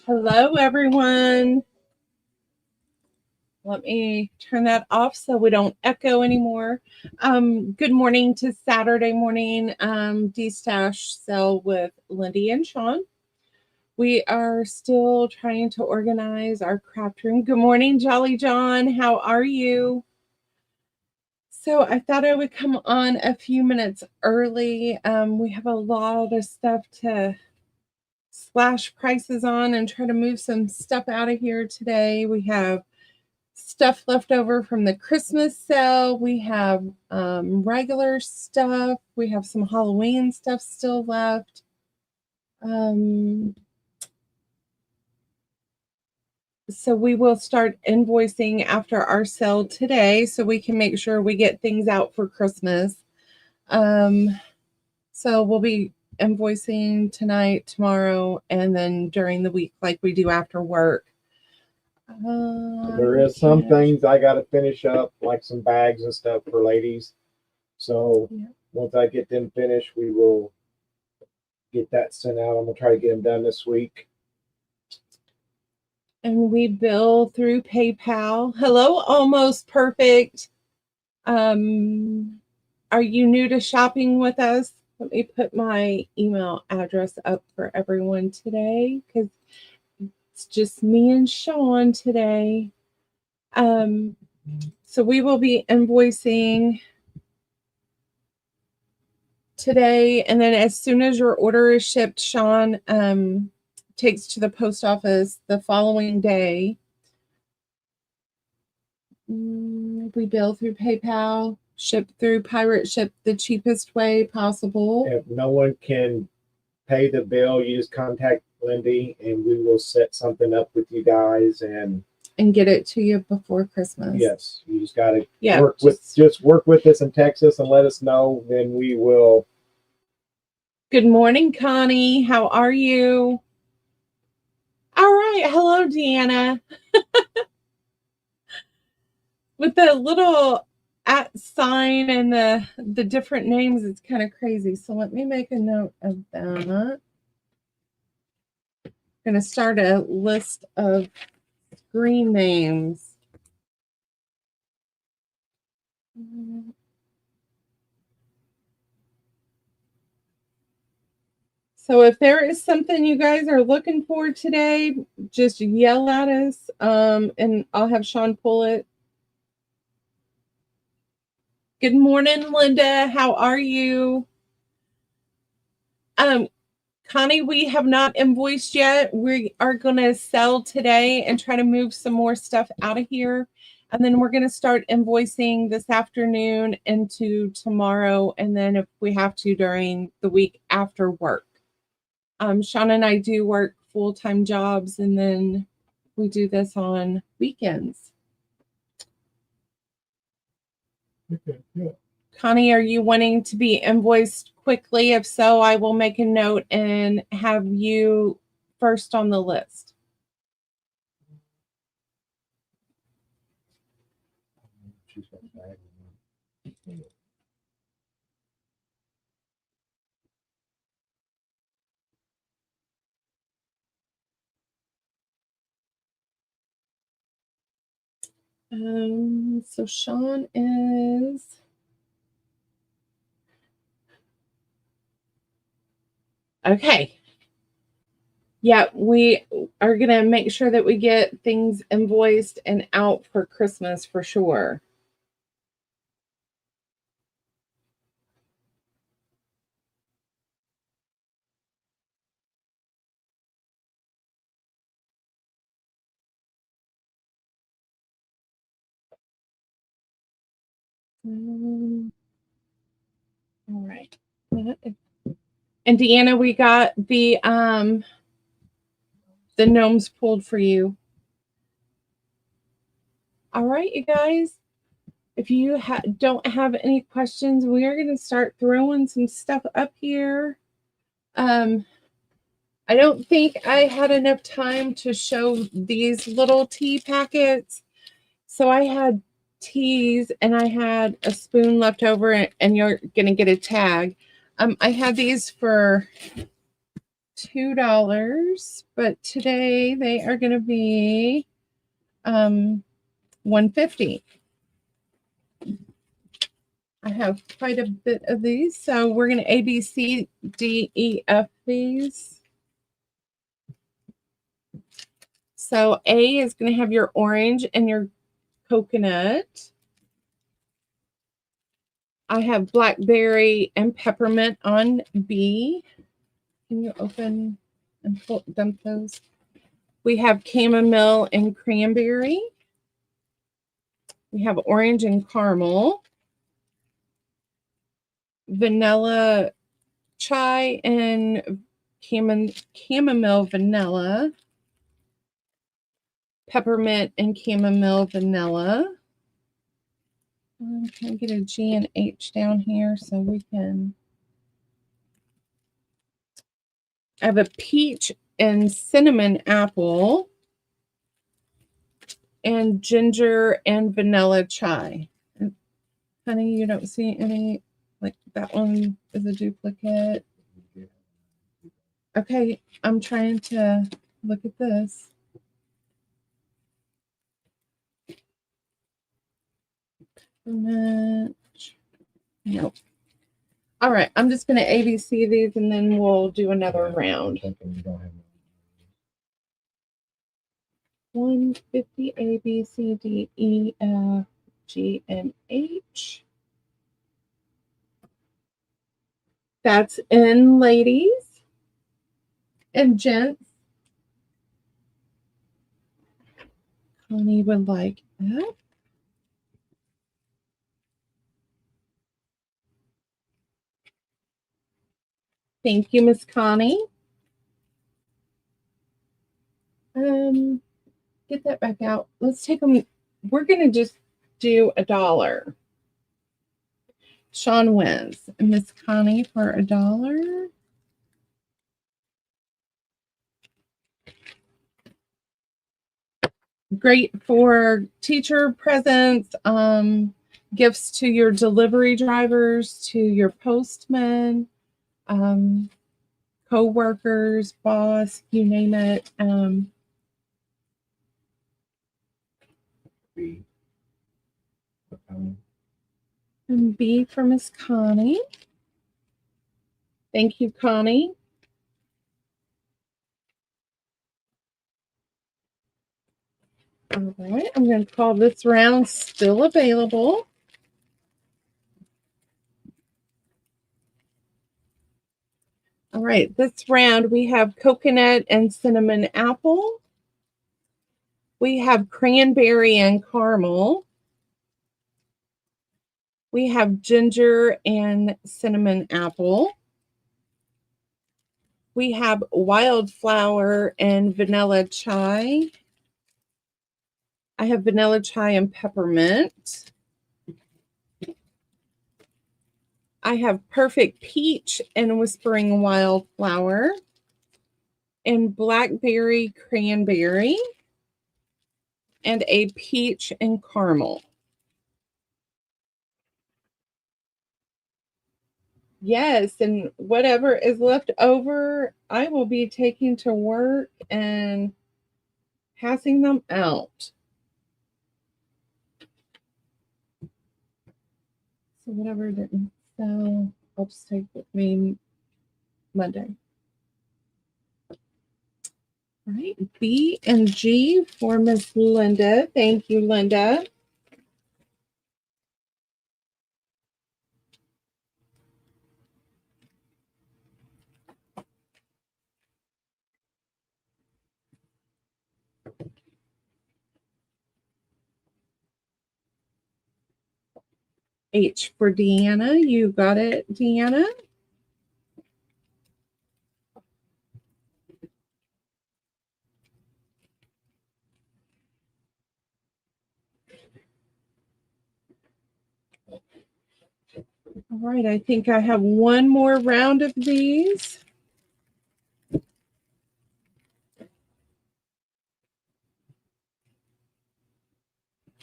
Hello, everyone. Let me turn that off so we don't echo anymore. Good morning to Saturday morning Destash sell with Lindy and Sean. We are still trying to organize our craft room. Good morning, Jolly John. How are you? So I thought I would come on a few minutes early. We have a lot of stuff to slash prices on and try to move some stuff out of here today. We have stuff left over from the Christmas sale. We have regular stuff. We have some Halloween stuff still left. So we will start invoicing after our sale today so we can make sure we get things out for Christmas. So we'll be invoicing tonight, tomorrow, and then during the week like we do after work. There is some things I got to finish up, like some bags and stuff for ladies. So once I get them finished, we will get that sent out. I'm going to try to get them done this week. And we bill through PayPal. Hello, Almost Perfect. Are you new to shopping with us? Let me put my email address up for everyone today because it's just me and Sean today. So we will be invoicing today, and then as soon as your order is shipped, Sean takes to the post office the following day. We bill through PayPal, ship through Pirate Ship the cheapest way possible. If no one can pay the bill, you just contact Lindy and we will set something up with you guys and get it to you before Christmas. Yes, you just got to work with us and text us and let us know. Then we will. Good morning, Connie. How are you? All right. Hello, Deanna. With the little @ sign and the different names, it's kind of crazy. So let me make a note of that. I'm going to start a list of screen names. So if there is something you guys are looking for today, just yell at us, and I'll have Sean pull it. Good morning, Linda. How are you? Connie, we have not invoiced yet. We are going to sell today and try to move some more stuff out of here. And then we're going to start invoicing this afternoon into tomorrow. And then if we have to during the week after work. Sean and I do work full-time jobs, and then we do this on weekends. Okay, yeah. Connie, are you wanting to be invoiced quickly? If so, I will make a note and have you first on the list. So Sean is... Okay. Yeah, we are going to make sure that we get things invoiced and out for Christmas for sure. All right. And Deanna, we got the gnomes pulled for you. All right, you guys. If you don't have any questions, we are going to start throwing some stuff up here. I don't think I had enough time to show these little tea packets. So I had teas and I had a spoon left over, and you're going to get a tag. I had these for $2, but today they are going to be $1.50. I have quite a bit of these, so we're going to A, B, C, D, E, F these. So A is going to have your orange and your coconut. I have blackberry and peppermint on B. Can you open and dump those? We have chamomile and cranberry. We have orange and caramel. Vanilla chai and chamomile vanilla. Peppermint and chamomile vanilla. Can I get a G and H down here so we can... I have a peach and cinnamon apple and ginger and vanilla chai. And honey, you don't see any, like that one is a duplicate. Okay, I'm trying to look at this. Nope. All right, I'm just going to ABC these and then we'll do another round. 150 A, B, C, D, E, F, G, and H. That's in ladies and gents. Connie would like that. Thank you, Miss Connie. Get that back out. Let's take them. We're going to just do $1. Sean wins. Miss Connie for $1. Great for teacher presents, gifts to your delivery drivers, to your postmen, co-workers, boss, you name it. B. And B for Miss Connie. Thank you, Connie. All right, I'm going to call this round still available. All right, this round we have coconut and cinnamon apple. We have cranberry and caramel. We have ginger and cinnamon apple. We have wildflower and vanilla chai. I have vanilla chai and peppermint. I have perfect peach and whispering wildflower. And blackberry cranberry. And a peach and caramel. Yes, and whatever is left over, I will be taking to work and passing them out. So whatever didn't sell, I'll just take with me Monday. All right, B and G for Miss Linda. Thank you, Linda. H for Deanna. You got it, Deanna. All right, I think I have one more round of these.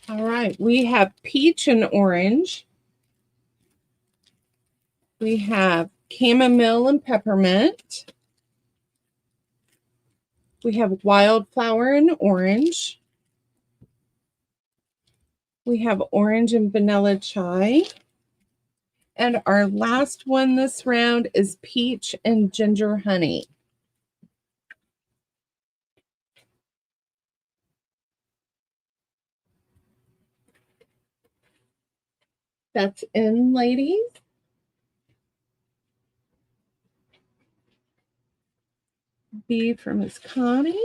All right, we have peach and orange. We have chamomile and peppermint. We have wildflower and orange. We have orange and vanilla chai. And our last one this round is peach and ginger honey. That's in, ladies. B for Miss Connie.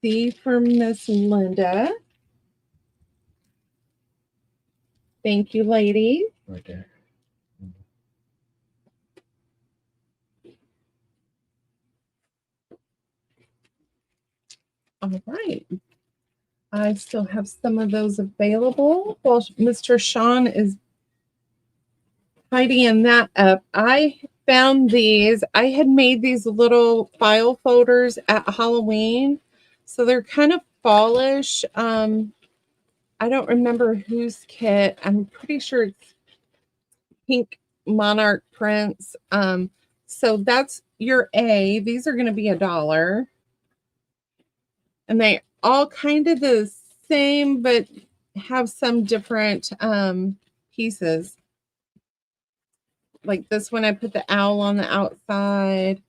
C for Miss Linda. Thank you, ladies. Right there. All right. I still have some of those available. While Mr. Sean is tidying that up, I found these. I had made these little file folders at Halloween. So they're kind of fallish. I don't remember whose kit. I'm pretty sure it's Pink Monarch Prince. So that's your A. These are going to be $1. And they all kind of the same, but have some different pieces. Like this one, I put the owl on the outside.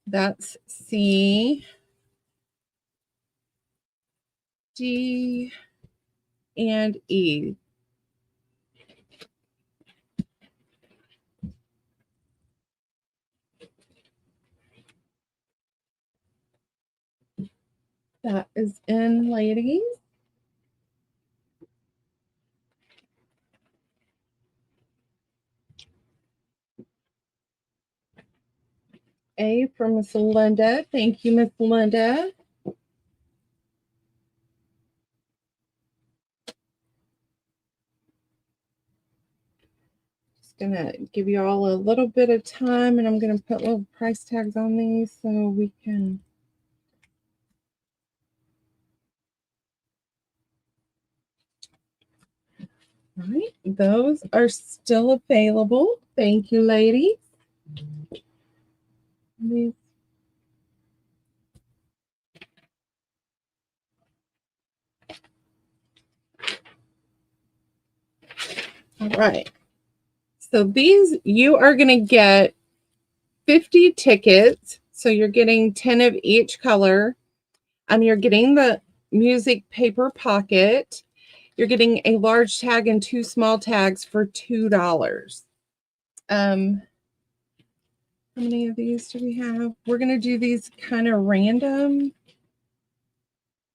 That's C, D, and E. That is in, ladies. A for Miss Linda. Thank you, Miss Linda. Just gonna give you all a little bit of time, and I'm gonna put little price tags on these so we can. All right, those are still available. Thank you, ladies. All right. So these, you are going to get 50 tickets. So you're getting 10 of each color. You're getting the music paper pocket. You're getting a large tag and 2 small tags for $2. How many of these do we have? We're going to do these kind of random.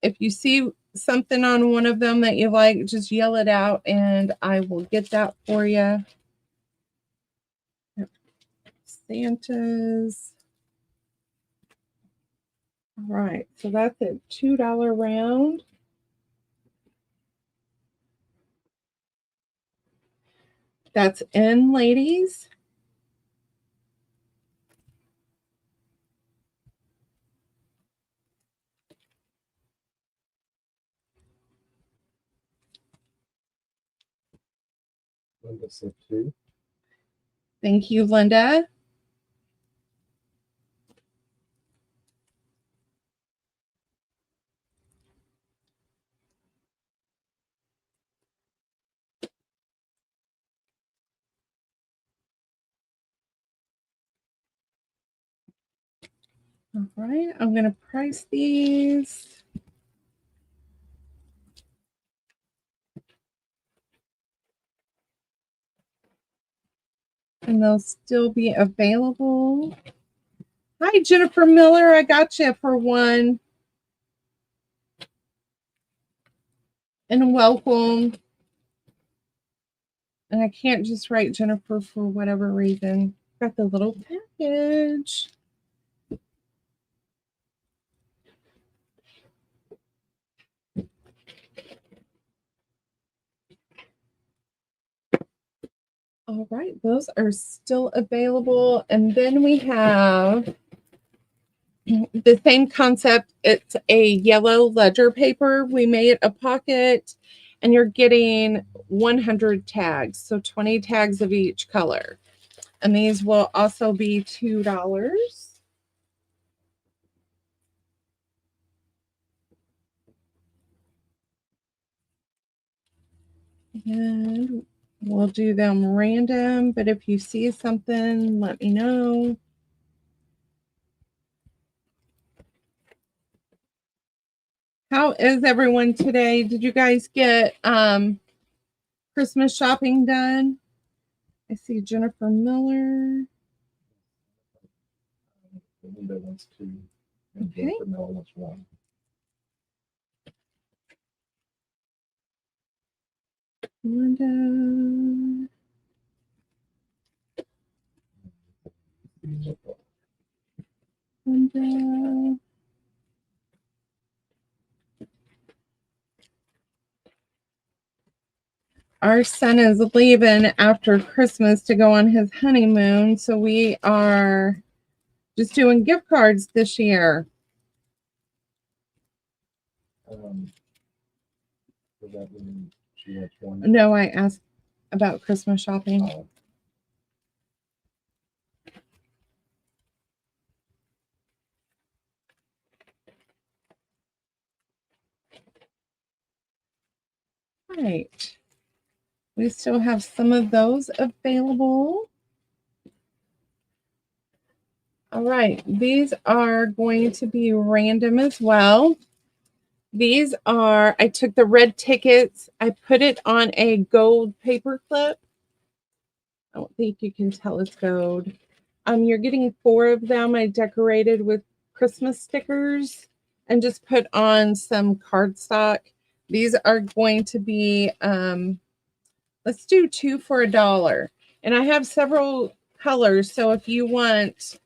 If you see something on one of them that you like, just yell it out and I will get that for you. Santa's. All right, so that's a $2 round. That's in, ladies. Linda said 2. Thank you, Linda. All right, I'm going to price these. And they'll still be available. Hi, Jennifer Miller. I got you for one. And welcome. And I can't just write Jennifer for whatever reason. Got the little package. All right, those are still available. And then we have The same concept. It's a yellow ledger paper. We made a pocket, and you're getting 100 tags, so 20 tags of each color. And these will also be $2. And we'll do them random, but if you see something, let me know. How is everyone today? Did you guys get Christmas shopping done? I see Jennifer Miller. Linda wants two. Okay. Jennifer Miller wants one. Linda. Linda. Our son is leaving after Christmas to go on his honeymoon, so we are just doing gift cards this year. Does that mean she wants one? No, I asked about Christmas shopping. Oh. Right. We still have some of those available. All right. These are going to be random as well. These are, I took the red tickets. I put it on a gold paper clip. I don't think you can tell it's gold. You're getting 4 of them. I decorated with Christmas stickers and just put on some cardstock. These are going to be, let's do 2 for $1. And I have several colors. So if you want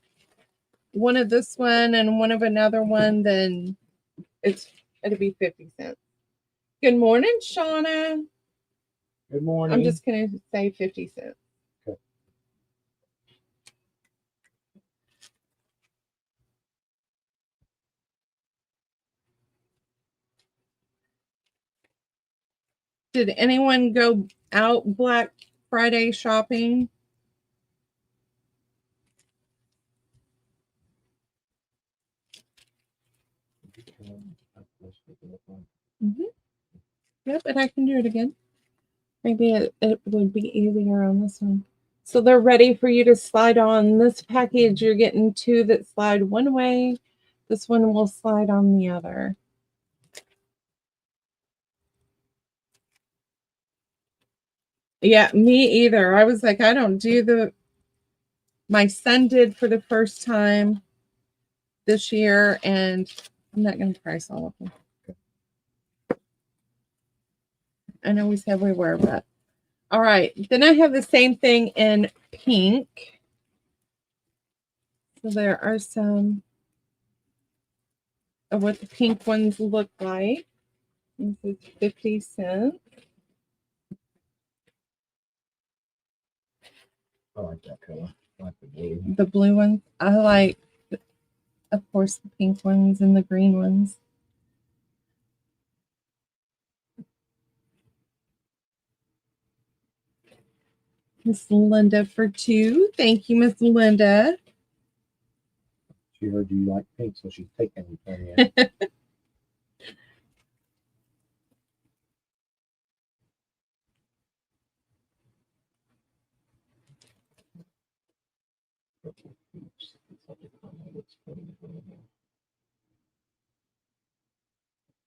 one of this one and one of another one, then it'll be 50 cents. Good morning, Shauna. Good morning. I'm just going to say 50 cents. Okay. Did anyone go out Black Friday shopping? Mm-hmm. Yep, and I can do it again. Maybe it would be easier on this one. So they're ready for you to slide on this package. You're getting 2 that slide one way. This one will slide on the other. Yeah, me either. I was like, I don't do my son did for the first time this year, and I'm not going to price all of them. I know we said we were, but all right. Then I have the same thing in pink. So there are some of what the pink ones look like. This is 50 cents. I like that color. I like the blue. The blue ones. I like, of course, the pink ones and the green ones. Miss Linda for 2. Thank you, Miss Linda. She heard you like pink, so she's taking it from you.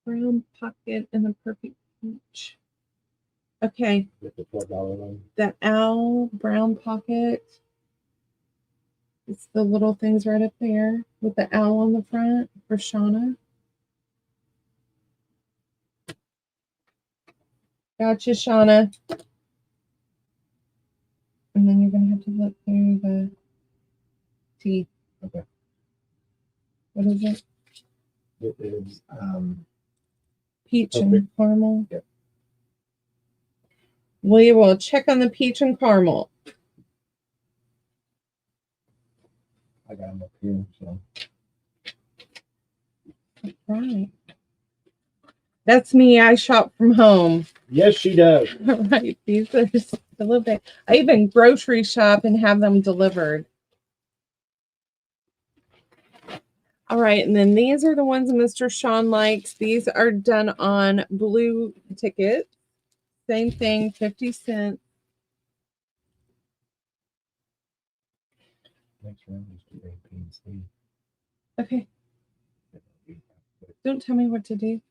Brown pocket and the perfect peach. Okay. With the $12 one. The owl brown pocket. It's the little things right up there with the owl on the front for Shauna. Gotcha, Shauna. And then you're going to have to look through the teeth. Okay. What is it? It is Peach perfect. and caramel. Yep. We will check on the peach and caramel. I got them up here, so. Right. That's me. I shop from home. Yes, she does. All right. These are just a little bit. I even grocery shop and have them delivered. All right. And then these are the ones Mr. Sean likes. These are done on blue ticket. Same thing, 50 cents. Okay. Don't tell me what to do.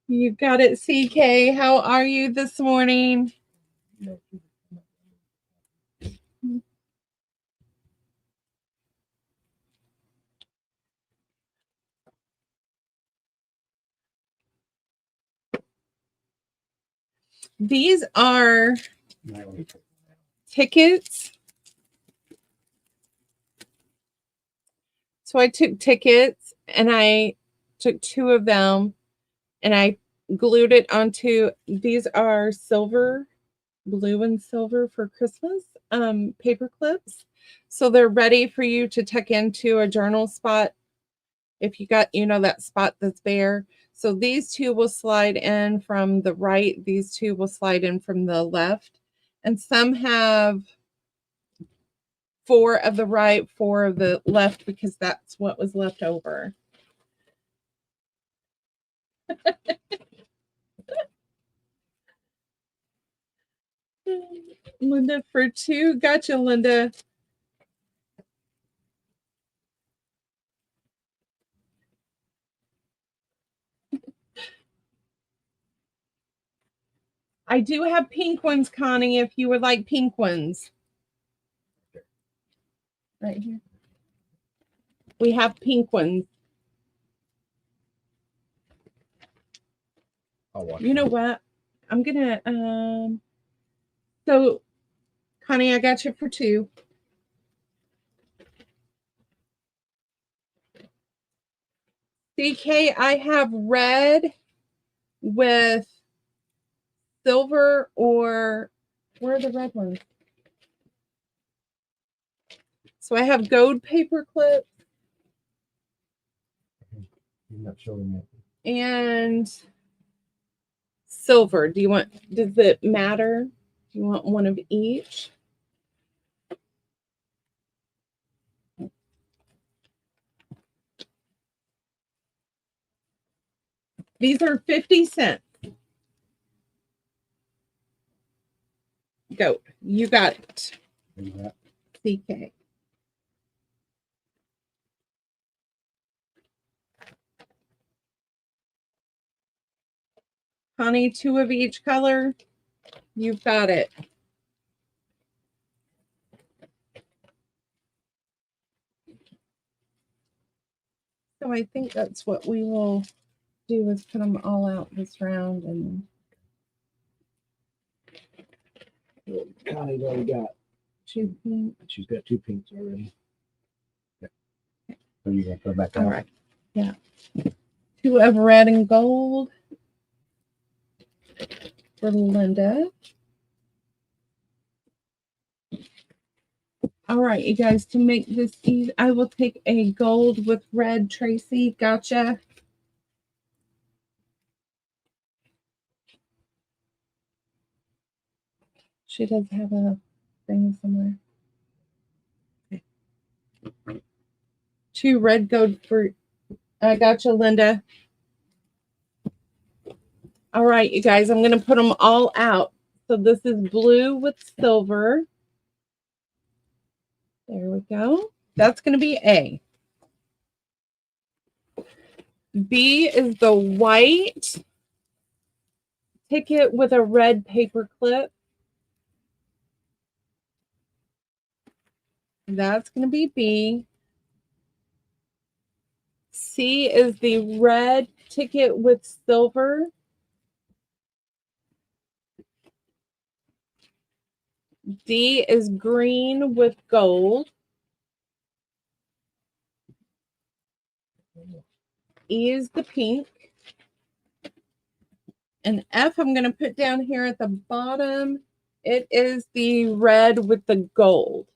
You got it, CK. How are you this morning? These are tickets. So I took tickets and I took 2 of them and I glued it onto, these are silver, blue and silver for Christmas, paper clips. So they're ready for you to tuck into a journal spot. If you got, that spot that's bare. So these 2 will slide in from the right. These 2 will slide in from the left. And some have 4 of the right, 4 of the left, because that's what was left over. Linda for 2. Gotcha, Linda. I do have pink ones, Connie, if you would like pink ones. Right here. We have pink ones. You know what? I'm gonna so Connie, I got you for 2. CK, I have red with silver, or where are the red ones? So I have gold paper clips. You're not showing it. And silver. Does it matter? Do you want one of each? These are 50 cents. Go. You got it. CK. Honey, 2 of each color. You've got it. So I think that's what we will do, is put them all out this round. And Connie's already got 2 pink. She's got 2 pinks already. Okay. So you're gonna put back out. All right. Yeah. 2 of red and gold for Linda. All right, you guys, to make this easy, I will take a gold with red, Tracy. Gotcha. She does have a thing somewhere. Okay. 2 red gold for, I gotcha, Linda. All right, you guys, I'm going to put them all out. So this is blue with silver. There we go. That's going to be A. B is the white ticket with a red paper clip. That's going to be B. C is the red ticket with silver. D is green with gold. E is the pink. And F, I'm going to put down here at the bottom. It is the red with the gold.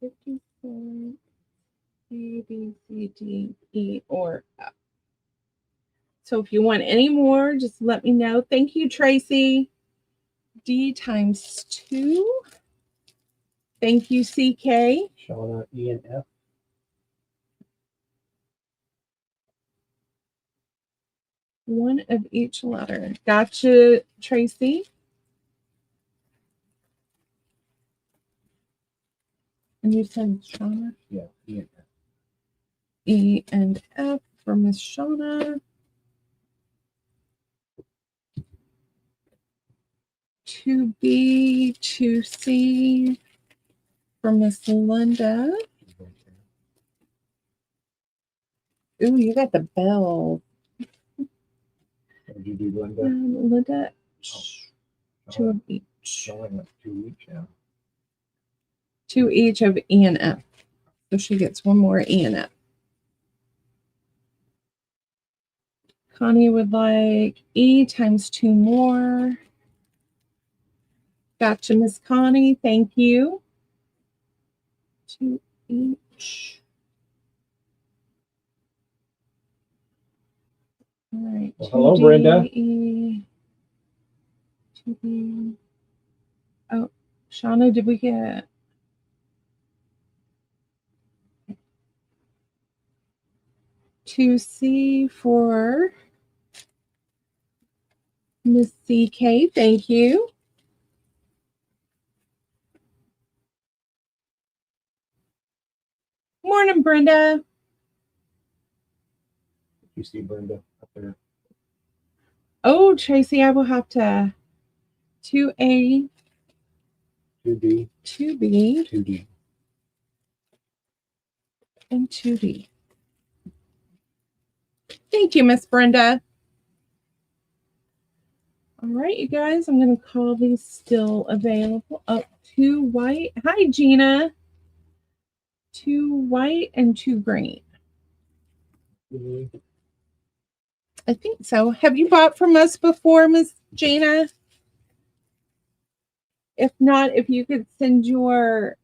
50 cents. A, B, C, D, E, or F. So if you want any more, just let me know. Thank you, Tracy. D times 2. Thank you, CK. Shauna, E and F. One of each letter. Gotcha, Tracy. And you said Shauna? Yeah, E and F. E and F for Miss Shauna. 2B, 2C for Miss Linda. Ooh, you got the bell. What did you do, Linda? Linda, 2 of each. Showing like 2 each now. 2 each of E and F. So she gets one more E and F. Connie would like E times 2 more. Gotcha, Miss Connie. Thank you. 2 each. All right. Well, hello, Brenda. E, 2B. Oh, Shauna, did we get 2C for Miss CK? Thank you. Morning, Brenda. You see Brenda up there? Oh, Tracy, I will have to 2A, 2B, 2B, 2D. and 2D. Thank you, Miss Brenda. All right, you guys, I'm going to call these still available. Oh, 2 white. Hi, Gina. 2 white and 2 green. Mm-hmm. I think so. Have you bought from us before, Miss Gina? If not, if you could send your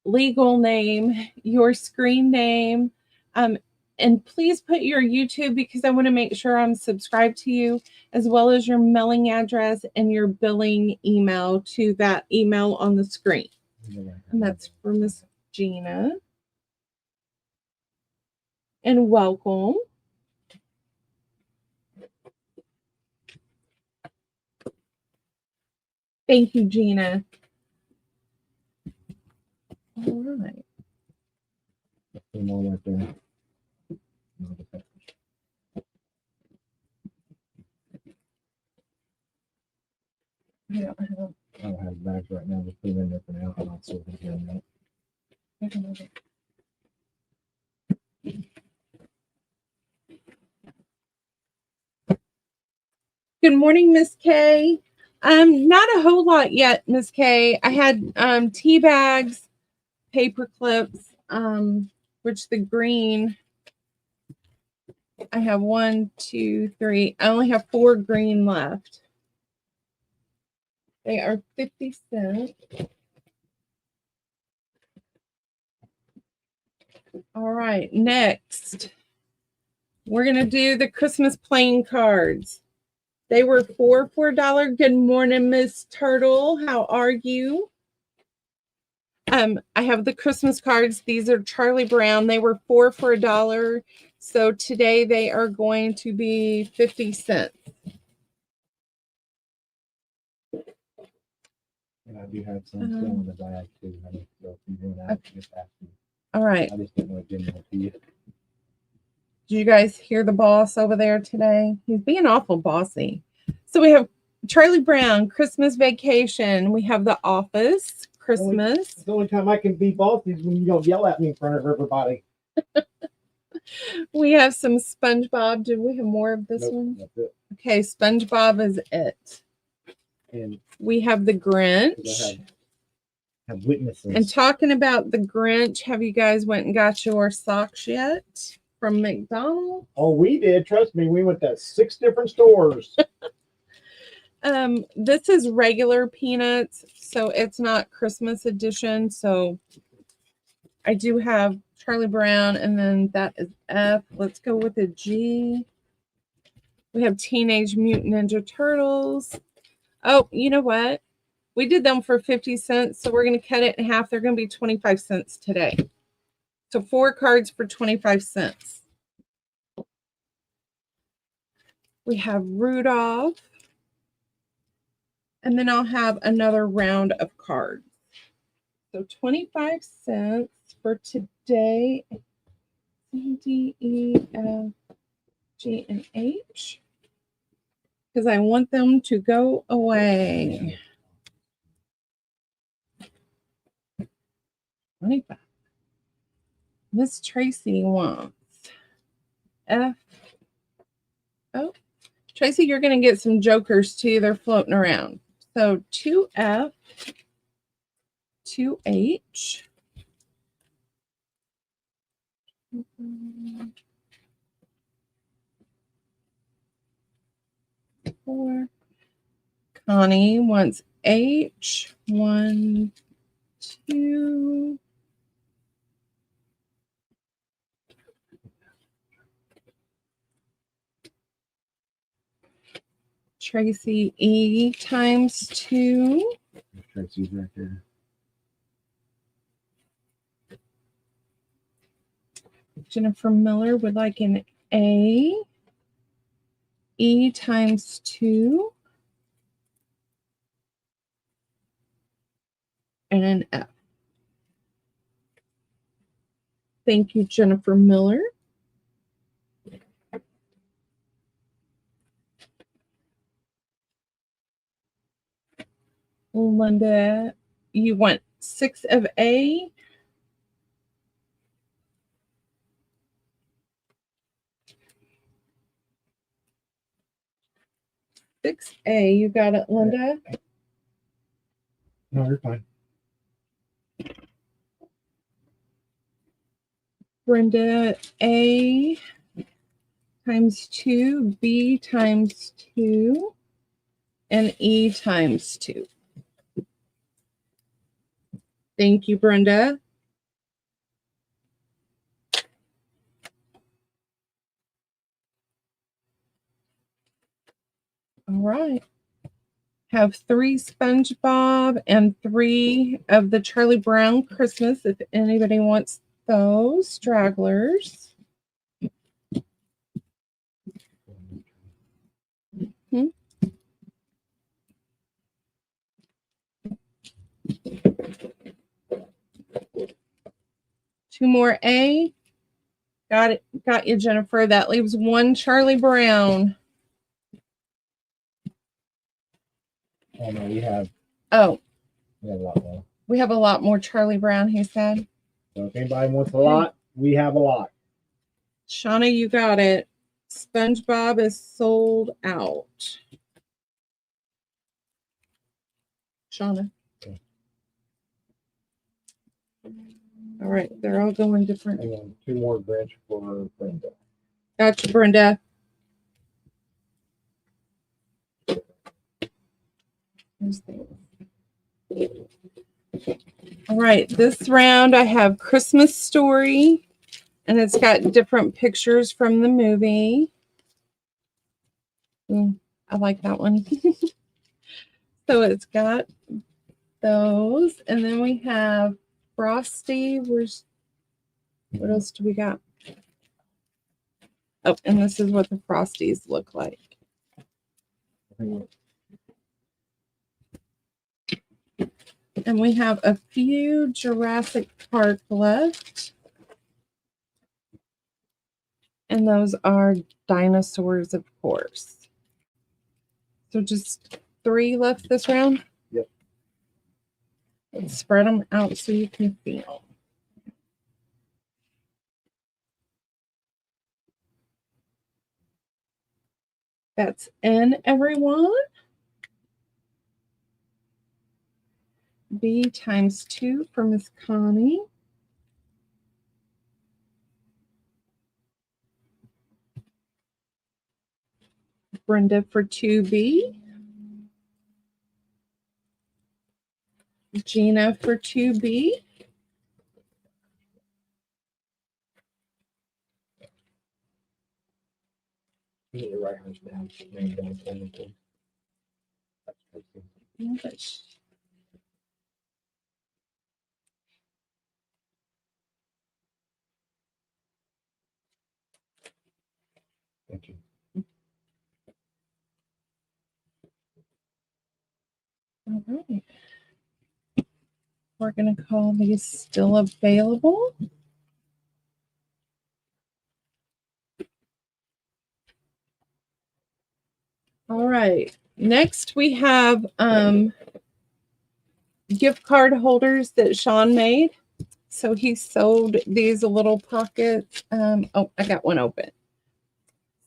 legal name, your screen name, and please put your YouTube, because I want to make sure I'm subscribed to you, as well as your mailing address and your billing email to that email on the screen. And that's for Miss Gina. And welcome. Thank you, Gina. All right. More right there. I don't have bags right now. Just put them in there for now. I'm not sorting here in a minute. Good morning, Miss Kay. Not a whole lot yet, Miss Kay. I had tea bags, paper clips, which the green, I have 1, 2, 3. I only have 4 green left. They are 50 cents. All right, next, we're going to do the Christmas playing cards. They were 4 for $1. Good morning, Miss Turtle. How are you? I have the Christmas cards. These are Charlie Brown. They were 4 for $1. So today they are going to be 50 cents. And I do have some still in the bag too. I need to go through them out. Just ask me. All right. I just didn't want to give them to you. Did you guys hear the boss over there today? He's being awful bossy. So we have Charlie Brown, Christmas Vacation. We have The Office, Christmas. The only time I can be bossy is when you don't yell at me in front of everybody. We have some SpongeBob. Did we have more of this one? That's it. Okay, SpongeBob is it. And we have The Grinch. I have witnesses. And talking about The Grinch, have you guys went and got your socks yet from McDonald's? Oh, we did. Trust me, we went to 6 different stores. This is regular peanuts, so it's not Christmas edition. So I do have Charlie Brown, and then that is F. Let's go with a G. We have Teenage Mutant Ninja Turtles. Oh, you know what? We did them for 50 cents, so we're going to cut it in half. They're going to be 25 cents today. So 4 cards for 25 cents. We have Rudolph. And then I'll have another round of cards. So 25 cents for today. C, D, E, F, G, and H. Because I want them to go away. 25. Miss Tracy wants F. Oh, Tracy, you're going to get some jokers too. They're floating around. So 2F, 2H. 4. Connie wants H. 1, 2. Tracy E times 2. Tracy's right there. Jennifer Miller would like an A. E times 2. And an F. Thank you, Jennifer Miller. Linda, you want 6 of A. A, you got it, Linda? No, you're fine. Brenda, A times 2, B times 2, and E times 2. Thank you, Brenda. All right. Have 3 SpongeBob and 3 of the Charlie Brown Christmas, if anybody wants those stragglers. Hmm? Two more A. Got it. Got you, Jennifer. That leaves 1 Charlie Brown. Oh no, we have Oh, a lot more. we have a lot more Charlie Brown, he said. So if anybody wants a lot, we have a lot. Shauna, you got it. SpongeBob is sold out. Shauna. Okay. All right, they're all going different. And then 2 more Grinch for Brenda. Gotcha, Brenda. All right, this round I have Christmas Story, and it's got different pictures from the movie. I like that one. So it's got those, and then we have Frosty. What else do we got? Oh, and this is what the Frosties look like. And we have a few Jurassic Park left. And those are dinosaurs, of course. So just 3 left this round? Yep. Let's spread them out so you can feel. That's N, everyone. B times 2 for Miss Connie. Brenda for 2B. Gina for 2B. You need to write hers down. Name down, anything. English. Thank you. All right. We're going to call these still available. All right. Next, we have gift card holders that Sean made. So he sewed these little pockets. Oh, I got one open.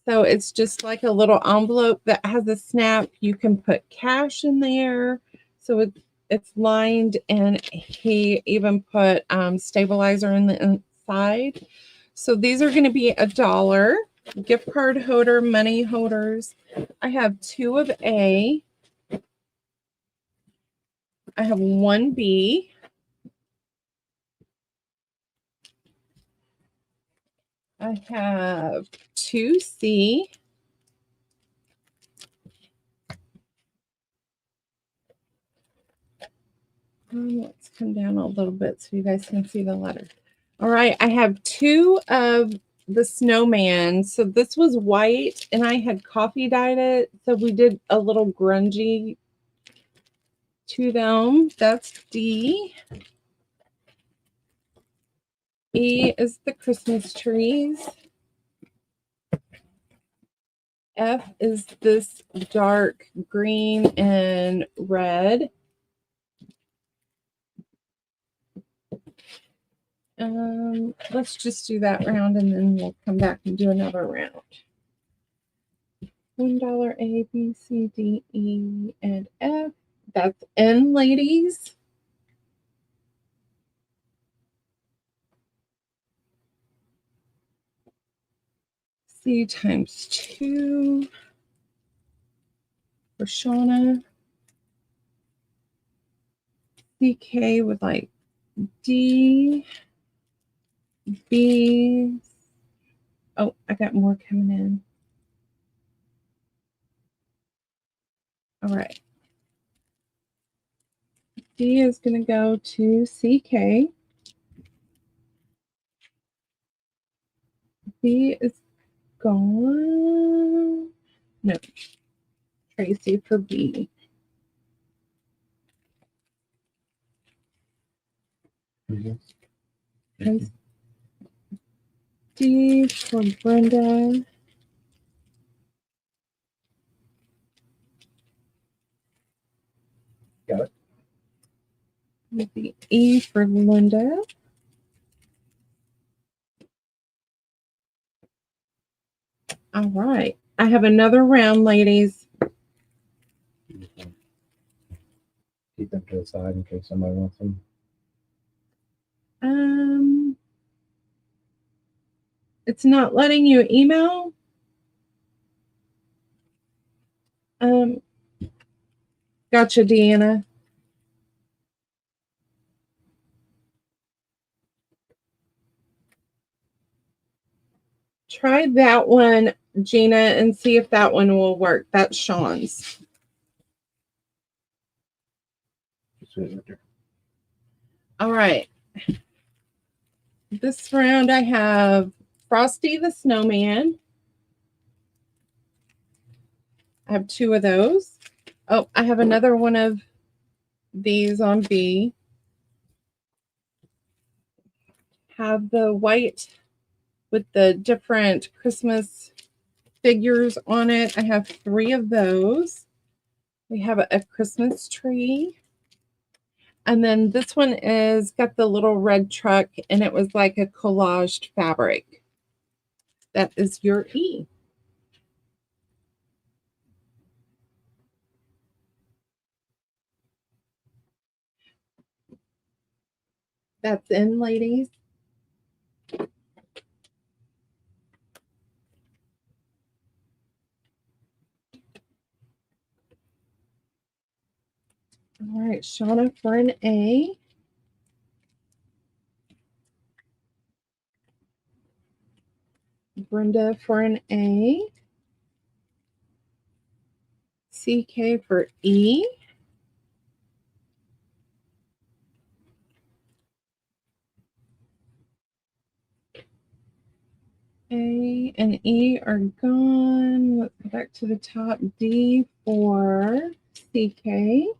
So it's just like a little envelope that has a snap. You can put cash in there. So it's lined, and he even put stabilizer in the inside. So these are going to be $1. Gift card holder, money holders. I have 2 of A. I have 1 B. I have 2 C. Let's come down a little bit so you guys can see the letter. All right, I have 2 of the snowman. So this was white, and I had coffee dyed it. So we did a little grungy to them. That's D. E is the Christmas trees. F is this dark green and red. Let's just do that round, and then we'll come back and do another round. $1 A, B, C, D, E, and F. That's N, ladies. C times 2 for Shauna. CK with like D, B. Oh, I got more coming in. All right. D is going to go to CK. B is gone. No. Tracy for B. Mm-hmm. D for Brenda. Got it. With the E for Linda. All right. I have another round, ladies. Keep them to the side in case somebody wants them. It's not letting you email. Gotcha, Deanna. Try that one, Gina, and see if that one will work. That's Sean's. All right. This round I have Frosty the Snowman. I have 2 of those. Oh, I have another one of these on B. Have the white with the different Christmas figures on it. I have 3 of those. We have a Christmas tree. And then this one is got the little red truck, and it was like a collaged fabric. That is your E. That's in, ladies. All right, Shauna for an A. Brenda for an A. CK for E. A and E are gone. Let's go back to the top. D for CK.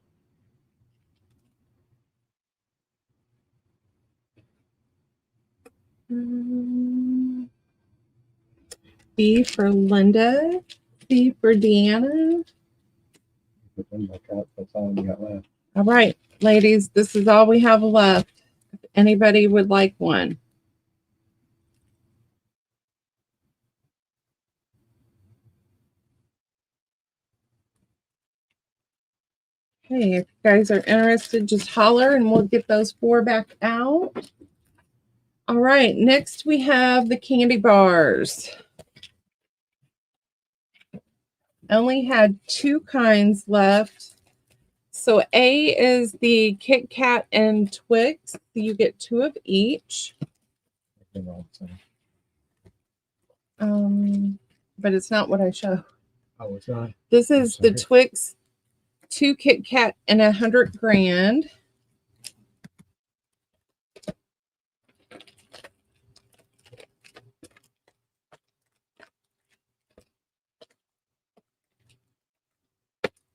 B for Linda. C for Deanna. That's all we got left. All right, ladies, this is all we have left. If anybody would like one. Hey, if you guys are interested, just holler and we'll get those 4 back out. All right, next we have the candy bars. Only had 2 kinds left. So A is the Kit Kat and Twix. You get 2 of each. But it's not what I show. Oh, it's not. This is the Twix, 2 Kit Kat, and 100 grand.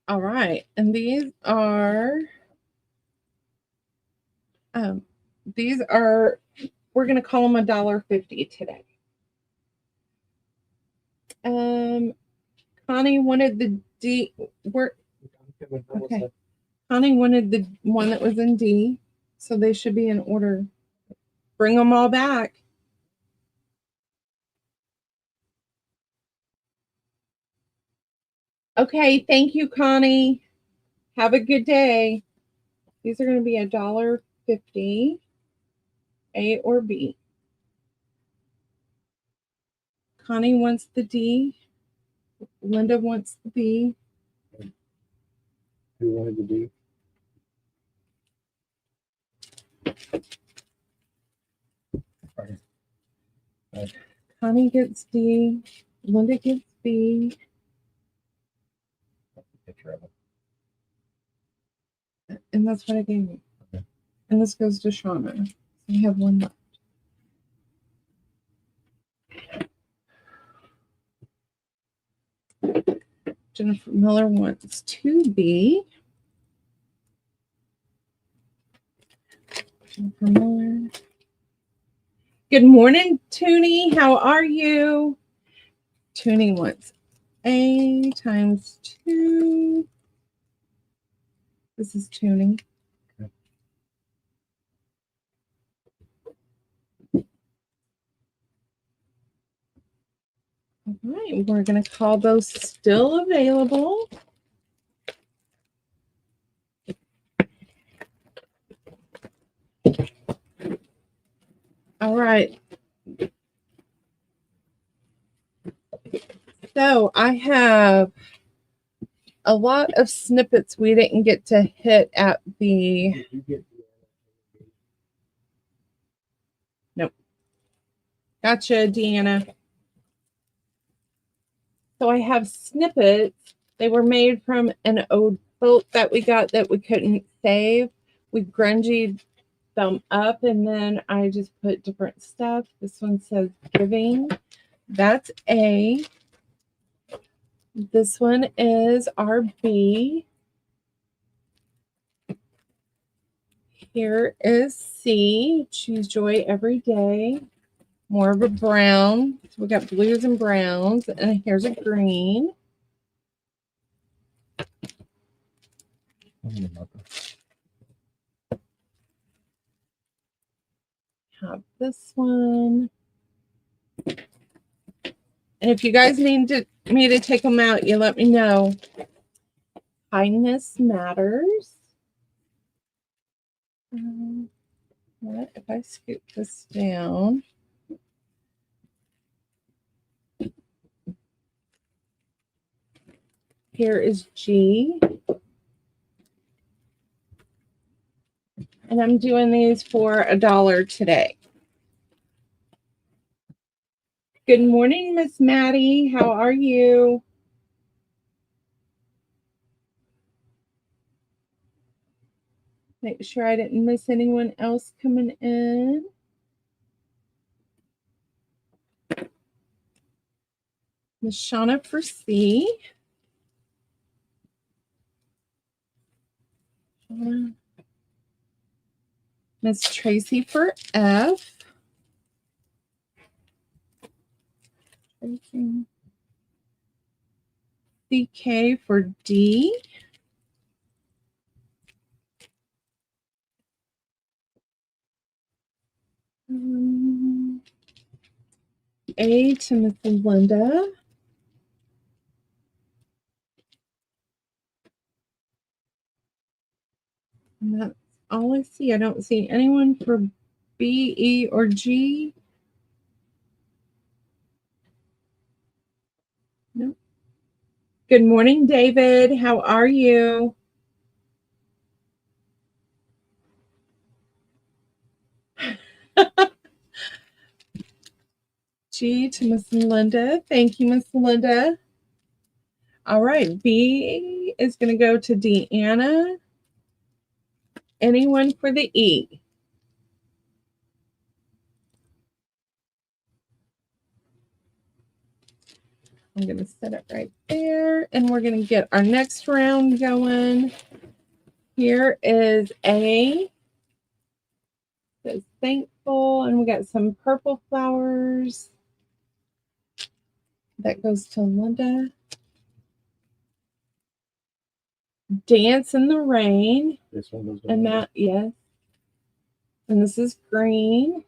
All right, and these are we're gonna call them $1.50 today. Connie wanted the D. Okay. Connie wanted the one that was in D, so they should be in order. Bring them all back. Okay, thank you, Connie. Have a good day. These are going to be $1.50, A or B. Connie wants the D. Linda wants the B. Who wanted the D? Right. Connie gets D. Linda gets B. And that's what I gave you. Okay. And this goes to Shauna. So we have 1 left. Jennifer Miller wants 2B. Jennifer Miller. Good morning, Toonie. How are you? Toonie wants A times 2. This is Toonie. Okay. All right, we're going to call those still available. All right. So I have a lot of snippets we didn't get to hit at the... Nope. Gotcha, Deanna. So I have snippets. They were made from an old boat that we got that we couldn't save. We grungied them up and then I just put different stuff. This one says giving. That's A. This one is our B. Here is C. Choose joy every day. More of a brown. So we got blues and browns. And here's a green. Have this one. And if you guys need me to take them out, you let me know. Kindness matters. What if I scoop this down? Here is G. And I'm doing these for $1 today. Good morning, Miss Maddie. How are you? Make sure I didn't miss anyone else coming in. Miss Shauna for C. Miss Tracy for F. CK for D. A to Miss Linda. And that's all I see. I don't see anyone for B, E, or G. Nope. Good morning, David. How are you? G to Miss Linda. Thank you, Miss Linda. All right. B is going to go to Deanna. Anyone for the E? I'm going to set it right there, and we're going to get our next round going. Here is A. Says thankful, and we got some purple flowers. That goes to Linda. Dance in the Rain. This one goes to And Linda. that, yes. And this is green.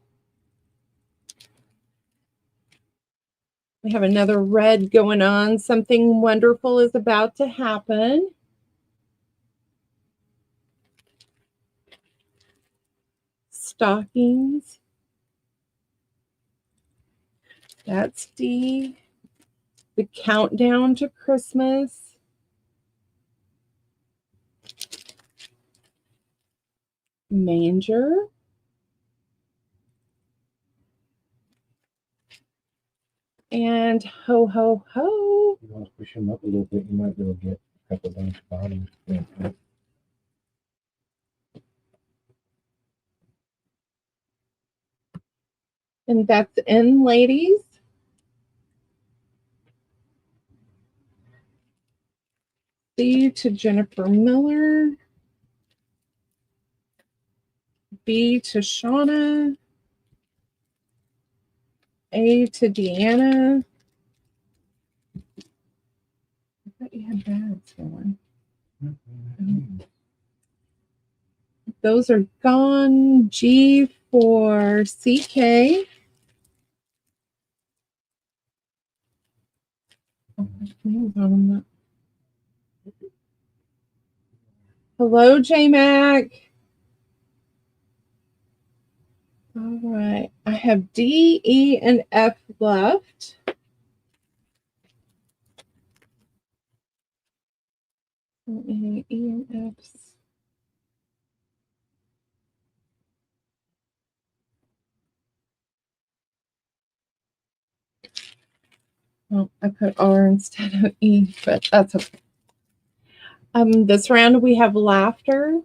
We have another red going on. Something wonderful is about to happen. Stockings. That's D. The countdown to Christmas. Manger. And ho, ho, ho. If you want to push him up a little bit, you might be able to get a couple of bottoms. And that's in, ladies. C to Jennifer Miller. B to Shauna. A to Deanna. I thought you had bags going. Those are gone. G for CK. Hello, J-Mac. All right. I have D, E, and F left. E and F. Well, I put R instead of E, but that's okay. This round we have laughter,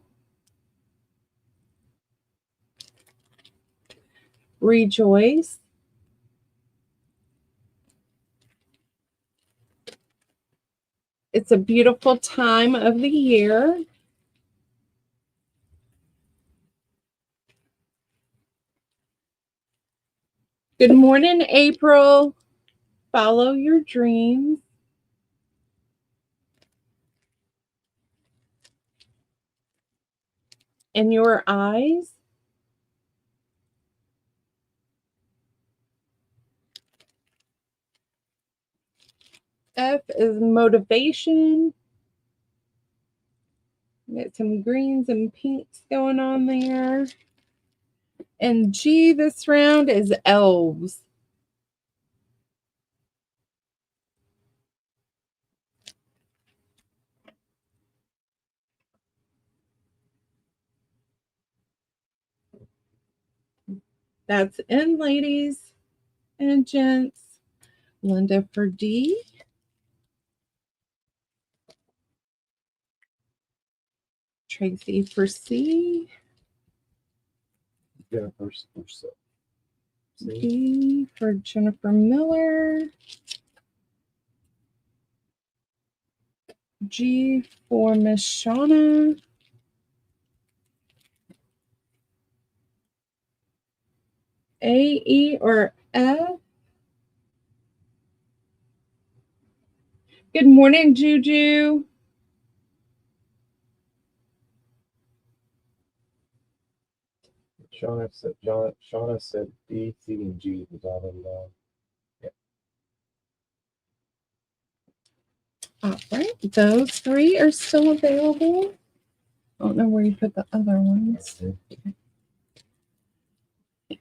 rejoice, it's a beautiful time of the year, good morning, April, follow your dreams, in your eyes, F is motivation. Get some greens and pinks going on there. And G this round is elves. That's in, ladies and gents. Linda for D. Tracy for C. Jennifer for C. G for Jennifer Miller. G for Miss Shauna. A, E, or F? Good morning, Juju. Shauna said D, C, and G was all in All right, those three are still available. I don't know where you put the other ones.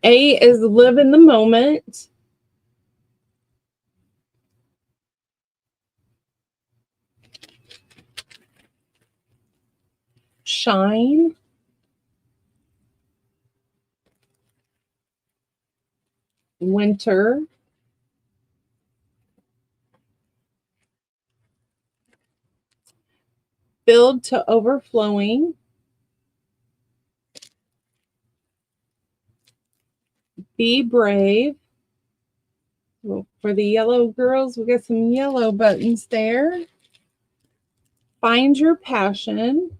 A is live in the moment. Shine. Winter. Filled to overflowing. Be brave. Well, for the yellow girls, we got some yellow buttons there. Find your passion.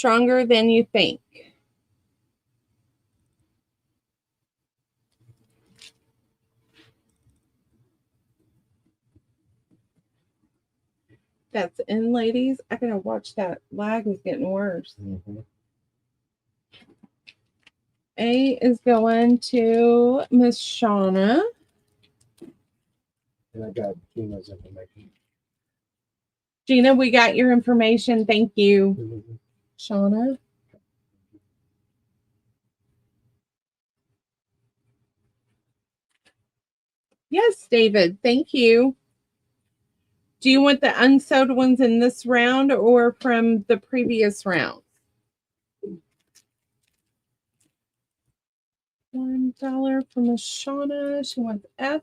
Stronger than you think. That's in, ladies. I gotta watch that. Lag is getting worse. Mm-hmm. A is going to Miss Shauna. And I got Gina's information. Gina, we got your information. Thank you. Mm-hmm. Shauna. Yes, David. Thank you. Do you want the unsold ones in this round or from the previous round? $1 from Miss Shauna. She wants F.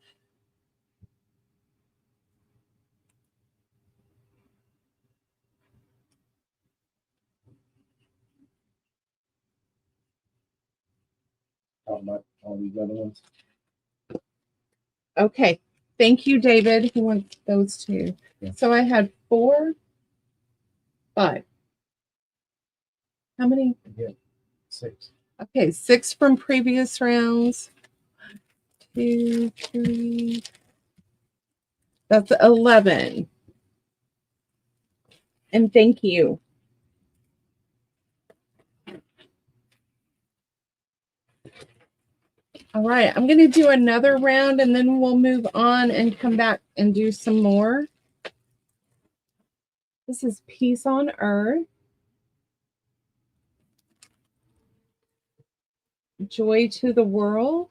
All these other ones. Okay. Thank you, David. He wants those two. Yeah. So I had 4, 5. How many? Yeah. 6. Okay, 6 from previous rounds. 2, 3. That's 11. And thank you. All right, I'm going to do another round and then we'll move on and come back and do some more. This is Peace on Earth. Joy to the world.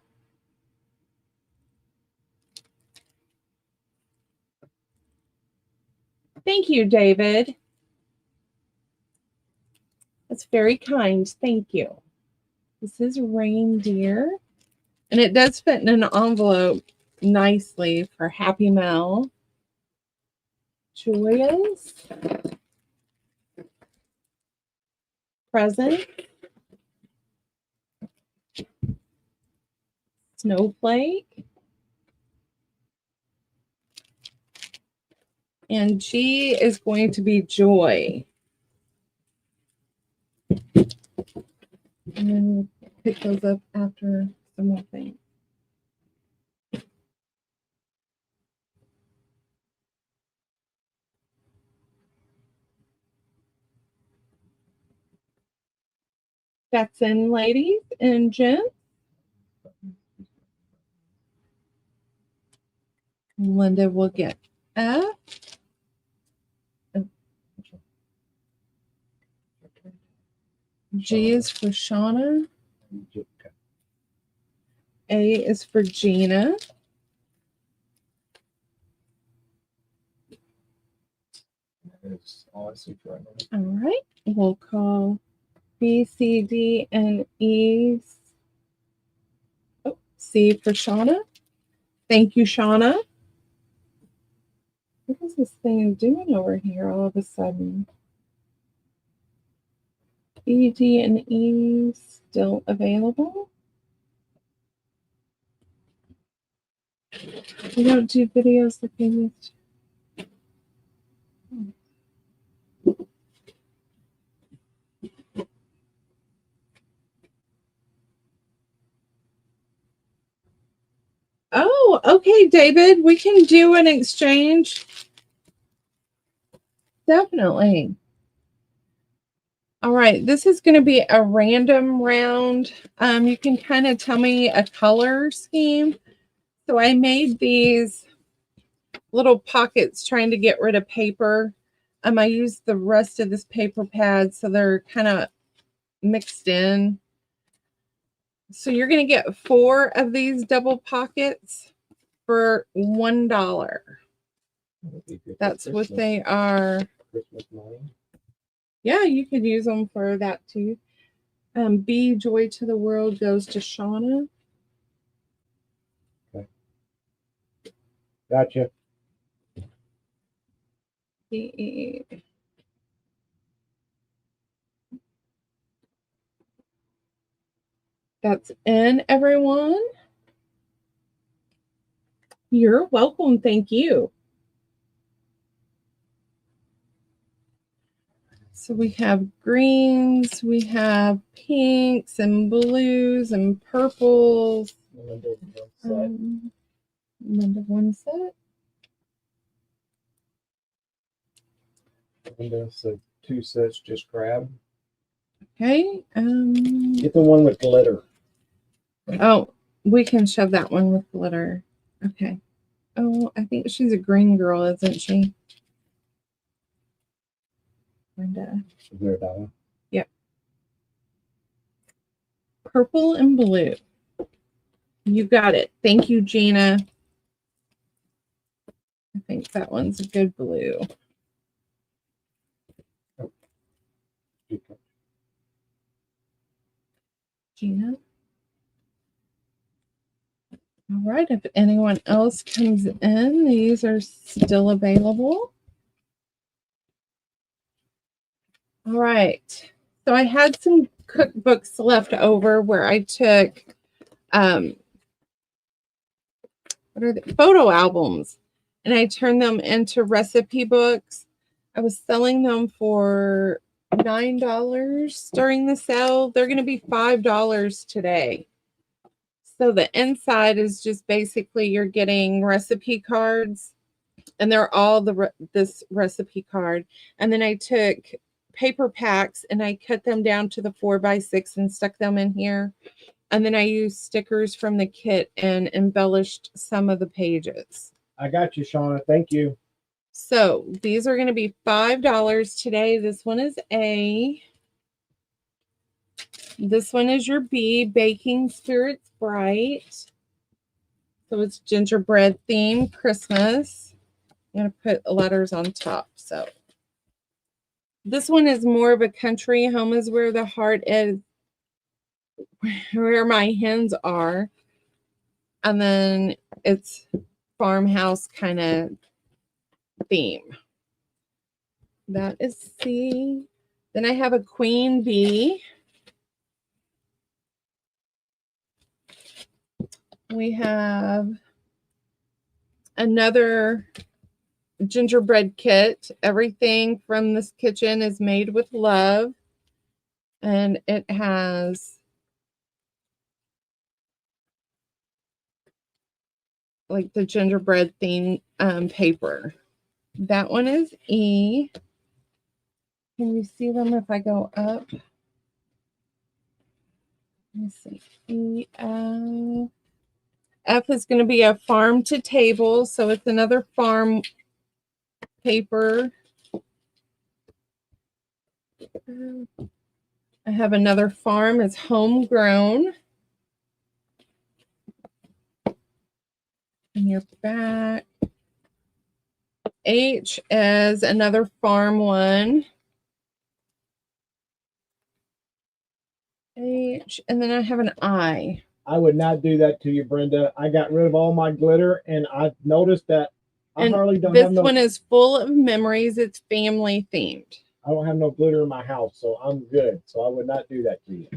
Thank you, David. That's very kind. Thank you. This is reindeer. And it does fit in an envelope nicely for Happy Mel. Joyous. Present. Snowflake. And G is going to be joy. And then we'll pick those up after some more things. That's in, ladies and gents. Linda will get F. G is for Shauna. A is for Gina. All I see for right now. All right. We'll call B, C, D, and E. Oh, C for Shauna. Thank you, Shauna. What is this thing doing over here all of a sudden? ED and E still available? We don't do videos like we used to. Oh, okay, David. We can do an exchange. Definitely. All right, this is going to be a random round. You can kind of tell me a color scheme. So I made these little pockets trying to get rid of paper. I used the rest of this paper pad so they're kind of mixed in. So you're going to get 4 of these double pockets for $1. That's what they are. Christmas morning. Yeah, you could use them for that too. Be Joy to the World goes to Shauna. Okay. Gotcha. That's in, everyone. You're welcome. Thank you. So we have greens, we have pinks and blues and purples. Number one set. Linda said 2 sets, just grab. Okay. Get the one with glitter. Oh, we can shove that one with glitter. Okay. Oh, I think she's a green girl, isn't she? Linda. Is there that one? Yep. Purple and blue. You got it. Thank you, Gina. I think that one's a good blue. Oh. Gina. All right, if anyone else comes in, these are still available. All right. So I had some cookbooks left over where I took what are the photo albums and I turned them into recipe books. I was selling them for $9 during the sale. They're going to be $5 today. So the inside is just basically you're getting recipe cards, and they're all this recipe card. And then I took paper packs and I cut them down to the 4x6 and stuck them in here. And then I used stickers from the kit and embellished some of the pages. I got you, Shauna. Thank you. So these are going to be $5 today. This one is A. This one is your B, Baking Spirits Bright. So it's gingerbread theme, Christmas. I'm going to put letters on top. So this one is more of a country. Home is where the heart is, where my hens are. And then it's farmhouse kind of theme. That is C. Then I have a queen bee. We have another gingerbread kit. Everything from this kitchen is made with love. And it has like the gingerbread theme paper. That one is E. Can you see them if I go up? Let me see. E, F. F is going to be a farm to table. So it's another farm paper. I have another farm. It's homegrown. And your back. H is another farm one. H, and then I have an I. I would not do that to you, Brenda. I got rid of all my glitter, and I've noticed that And hardly don't this have no. one is full of memories. It's family themed. I don't have no glitter in my house, so I'm good. So I would not do that to you.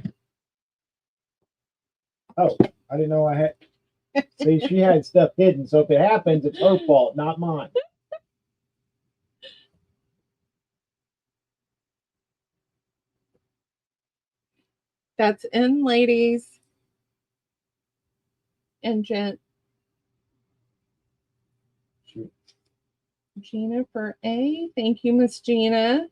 Oh, I didn't know I had. See, she had stuff hidden, so if it happens, it's her fault, not mine. That's in ladies and gent. Shoot. Gina for A. Thank you, Miss Gina.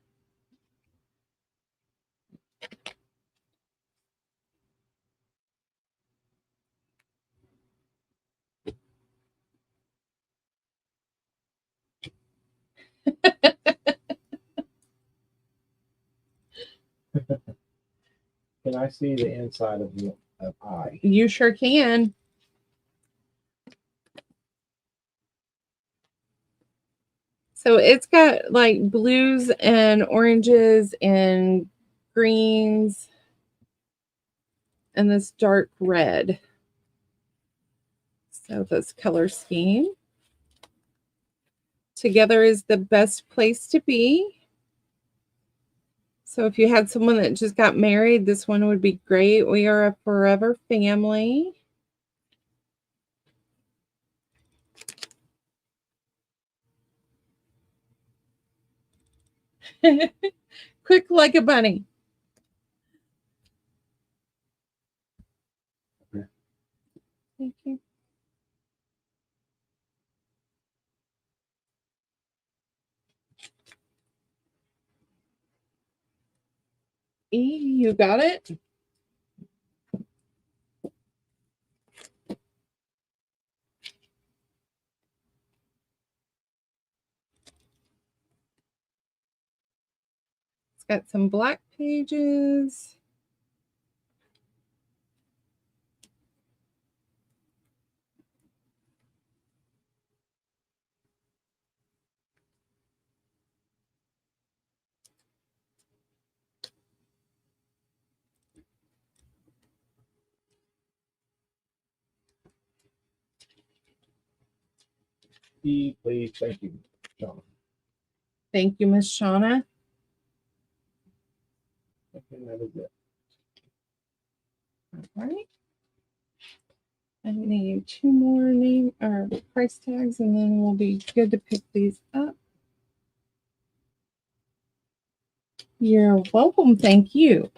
Can I see the inside of the eye? You sure can. So it's got like blues and oranges and greens and this dark red. So this color scheme. Together is the best place to be. So if you had someone that just got married, this one would be great. We are a forever family. Quick like a bunny. Okay. Thank you. E, you got it? It's got some black pages. E, please, thank you, John. Thank you, Miss Shauna. Okay, that is it. All right. I need 2 more name or price tags, and then we'll be good to pick these up. You're welcome. Thank you.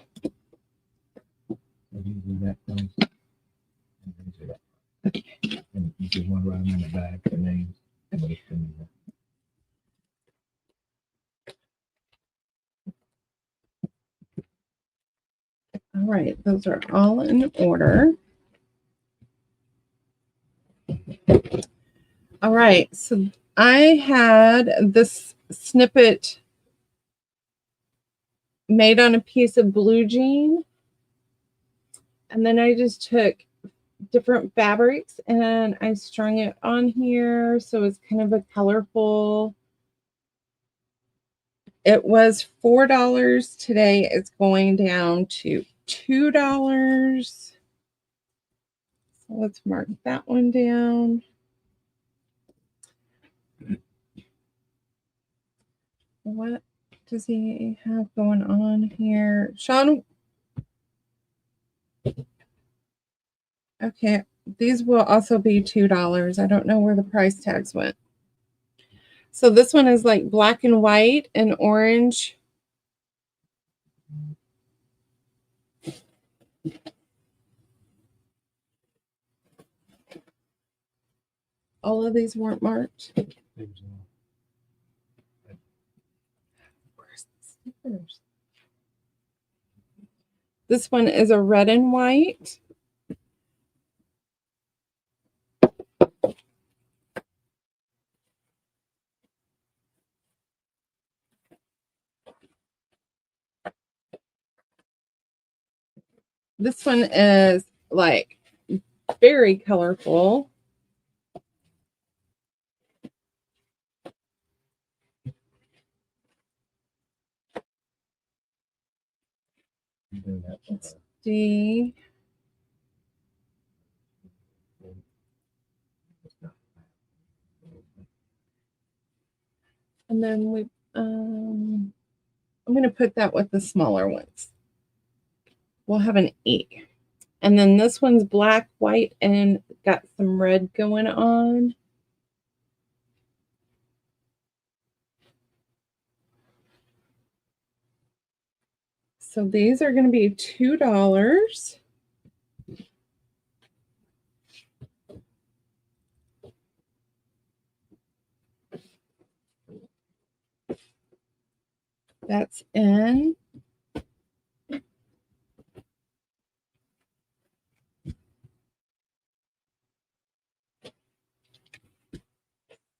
And you do that, please. And then do that. And you just want to write them in the back, the names. And those things. All right, those are all in order. All right, so I had this snippet made on a piece of blue jean, and then I just took different fabrics and I strung it on here, so it's kind of a colorful. It was $4 today. It's going down to $2. So let's mark that one down. What does he have going on here? Sean. Okay, these will also be $2. I don't know where the price tags went. So this one is like black and white and orange. All of these weren't marked. Where's the stickers? This one is a red and white. This one is like very colorful. Let's see. And then I'm going to put that with the smaller ones. We'll have an E. And then this one's black, white, and got some red going on. So these are going to be $2. That's in.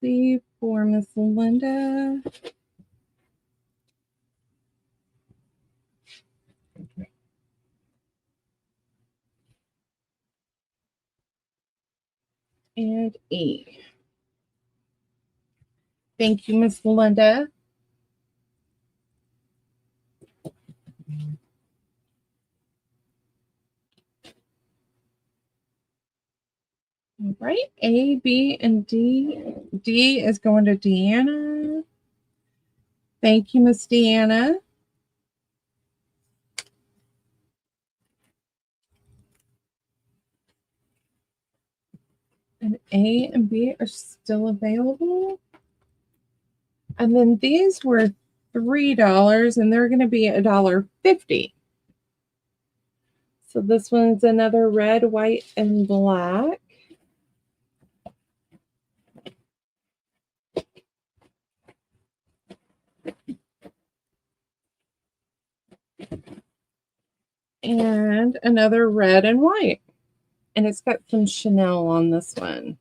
C for Miss Linda. And E. Thank you, Miss Linda. All right, A, B, and D. D is going to Deanna. Thank you, Miss Deanna. And A and B are still available. And then these were $3, and they're going to be $1.50. So this one's another red, white, and black. And another red and white. And it's got some Chanel on this one.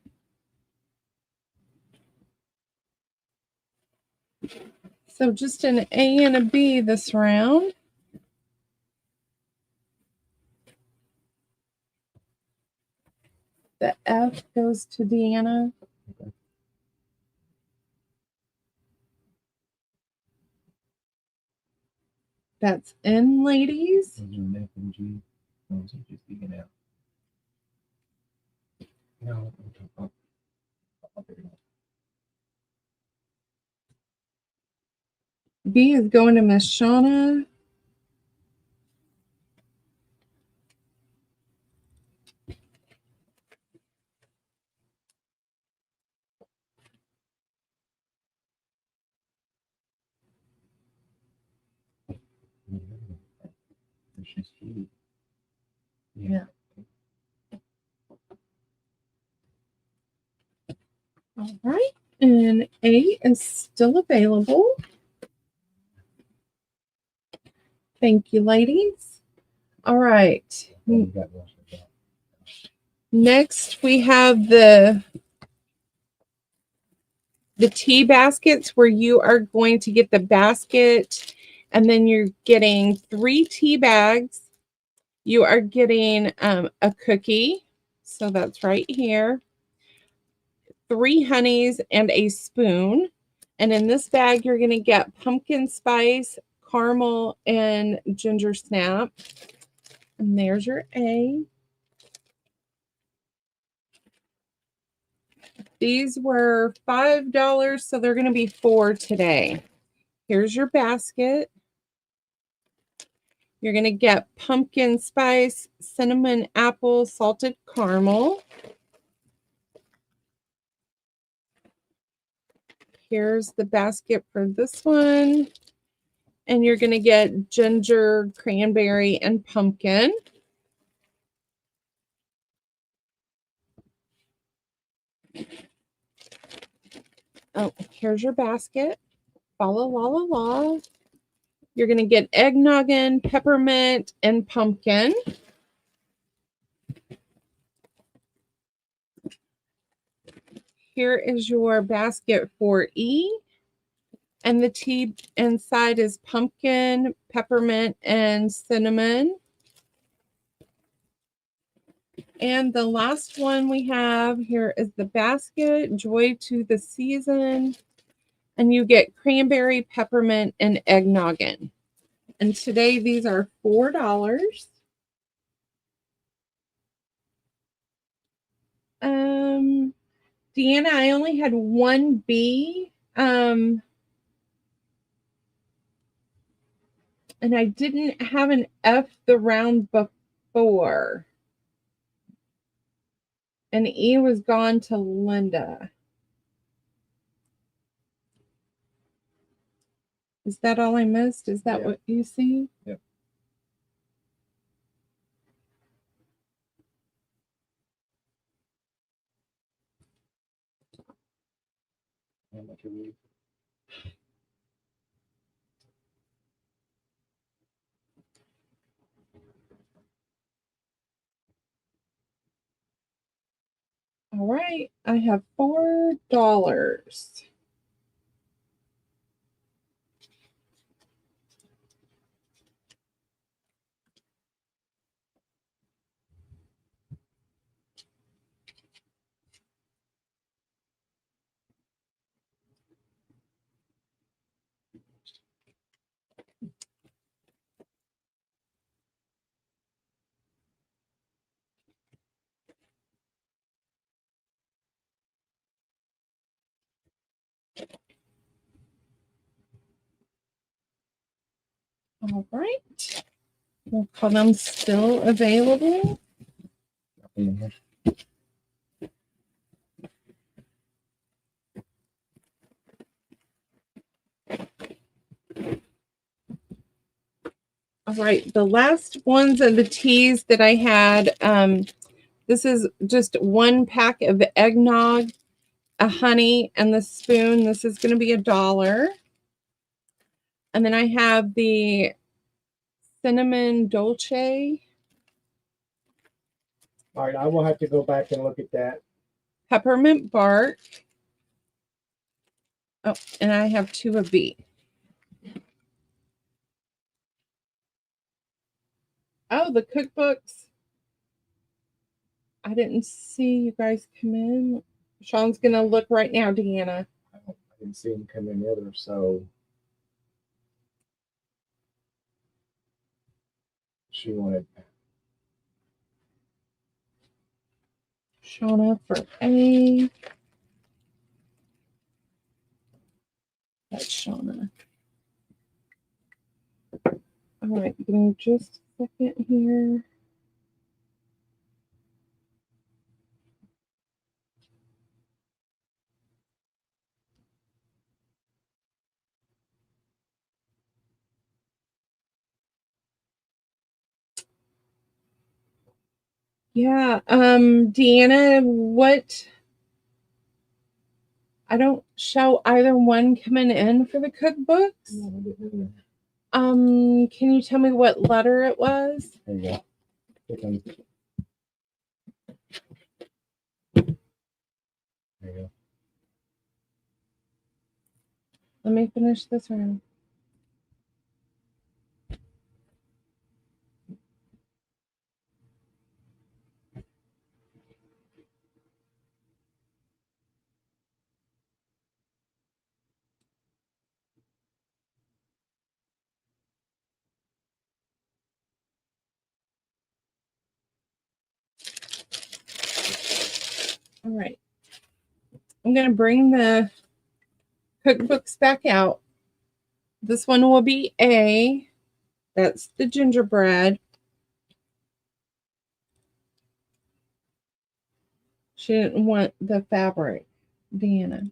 So just an A and a B this round. The F goes to Deanna. Okay. That's in, ladies. An F and G. Those are just digging out. No, B is going to Miss Shauna. Yeah. All right. And A is still available. Thank you, ladies. All right. Next, we have the tea baskets where you are going to get the basket, and then you're getting 3 tea bags. You are getting a cookie. So that's right here. 3 honeys and a spoon. And in this bag, you're going to get pumpkin spice, caramel, and ginger snap. And there's your A. These were $5, so they're going to be $4 today. Here's your basket. You're going to get pumpkin spice, cinnamon apple, salted caramel. Here's the basket for this one. And you're going to get ginger, cranberry, and pumpkin. Oh, here's your basket. Fa la la la la. You're going to get eggnoggin, peppermint, and pumpkin. Here is your basket for E. And the tea inside is pumpkin, peppermint, and cinnamon. And the last one we have here is the basket, Joy to the Season. And you get cranberry, peppermint, and eggnoggin. And today these are $4. Deanna, I only had one B. And I didn't have an F the round before. And E was gone to Linda. Is that all I missed? Is that what you see? Yep. How much are we? All right, I have $4. All right. We'll call them still available. All right, the last ones of the teas that I had, this is just 1 pack of eggnog, a honey, and the spoon. This is going to be $1. And then I have the cinnamon dolce, All right, I will have to go back and look at that. peppermint bark. Oh, and I have 2 of these. Oh, the cookbooks. I didn't see you guys come in. Sean's going to look right now, Deanna. I didn't see him come in either, so she wanted. Shauna for A. That's Shauna. All right, give me just a second here. Yeah, Deanna, what? I don't show either one coming in for the cookbooks. Can you tell me what letter it was? There you go. There you go. Let me finish this round. All right. I'm going to bring the cookbooks back out. This one will be A. That's the gingerbread. She didn't want the fabric, Deanna.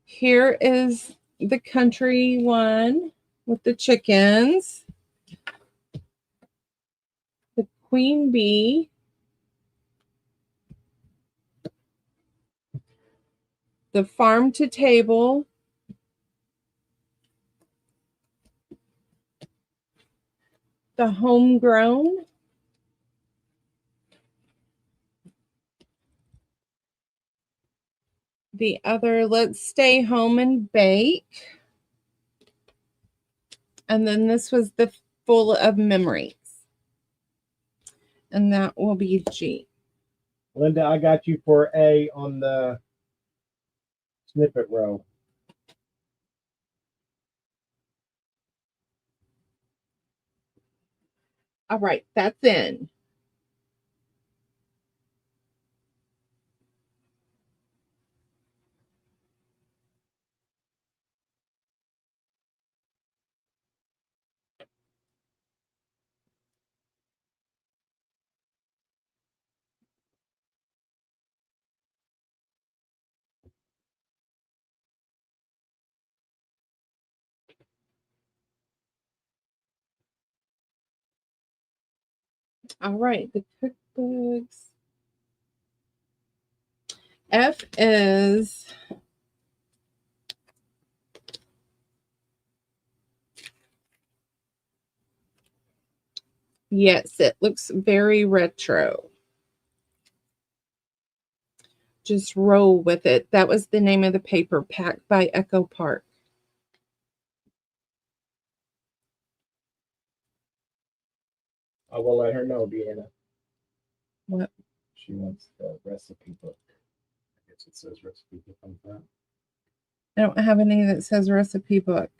Here is the country one with the chickens. The queen bee. The farm to table. The homegrown. The other, let's stay home and bake. And then this was the full of memories. And that will be G. Linda, I got you for A on the snippet row. All right, that's in. All right, the cookbooks. F is yes, it looks very retro. Just roll with it. That was the name of the paper, Packed by Echo Park. I will let her know, Deanna. What? She wants the recipe book. I guess it says recipe book on that. I don't have any that says recipe book.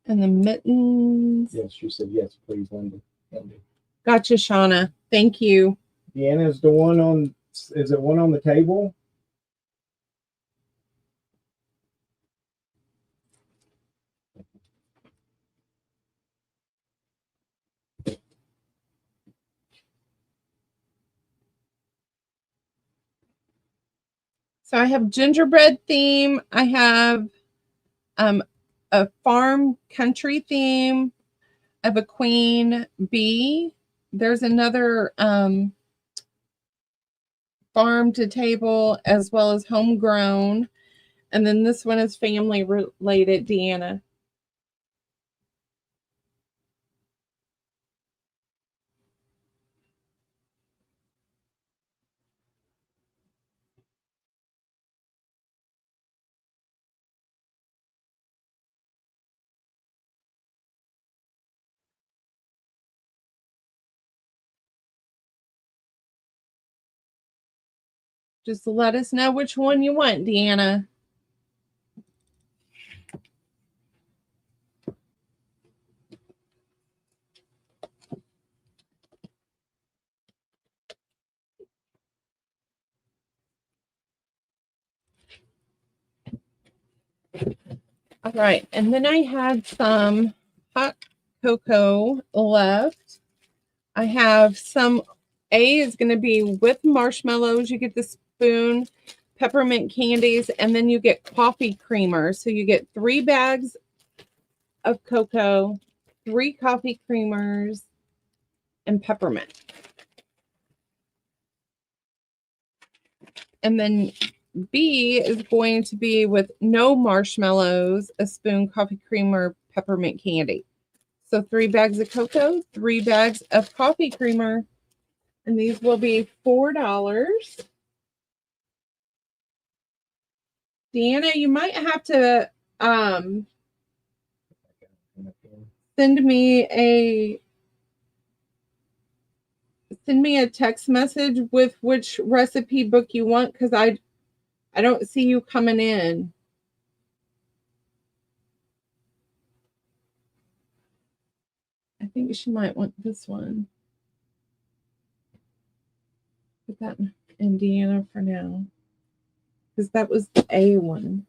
And the mittens. Yes, she said yes, please, Linda. Gotcha, Shauna. Thank you. Deanna, is it one on the table? So I have gingerbread theme. I have a farm country theme. I have a queen bee. There's another farm to table as well as homegrown. And then this one is family related, Deanna. Just let us know which one you want, Deanna. All right, and then I had some hot cocoa left. I have some, A is going to be with marshmallows. You get the spoon, peppermint candies, and then you get coffee creamer. So you get 3 bags of cocoa, 3 coffee creamers, and peppermint. And then B is going to be with no marshmallows, a spoon, coffee creamer, peppermint candy. So 3 bags of cocoa, 3 bags of coffee creamer, and these will be $4. Deanna, you might have to send me a text message with which recipe book you want, because I don't see you coming in. I think she might want this one. Put that in Indiana for now, because that was the A one.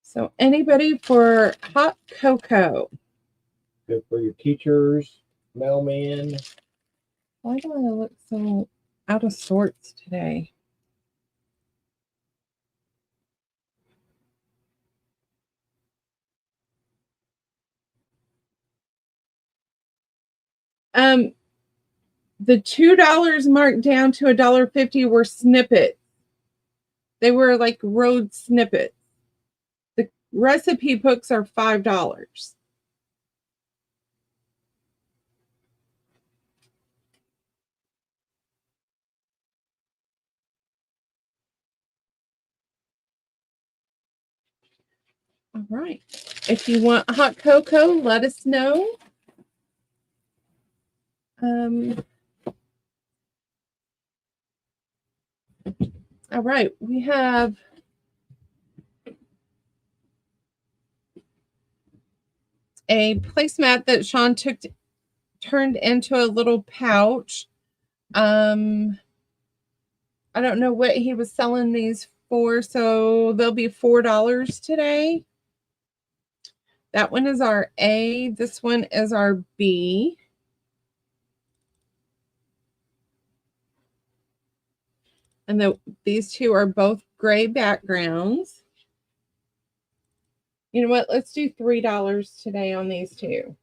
So anybody for hot cocoa? Good for your teachers, mailman. Why do I look so out of sorts today? The $2 marked down to $1.50 were snippets. They were like road snippets. The recipe books are $5. All right. If you want hot cocoa, let us know. All right. We have a placemat that Sean turned into a little pouch. I don't know what he was selling these for, so they'll be $4 today. That one is our A. This one is our B. And these two are both gray backgrounds. You know what? Let's do $3 today on these two.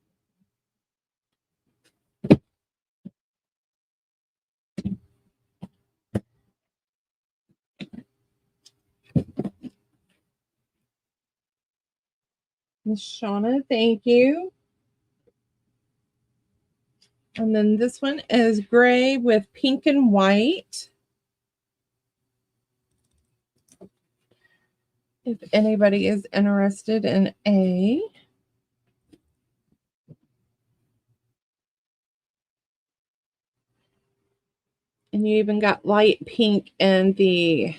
Miss Shauna, thank you. And then this one is gray with pink and white. If anybody is interested in A. And you even got light pink in the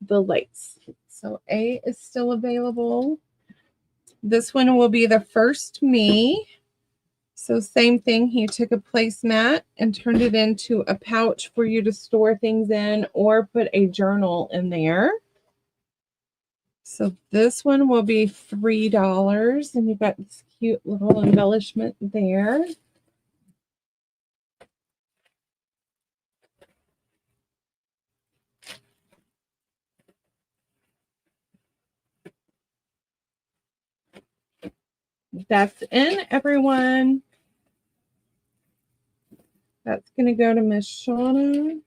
lace. So A is still available. This one will be the first me. So same thing, he took a placemat and turned it into a pouch for you to store things in or put a journal in there. So this one will be $3, and you've got this cute little embellishment there. That's in, everyone. That's going to go to Miss Shauna.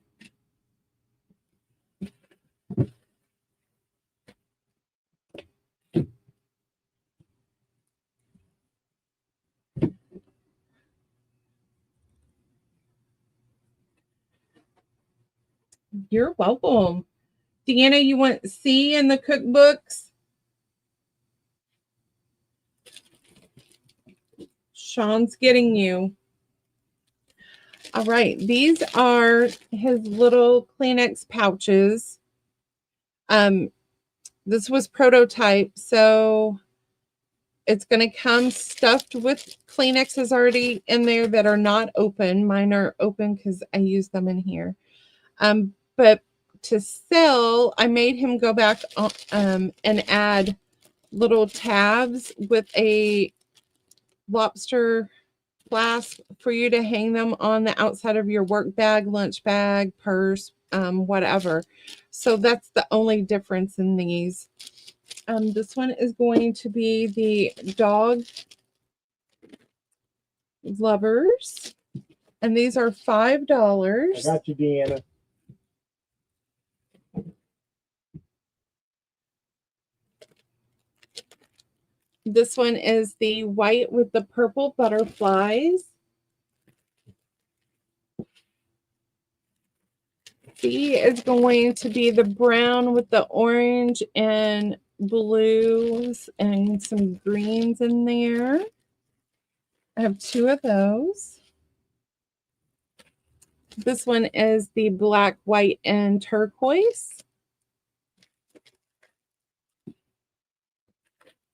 You're welcome. Deanna, you want C in the cookbooks? Sean's getting you. All right, these are his little Kleenex pouches. This was prototype, so it's going to come stuffed with Kleenexes already in there that are not open. Mine are open because I use them in here. But to sell, I made him go back and add little tabs with a lobster flask for you to hang them on the outside of your work bag, lunch bag, purse, whatever. So that's the only difference in these. This one is going to be the dog lovers, and these are $5. I got you, Deanna. This one is the white with the purple butterflies. C is going to be the brown with the orange and blues and some greens in there. I have two of those. This one is the black, white, and turquoise.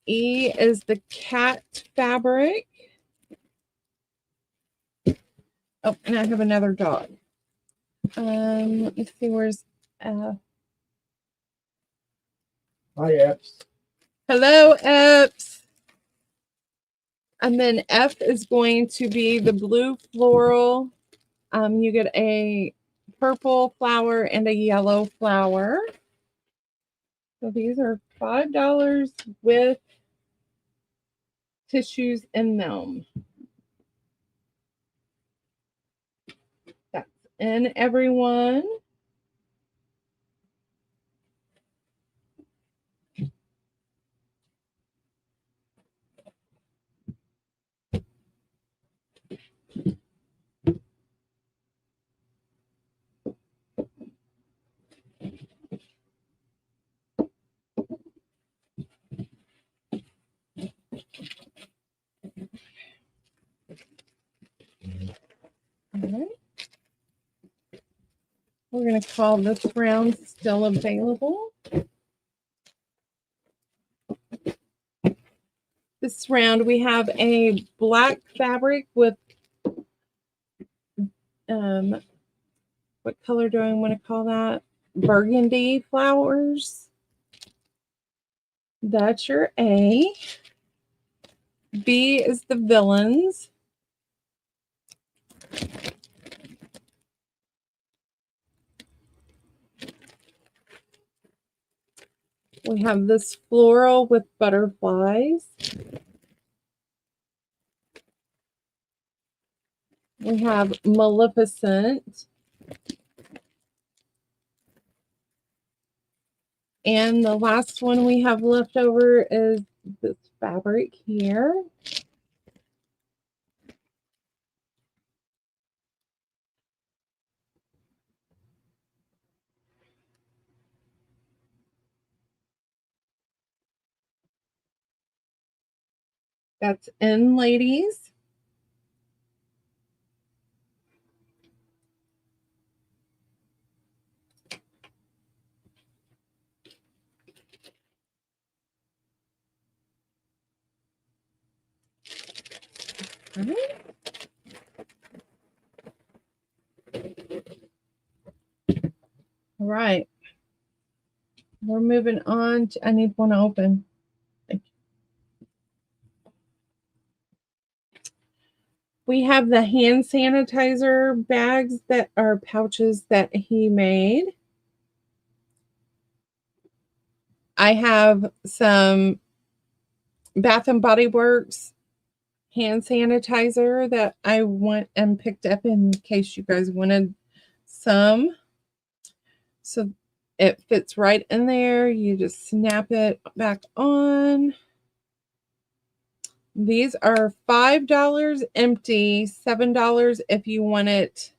E is the cat fabric. Oh, and I have another dog. Let me see, where's F? Hi, Epps. Hello, Epps. And then F is going to be the blue floral. You get a purple flower and a yellow flower. So these are $5 with tissues in them. That's in, everyone. All right. We're going to call this round still available. This round we have a black fabric with, what color do I want to call that? Burgundy flowers. That's your A. B is the villains. We have this floral with butterflies. We have Maleficent. And the last one we have left over is this fabric here. That's in ladies. All right. We're moving on to, I need one open. We have the hand sanitizer bags that are pouches that he made. I have some Bath and Body Works hand sanitizer that I went and picked up in case you guys wanted some. So it fits right in there. You just snap it back on. These are $5 empty, $7 if you want it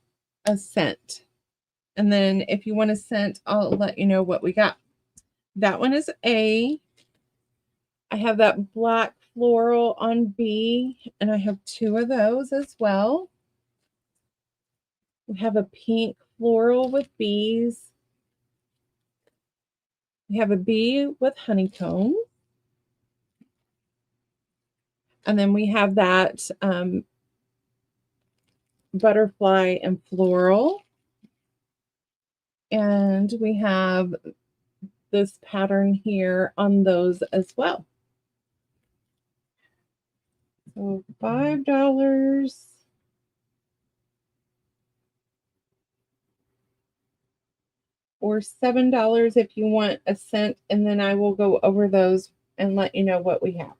a cent. And then if you want a cent, I'll let you know what we got. That one is A. I have that black floral on B, and I have 2 of those as well. We have a pink floral with bees. We have a bee with honeycomb. And then we have that butterfly and floral. And we have this pattern here on those as well. So $5 or $7 if you want a cent, and then I will go over those and let you know what we have.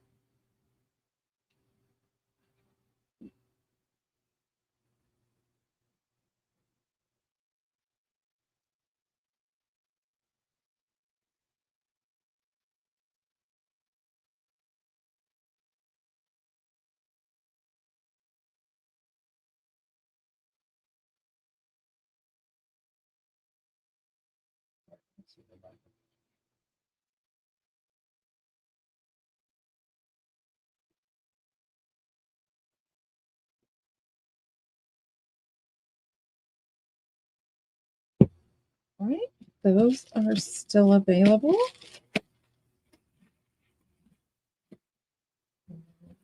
All right, those are still available.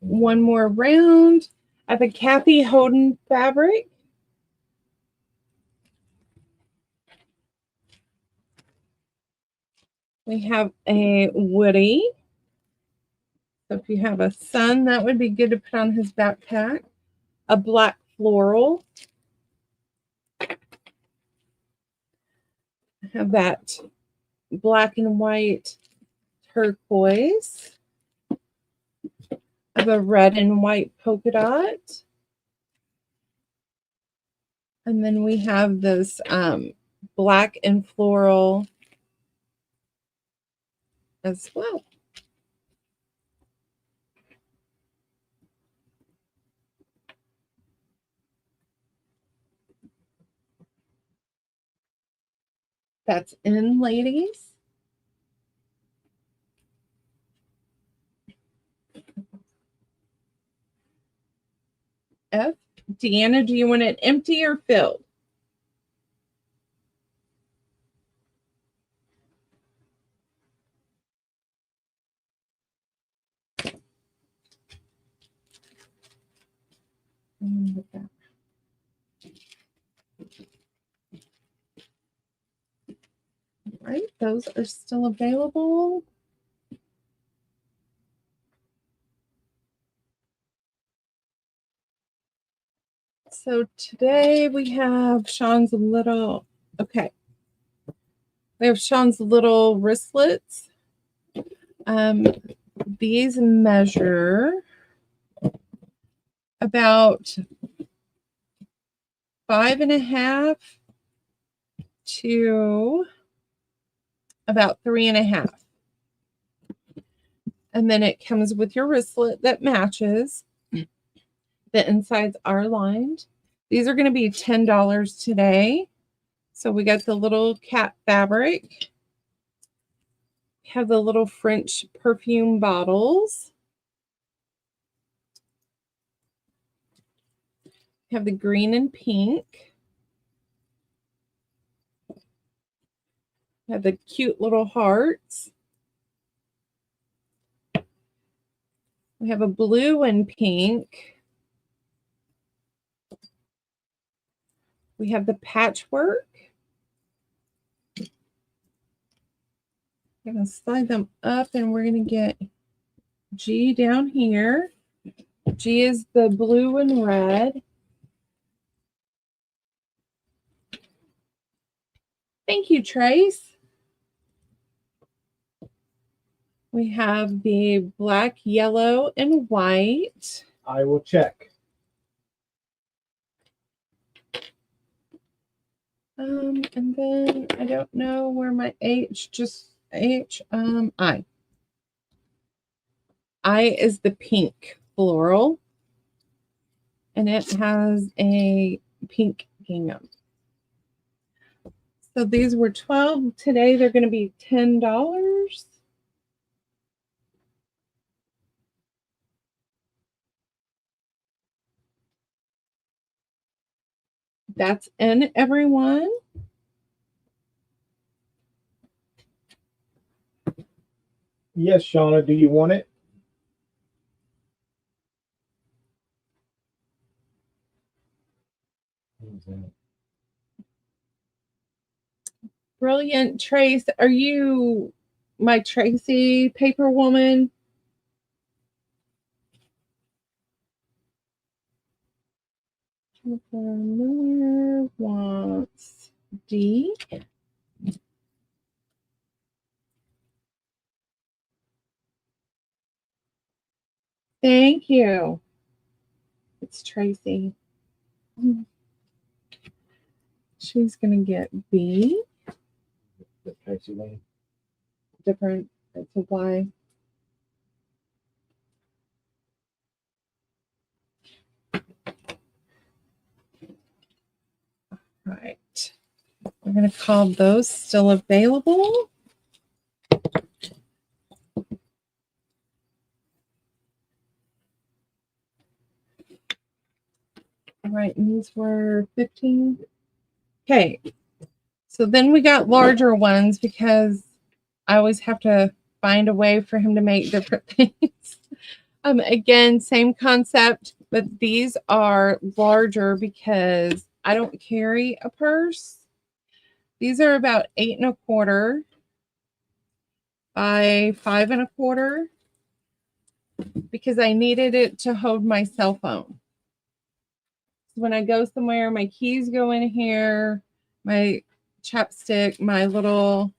One more round of the Kathy Hoden fabric. We have a Woody. So if you have a son, that would be good to put on his backpack. A black floral. I have that black and white turquoise. I have a red and white polka dot. And then we have this black and floral as well. That's in ladies. F. Deanna, do you want it empty or filled? All right, those are still available. So today we have Sean's little, okay. We have Sean's little wristlets These measure about 5.5 to about 3.5. And then it comes with your wristlet that matches. The insides are lined. These are going to be $10 today. So we got the little cat fabric. We have the little French perfume bottles. We have the green and pink. We have the cute little hearts. We have a blue and pink. We have the patchwork. I'm going to slide them up and we're going to get G down here. G is the blue and red. Thank you, Trace. We have the black, yellow, and white. I will check. And then I don't know where my H, just H, I. I is the pink floral. And it has a pink gingham. So these were $12. Today they're going to be $10. That's in everyone. Yes, Shauna, do you want it? Brilliant. Trace, are you my Tracy paper woman? Miller wants D. Thank you. It's Tracy. She's going to get B. The Tracy Lane. Different. It's a Y. Right. We're going to call those still available. All right, and these were 15. Okay. So then we got larger ones because I always have to find a way for him to make different things. Again, same concept, but these are larger because I don't carry a purse. These are about 8.25 by 5.25 because I needed it to hold my cell phone. When I go somewhere, my keys go in here, my chapstick, my little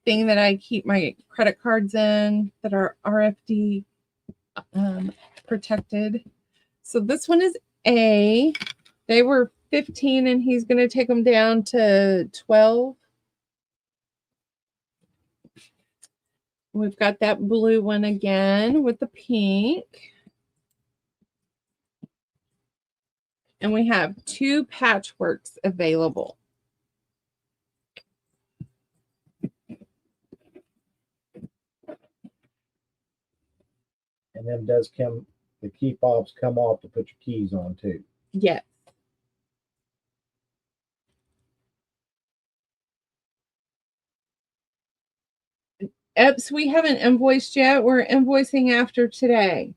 thing that I keep my credit cards in that are RFD protected. So this one is A. They were 15 and he's going to take them down to 12. We've got that blue one again with the pink. And we have 2 patchworks available. And then does come, the key fobs come off to put your keys on too. Yes. Eps, we haven't invoiced yet. We're invoicing after today.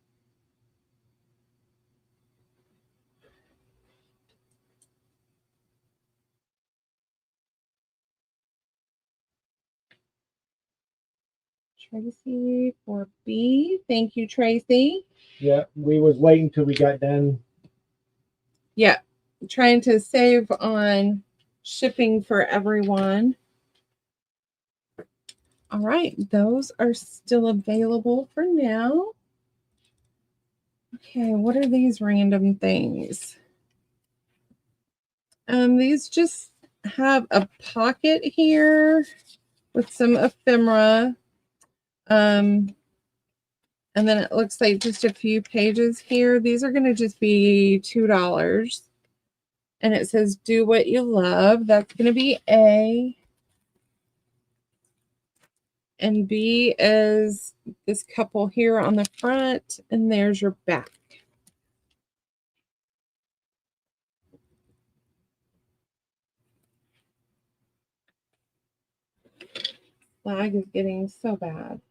Tracy for B. Thank you, Tracy. Yeah, we was waiting till we got done. Yeah, trying to save on shipping for everyone. All right, those are still available for now. Okay, what are these random things? These just have a pocket here with some ephemera. And then it looks like just a few pages here. These are going to just be $2. And it says, do what you love. That's going to be A. And B is this couple here on the front. And there's your back. Lag is getting so bad.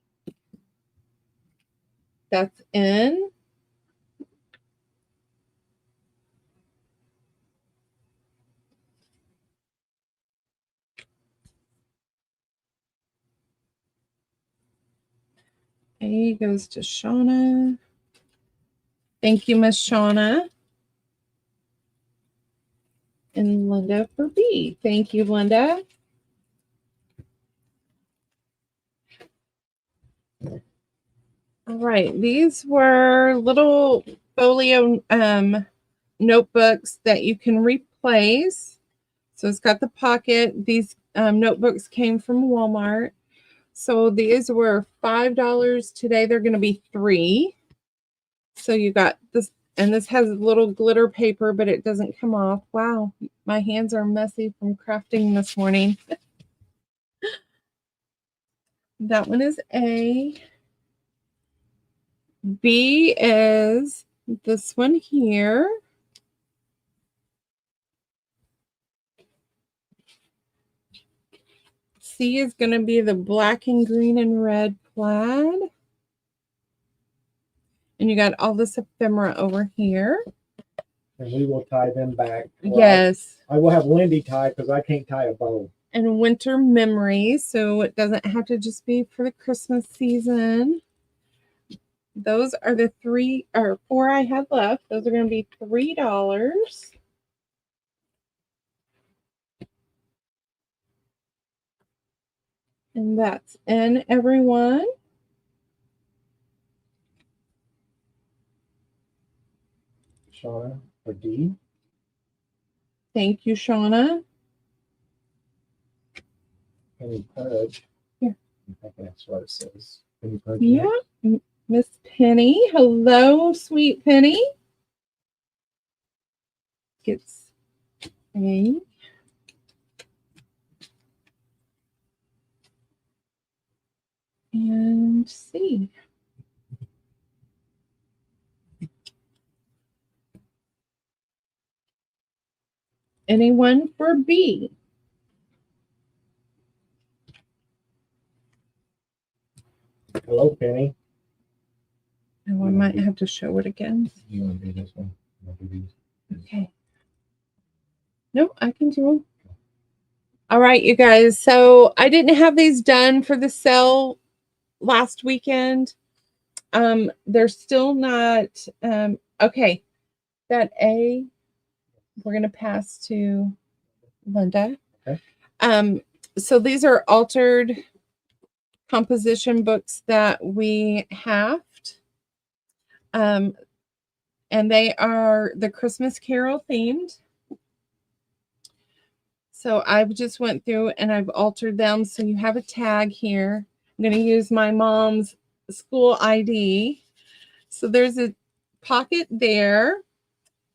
That's N. A goes to Shauna. Thank you, Miss Shauna. And Linda for B. Thank you, Linda. All right, these were little folio notebooks that you can replace. So it's got the pocket. These notebooks came from Walmart. So these were $5 today. They're going to be $3. So you got this, and this has little glitter paper, but it doesn't come off. Wow, my hands are messy from crafting this morning. That one is A. B is this one here. C is going to be the black and green and red plaid. And you got all this ephemera over here. And we will tie them back. Well, yes. I will have Lindy tie because I can't tie a bow. And winter memories, so it doesn't have to just be for the Christmas season. Those are the 3 or 4 I have left. Those are going to be $3. And that's in, everyone. Shauna for D. Thank you, Shauna. Penny Pudge. Yeah. I think that's what it says. Penny Pudge. Yeah. Miss Penny. Hello, sweet Penny. Gets A. And C. Anyone for B? Hello, Penny. Oh, I might have to show it again. You want to do this one? You want to do these? Okay. Nope, I can do them. All right, you guys. So I didn't have these done for the sale last weekend. They're still not okay. That A we're gonna pass to Linda. Okay. So these are altered composition books that we have. And they are the Christmas Carol themed. So I just went through and I've altered them. So you have a tag here. I'm going to use my mom's school ID. So there's a pocket there.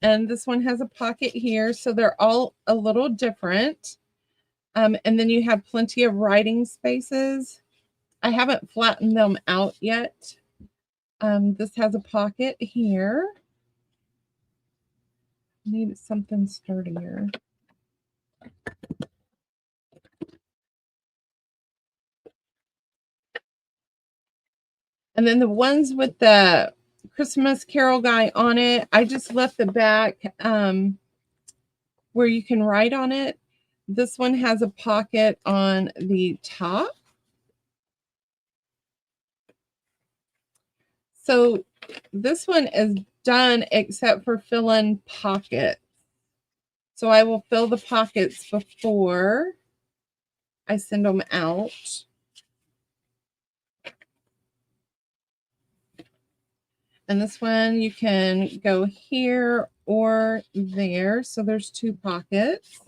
And this one has a pocket here. So they're all a little different. And then you have plenty of writing spaces. I haven't flattened them out yet. This has a pocket here. Need something sturdier. And then the ones with the Christmas Carol guy on it, I just left the back where you can write on it. This one has a pocket on the top. So this one is done except for fill in pockets. So I will fill the pockets before I send them out. And this one you can go here or there. So there's 2 pockets.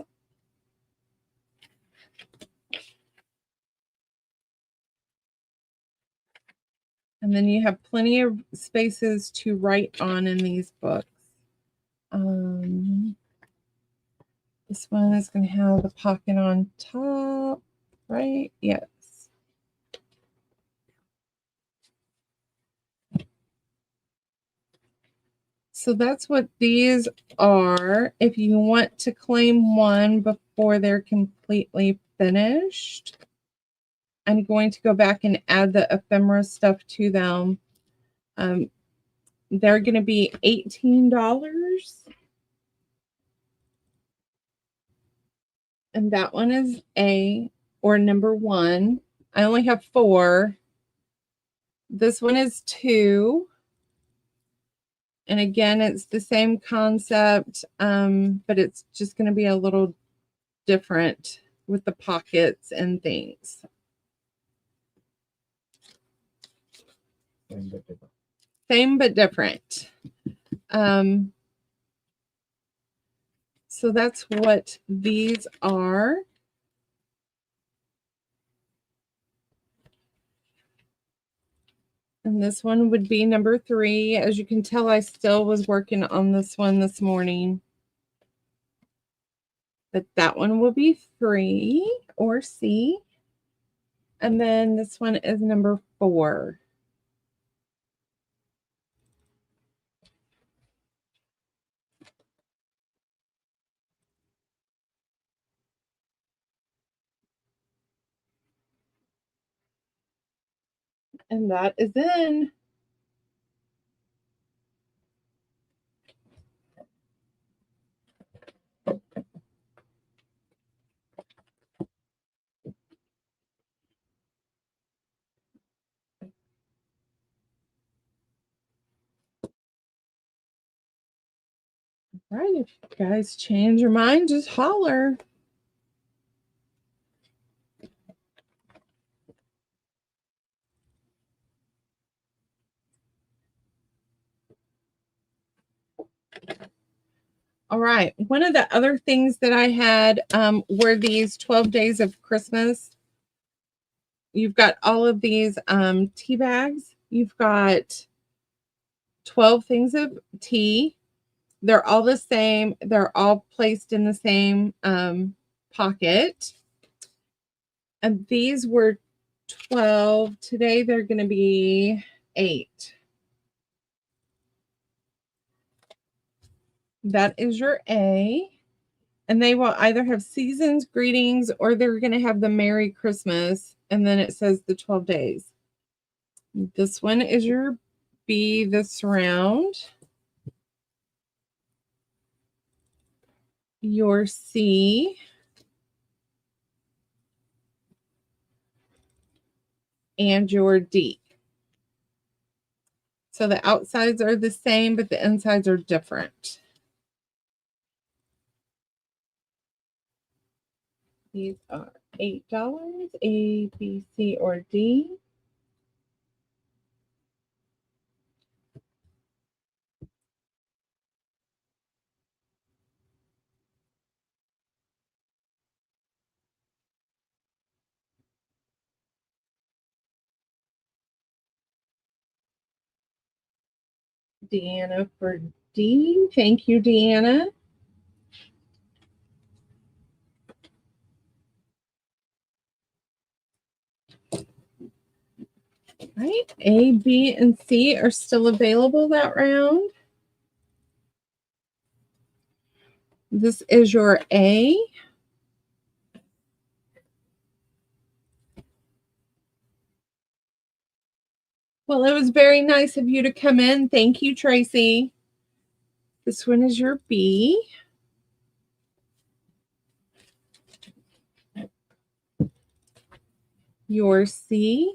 And then you have plenty of spaces to write on in these books. This one is going to have the pocket on top, right? Yes. So that's what these are. If you want to claim one before they're completely finished, I'm going to go back and add the ephemera stuff to them. They're going to be $18. And that one is A, or number 1. I only have 4. This one is 2. And again, it's the same concept, but it's just going to be a little different with the pockets and things. Same but different. So that's what these are. And this one would be number 3. As you can tell, I still was working on this one this morning. But that one will be 3 or C. And then this one is number 4. And that is in. All right, if you guys change your mind, just holler. All right. One of the other things that I had were these 12 days of Christmas. You've got all of these tea bags. You've got 12 things of tea. They're all the same. They're all placed in the same pocket. And these were 12. Today they're going to be 8. That is your A. And they will either have seasons, greetings, or they're going to have the Merry Christmas. And then it says the 12 days. This one is your B, the surround. Your C. And your D. So the outsides are the same, but the insides are different. These are $8, A, B, C, or D. Deanna for D. Thank you, Deanna. Right, A, B, and C are still available that round. This is your A. Well, it was very nice of you to come in. Thank you, Tracy. This one is your B. Your C.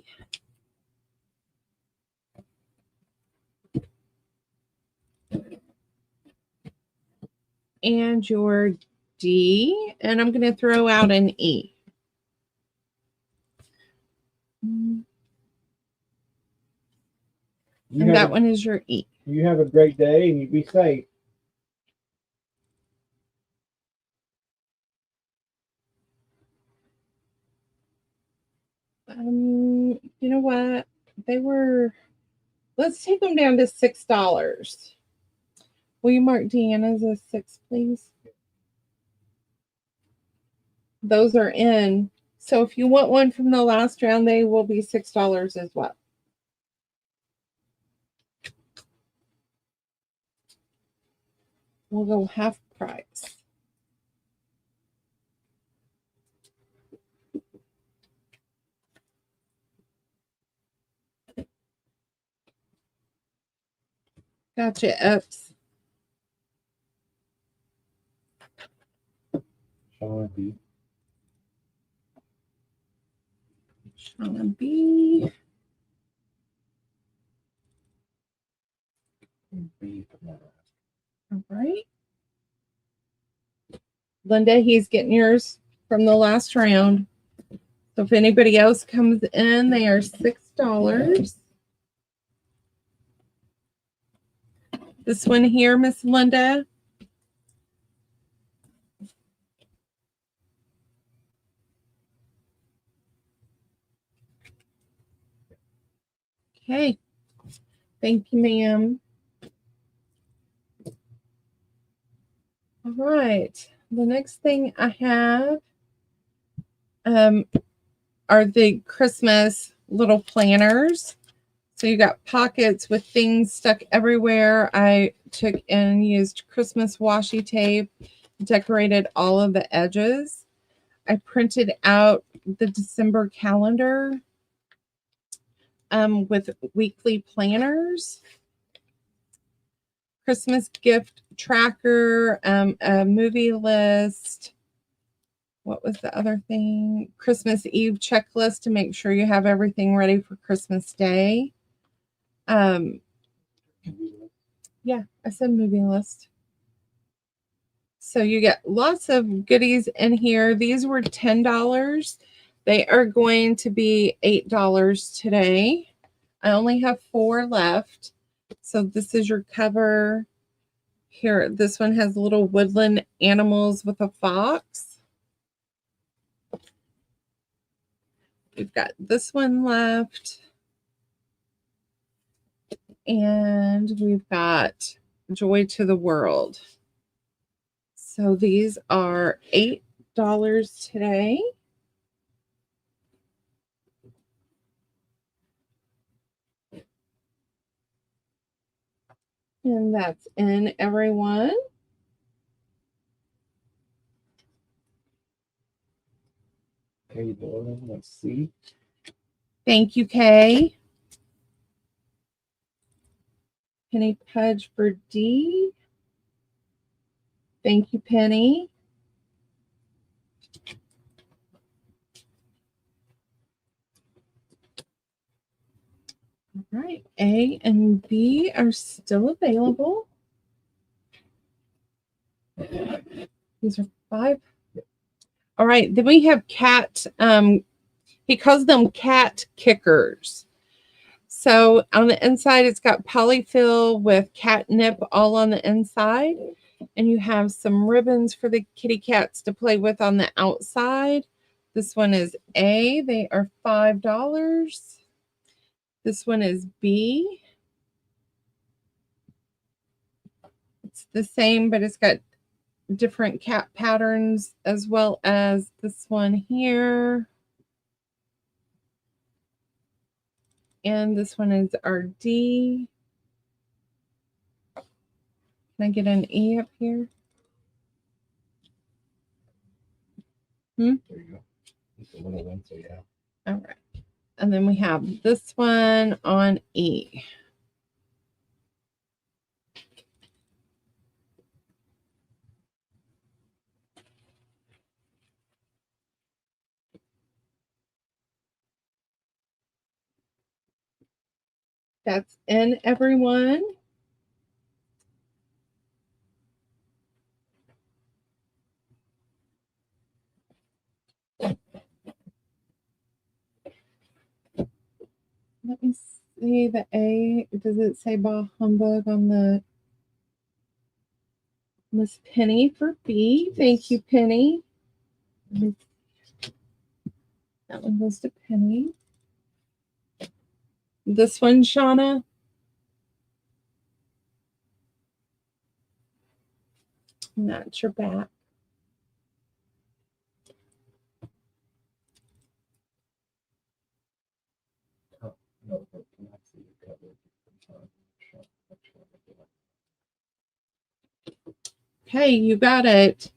And your D. And I'm going to throw out an E. And that one is your E. You have a great day and you be safe. You know what? Let's take them down to $6. Will you mark Deanna's as 6, please? Those are in. So if you want one from the last round, they will be $6 as well. We'll go half price. Gotcha, Ups. Shauna B. Shauna B. All right. Linda, he's getting yours from the last round. So if anybody else comes in, they are $6. This one here, Miss Linda. Okay. Thank you, ma'am. All right. The next thing I have are the Christmas little planners. So you got pockets with things stuck everywhere. I took and used Christmas washi tape, decorated all of the edges. I printed out the December calendar with weekly planners, Christmas gift tracker, a movie list. What was the other thing? Christmas Eve checklist to make sure you have everything ready for Christmas Day. Yeah, I said movie list. So you get lots of goodies in here. These were $10. They are going to be $8 today. I only have 4 left. So this is your cover. Here, this one has little woodland animals with a fox. We've got this one left. And we've got Joy to the World. So these are $8 today. And that's in, everyone. Okay, let's see. Thank you, Kay. Penny Pudge for D. Thank you, Penny. All right, A and B are still available. These are 5. All right, then we have cat. He calls them cat kickers. So on the inside, it's got polyfill with catnip all on the inside. And you have some ribbons for the kitty cats to play with on the outside. This one is A. They are $5. This one is B. It's the same, but it's got different cat patterns as well as this one here. And this one is our D. Can I get an E up here? There you go. It's a little one, so yeah. All right. And then we have this one on E. That's in, everyone. Let me see the A. Does it say bah humbug on the Miss Penny for B? Thank you, Penny. That one goes to Penny. This one, Shauna. And that's your back. Okay, you got it.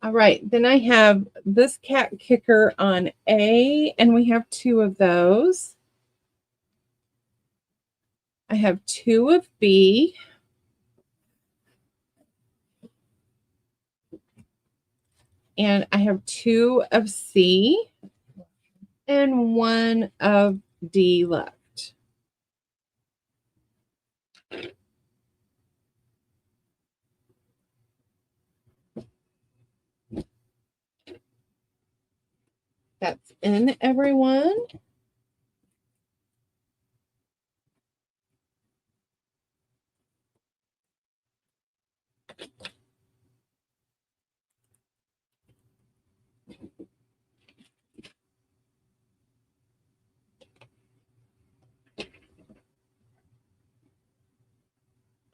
All right, then I have this cat kicker on A, and we have 2 of those. I have 2 of B. And I have 2 of C and 1 of D left. That's in, everyone.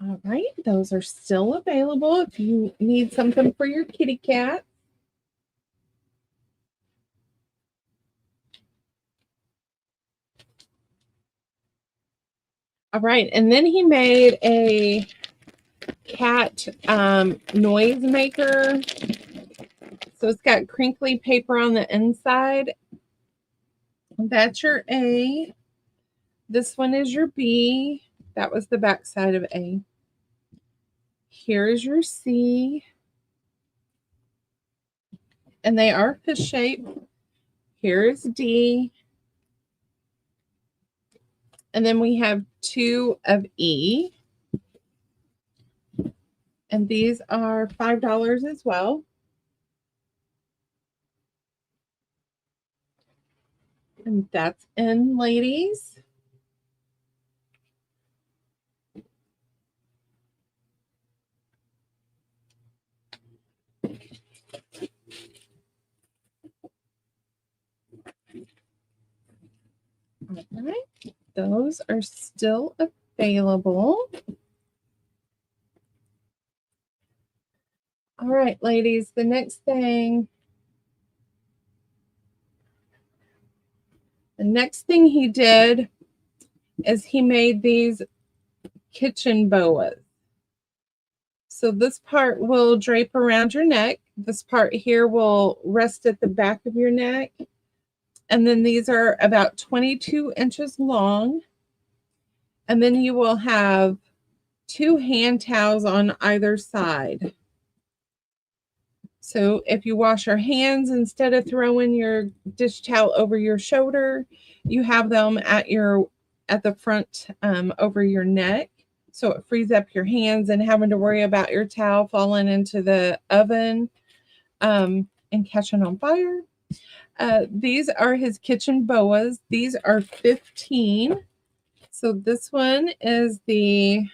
All right, those are still available if you need something for your kitty cat. All right, and then he made a cat noise maker. So it's got crinkly paper on the inside. That's your A. This one is your B. That was the back side of A. Here's your C. And they are fish shaped. Here's D. And then we have 2 of E. And these are $5 as well. And that's in, ladies. All right. Those are still available. All right, ladies, the next thing he did is he made these kitchen boas. So this part will drape around your neck. This part here will rest at the back of your neck. And then these are about 22 inches long. And then you will have 2 hand towels on either side. So if you wash your hands, instead of throwing your dish towel over your shoulder, you have them at the front over your neck. So it frees up your hands and having to worry about your towel falling into the oven and catching on fire. These are his kitchen boas. These are 15. So this one is the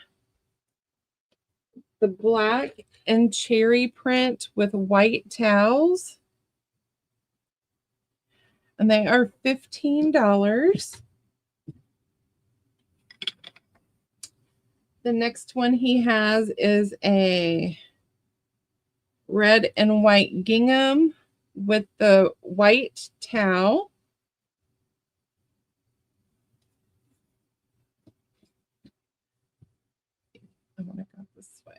black and cherry print with white towels. And they are $15. The next one he has is a red and white gingham with the white towel. I want to go this way.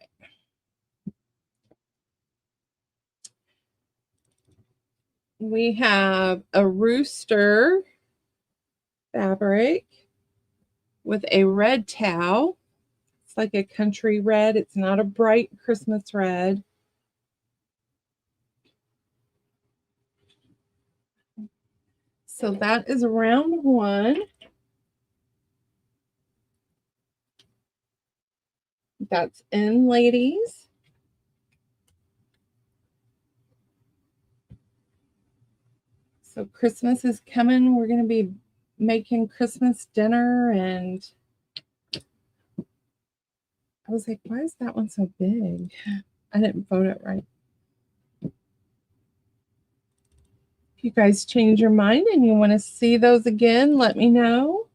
We have a rooster fabric with a red towel. It's like a country red. It's not a bright Christmas red. So that is round 1. That's in, ladies. So Christmas is coming. We're going to be making Christmas dinner, and I was like, why is that one so big? I didn't vote it right. If you guys change your mind and you want to see those again, let me know.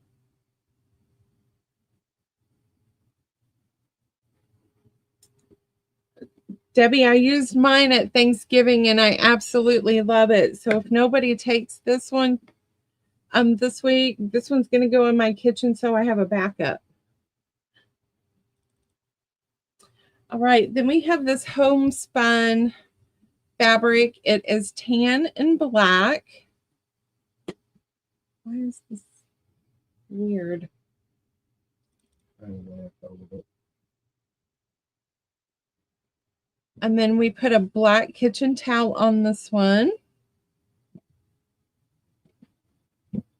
Debbie, I used mine at Thanksgiving and I absolutely love it. So if nobody takes this one this week, this one's going to go in my kitchen so I have a backup. All right, then we have this homespun fabric. It is tan and black. Why is this weird? And then we put a black kitchen towel on this one.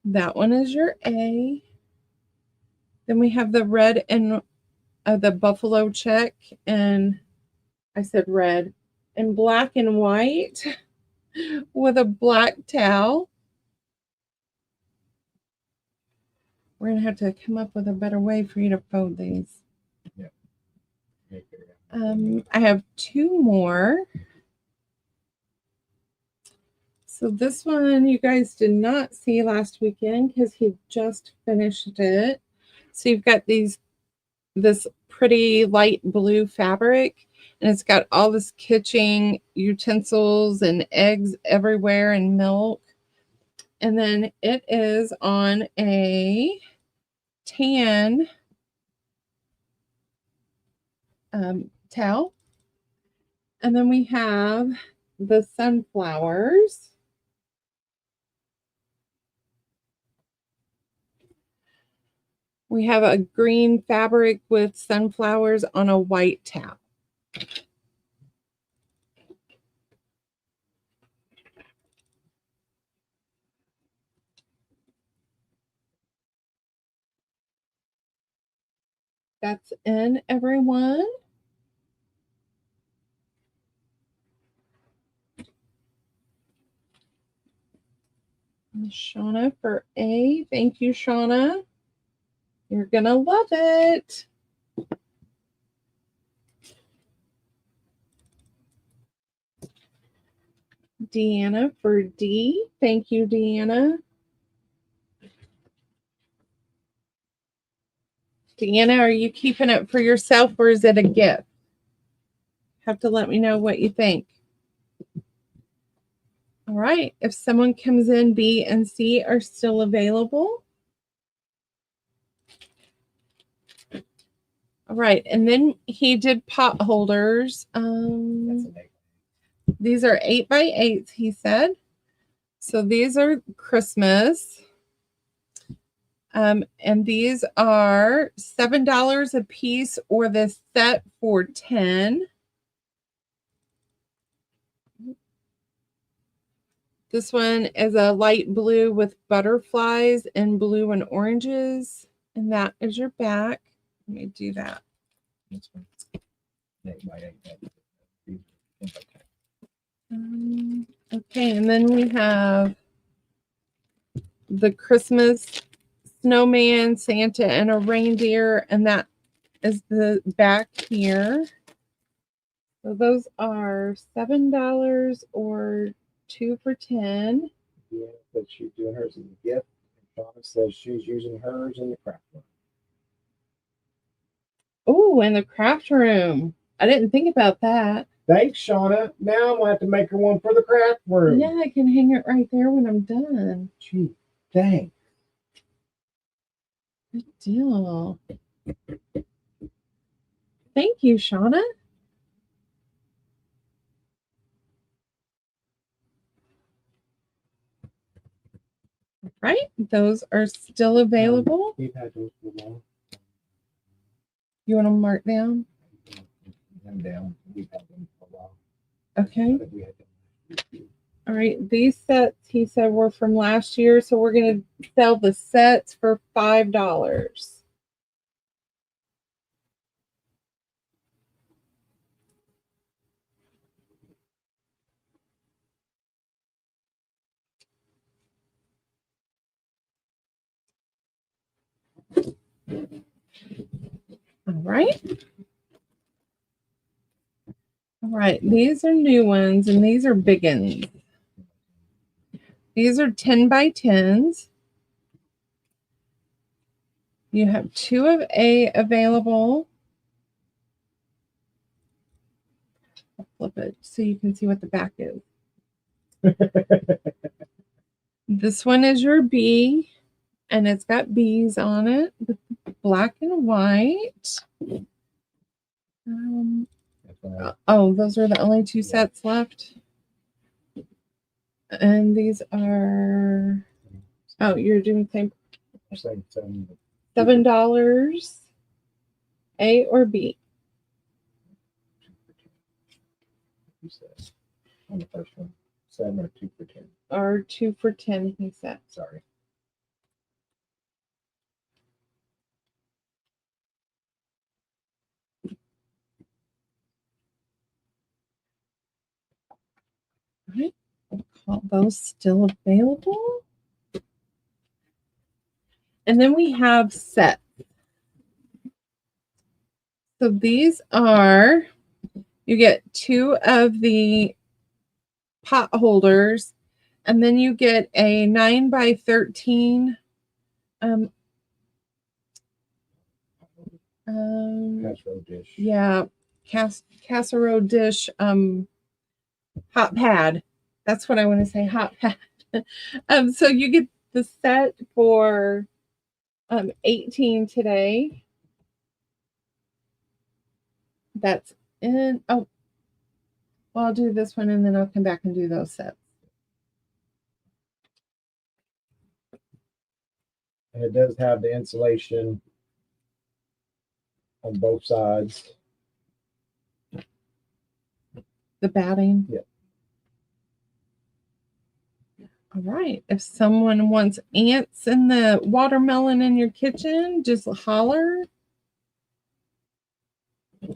That one is your A. Then we have the red and the buffalo check, and I said red, and black and white with a black towel. We're going to have to come up with a better way for you to fold these. Yeah. I have two more. So this one you guys did not see last weekend because he just finished it. So you've got this pretty light blue fabric, and it's got all this kitchen utensils and eggs everywhere and milk. And then it is on a tan towel. And then we have the sunflowers. We have a green fabric with sunflowers on a white towel. That's in, everyone. Shauna for A. Thank you, Shauna. You're going to love it. Deanna for D. Thank you, Deanna. Deanna, are you keeping it for yourself or is it a gift? Have to let me know what you think. All right. If someone comes in, B and C are still available. All right. And then he did pot holders. These are 8x8s, he said. So these are Christmas. And these are $7 a piece, or the set for $10. This one is a light blue with butterflies and blue and oranges. And that is your back. Let me do that. Okay, and then we have the Christmas snowman, Santa, and a reindeer, and that is the back here. So those are $7 or 2 for $10. Yeah, but she's doing hers as a gift. And Shauna says she's using hers in the craft room. Oh, in the craft room. I didn't think about that. Thanks, Shauna. Now I'm going to have to make her one for the craft room. Yeah, I can hang it right there when I'm done. Gee, thanks. Good deal. Thank you, Shauna. Right, those are still available. We've had those for a while. You want them marked down? Them down. We've had them for a while. Okay. All right, these sets he said were from last year, so we're going to sell the sets for $5. All right. All right, these are new ones, and these are big ones. These are 10 by 10s. You have 2 of A available. I'll flip it so you can see what the back is. This one is your B, and it's got bees on it with black and white. Oh, those are the only 2 sets left. And these are, oh, you're doing the same. $7. A or B? On the first one, 7 or 2 for 10. Or 2 for 10, he said. Sorry. All right, we'll call those still available. And then we have sets. So these are, you get 2 of the pot holders, and then you get a 9 by 13 casserole dish. Yeah, casserole dish hot pad. That's what I want to say, hot pad. So you get the set for 18 today. That's in, oh, well, I'll do this one and then I'll come back and do those sets. And it does have the insulation on both sides. The batting? Yep. All right. If someone wants ants in the watermelon in your kitchen, just holler.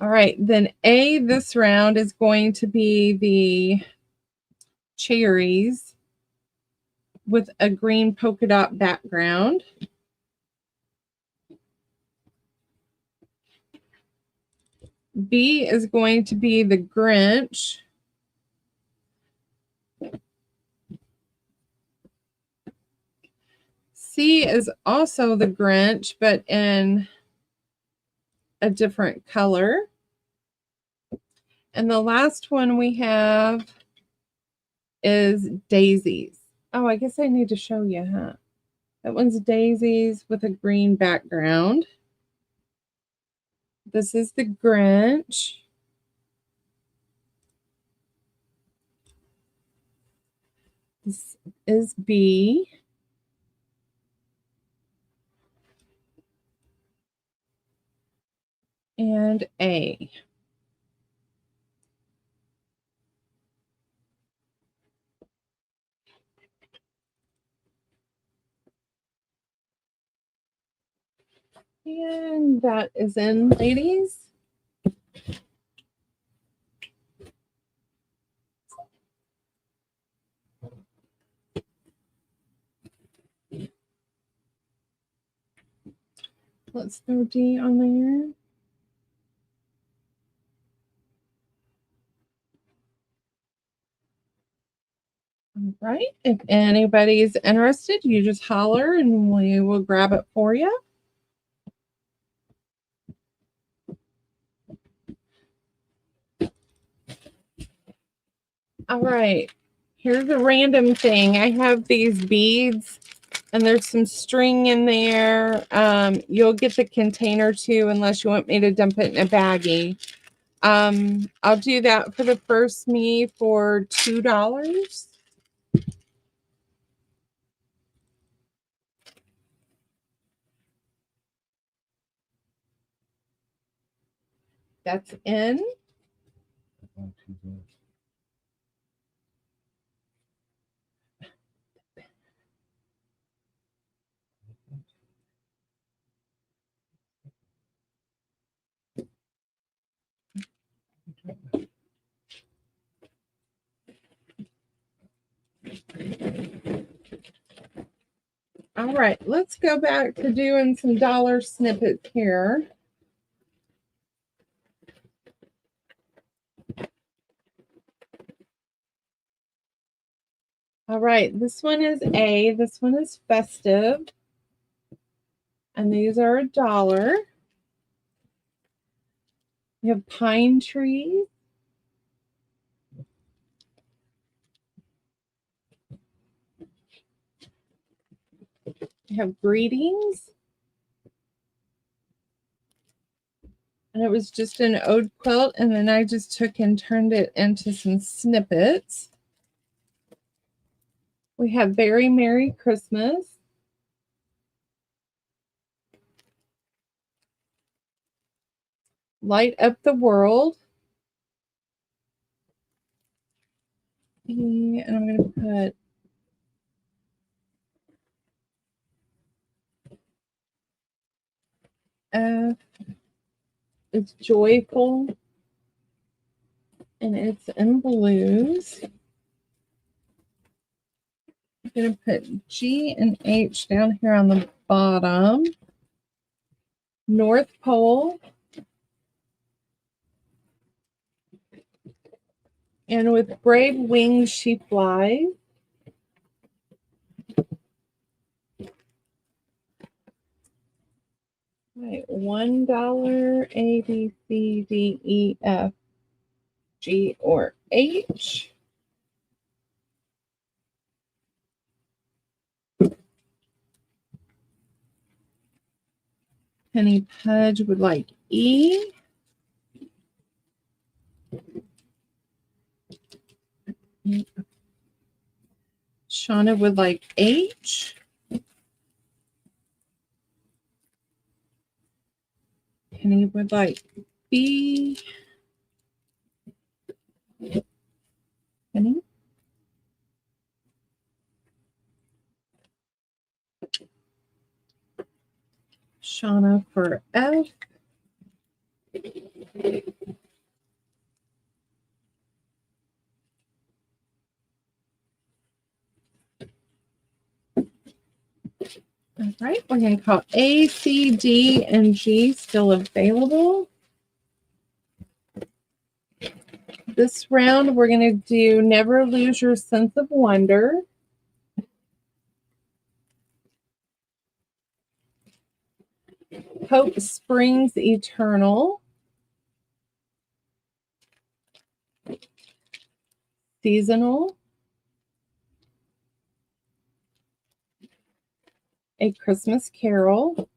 All right. Then A this round is going to be the cherries with a green polka dot background. B is going to be the Grinch. C is also the Grinch, but in a different color. And the last one we have is daisies. Oh, I guess I need to show you, huh? That one's daisies with a green background. This is the Grinch. This is B. And A. And that is in, ladies. Let's throw D on there. All right. If anybody's interested, you just holler and we will grab it for you. All right. Here's a random thing. I have these beads and there's some string in there. You'll get the container too, unless you want me to dump it in a baggie. I'll do that for the first me for $2. That's in. All right, let's go back to doing some dollar snippets here. All right, this one is A, this one is festive, and these are $1. You have pine trees. You have greetings. And it was just an ode quilt, and then I just took and turned it into some snippets. We have Very Merry Christmas. Light Up the World. And I'm going to put F. It's joyful, and it's in blues. I'm going to put G and H down here on the bottom. North Pole. And with brave wings she flies. Right, $1 A, B, C, D, E, F, G, or H. Penny Pudge would like E. Shauna would like H. Penny would like B. Penny. Shauna for F. All right, we're going to call A, C, D, and G still available. This round, we're going to do Never Lose Your Sense of Wonder. Hope Springs Eternal. Seasonal. A Christmas Carol.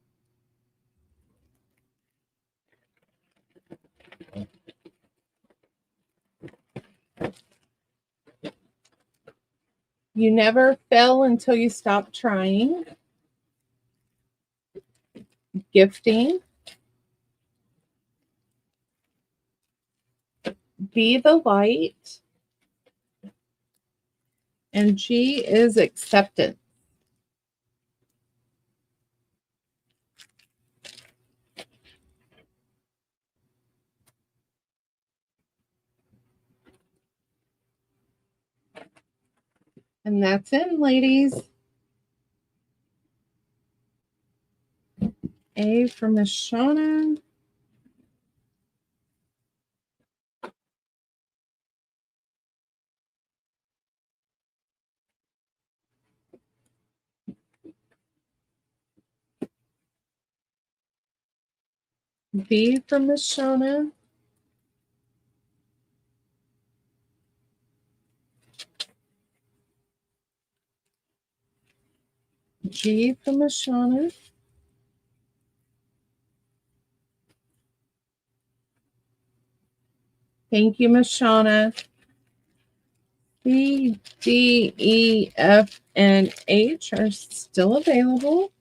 You Never Fail Until You Stop Trying. Gifting. Be the Light. And G is Acceptance. And that's it, ladies. A for Miss Shauna. B for Miss Shauna. G for Miss Shauna. Thank you, Miss Shauna. C, D, E, F, and H are still available.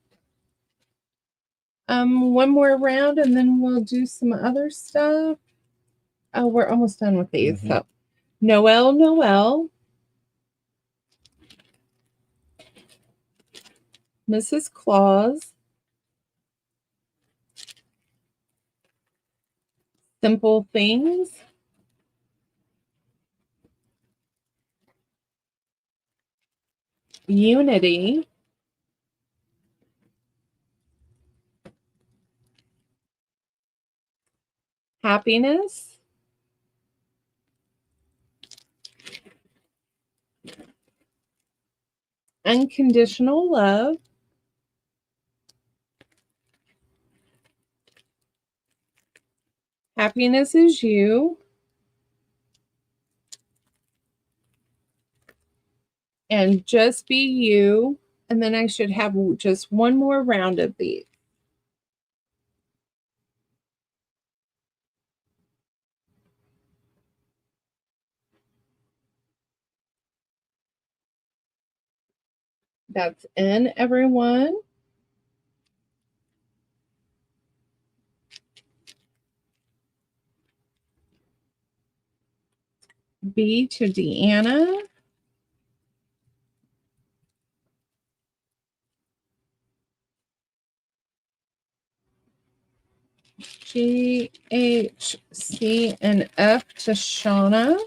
One more round, and then we'll do some other stuff. Oh, we're almost done with these. So, Noel, Noel. Mrs. Claus. Simple Things. Unity. happiness, unconditional love, happiness is you, and just be you. And then I should have just one more round of these. That's in, everyone. B to Deanna. G, H, C, and F to Shauna.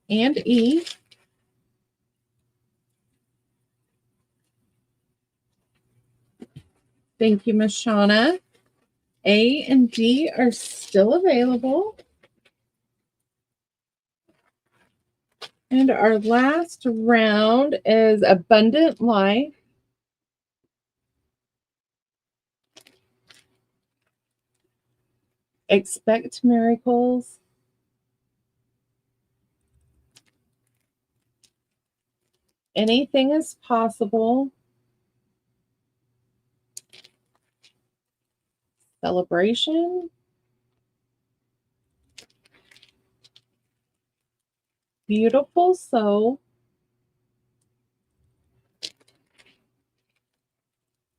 And E. Thank you, Miss Shauna. A and D are still available. And our last round is Abundant Life. Expect miracles. Anything is possible. Celebration. Beautiful soul.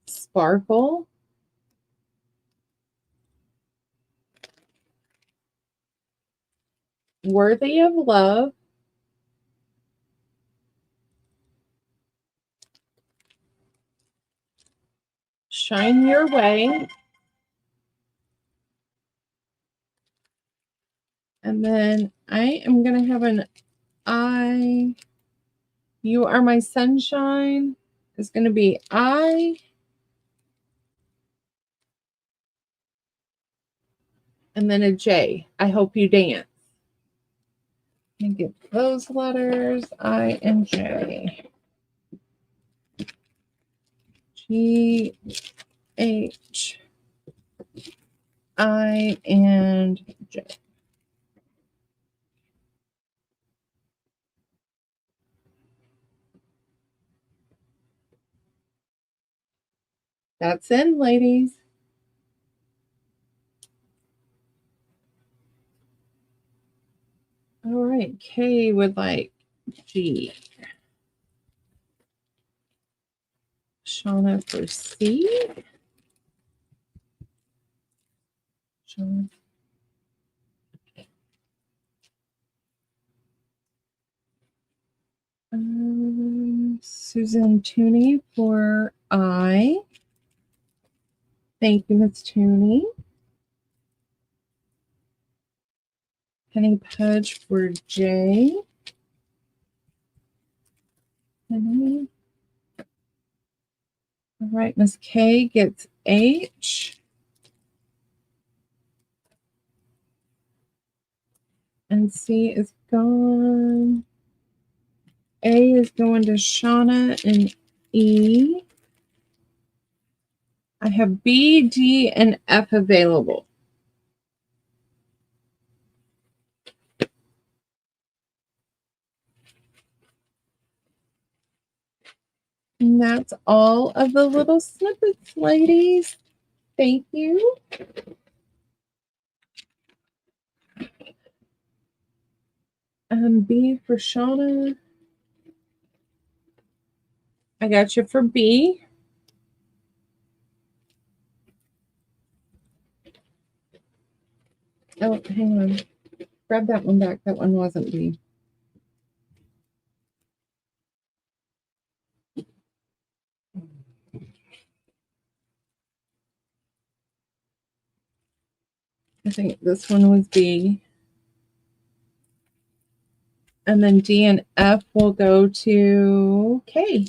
Sparkle. Worthy of love. Shine your way. And then I am going to have an I. You are my sunshine. It's going to be I. And then a J. I hope you dance. Let me get those letters, I and J. G, H, I, and J. That's in, ladies. All right, K would like G. Shauna for C. Shauna. Susan Tooney for I. Thank you, Miss Tooney. Penny Pudge for J. Penny. All right, Miss K gets H. And C is gone. A is going to Shauna and E. I have B, D, and F available. And that's all of the little snippets, ladies. Thank you. B for Shauna. I got you for B. Oh, hang on. Grab that one back. That one wasn't B. I think this one was B. And then D and F will go to K.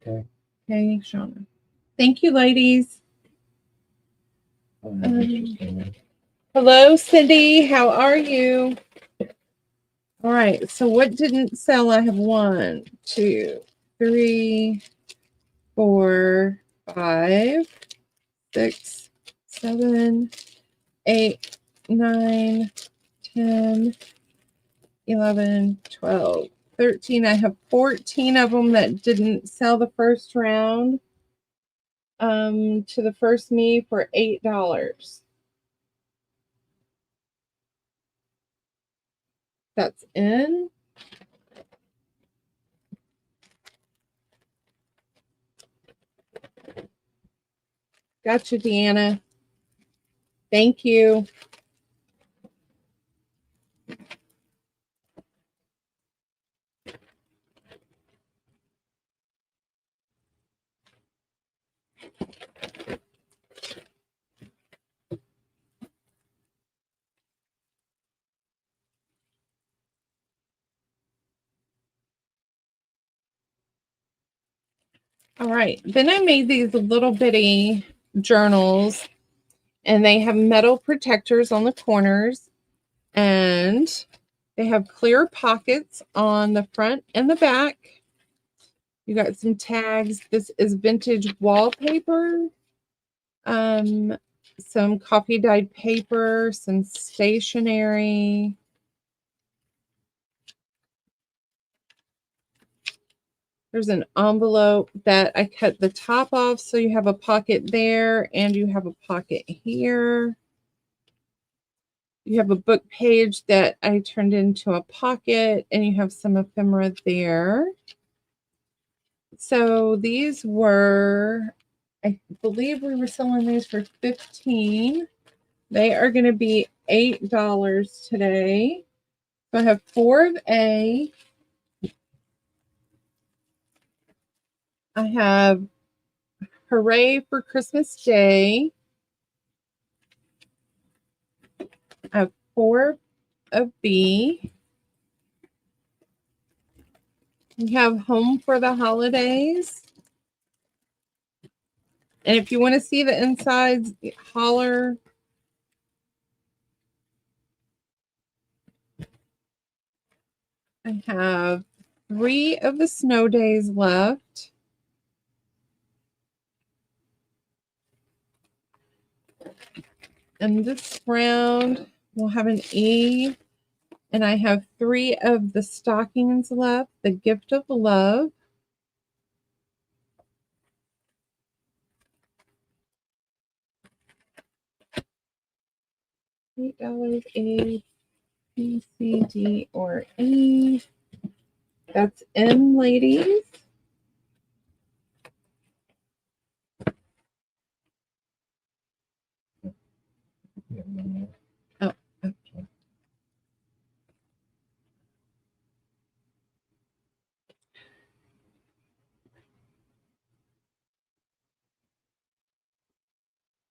Okay. Okay, Shauna. Thank you, ladies. Hello, Cindy. How are you? All right. So what didn't sell? I have 1, 2, 3, 4, 5, 6, 7, 8, 9, 10, 11, 12, 13. I have 14 of them that didn't sell the first round to the first me for $8. That's in. Gotcha, Deanna. Thank you. All right. Then I made these little bitty journals, and they have metal protectors on the corners, and they have clear pockets on the front and the back. You got some tags. This is vintage wallpaper, some coffee dyed paper, some stationery. There's an envelope that I cut the top off, so you have a pocket there and you have a pocket here. You have a book page that I turned into a pocket, and you have some ephemera there. So these were, I believe we were selling these for $15. They are going to be $8 today. So I have 4 of A. I have Hooray for Christmas Day. I have 4 of B. We have Home for the Holidays. And if you want to see the insides, holler. I have 3 of the Snow Days left. And this round will have an E. And I have 3 of the stockings left. The Gift of Love. $8, A, B, C, D, or E. That's M, ladies. Oh, okay.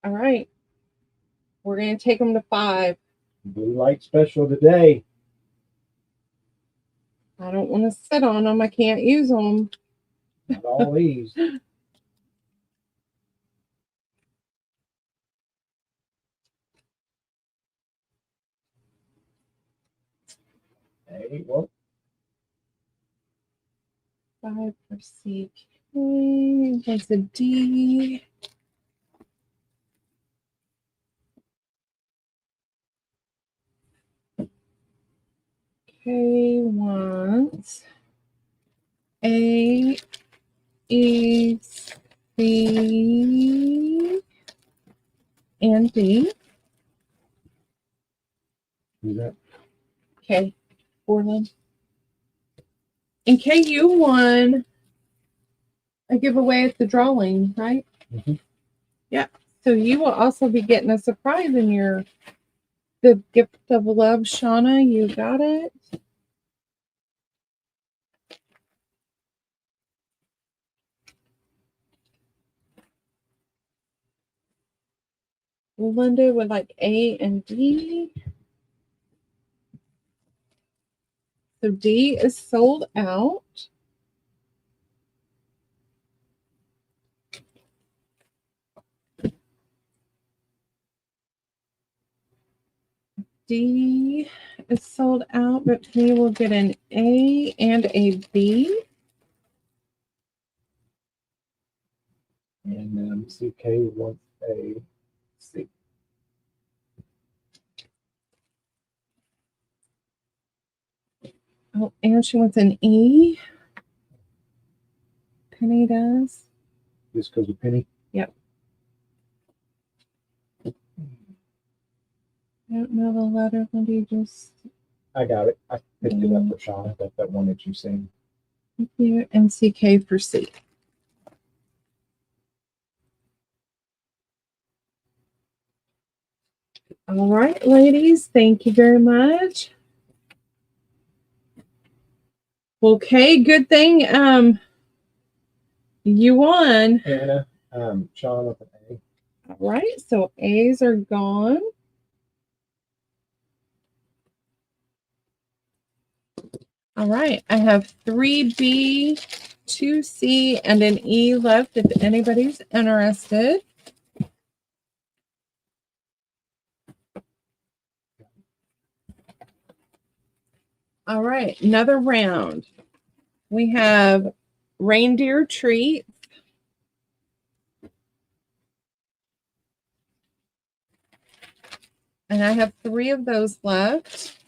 All right. We're going to take them to 5. Blue light special today. I don't want to sit on them. I can't use them. Not all these. Hey, well. 5 for CK. There's a D. K wants A, E, C, and D. Who's that? Okay, Borland. And KU won a giveaway at the drawing, right? Mm-hmm. Yeah. So you will also be getting a surprise in the Gift of Love, Shauna. You got it. Linda would like A and D. So D is sold out. D is sold out, but P will get an A and a B. And CK wants a C. Oh, and she wants an E. Penny does. Just because of Penny? Yep. I don't know the letter. Maybe just. I got it. I picked it up for Shauna. That's that one that you seen. Thank you. And CK for C. All right, ladies. Thank you very much. Okay, good thing you won. Anna, Shauna with an A. All right, so A's are gone. All right, I have 3B, 2C, and an E left if anybody's interested. All right, another round. We have reindeer treats. And I have 3 of those left.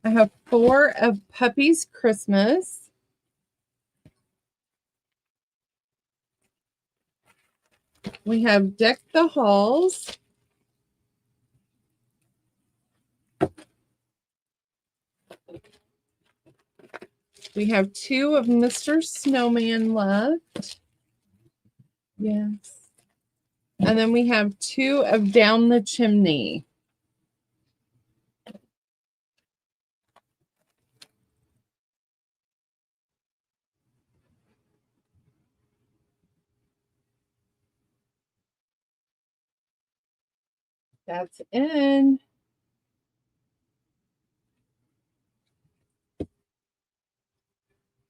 I have 4 of Puppy's Christmas. We have Deck the Halls. We have 2 of Mr. Snowman left. Yes. And then we have 2 of Down the Chimney. That's in.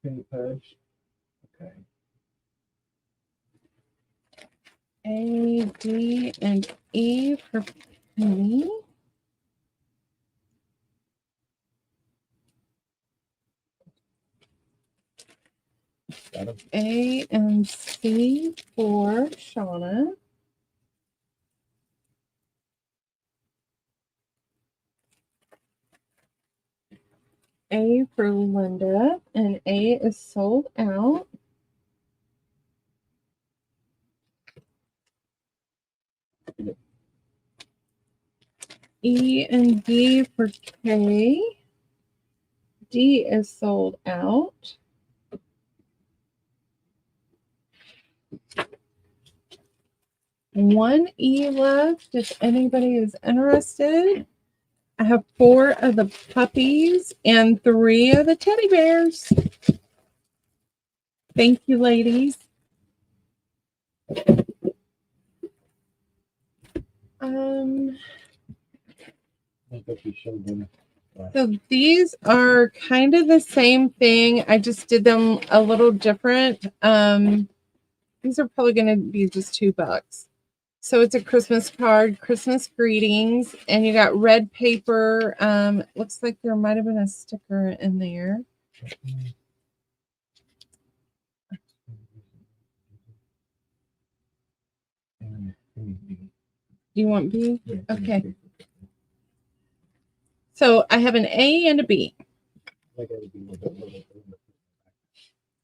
Penny Pudge. Okay. A, D, and E for Penny. Got him. A and C for Shauna. A for Linda, and A is sold out. E and D for K. D is sold out. One E left if anybody is interested. I have 4 of the puppies and 3 of the teddy bears. Thank you, ladies. So these are kind of the same thing. I just did them a little different. These are probably going to be just $2. So it's a Christmas card, Christmas greetings, and you got red paper. Looks like there might have been a sticker in there. Do you want B? Okay. So I have an A and a B.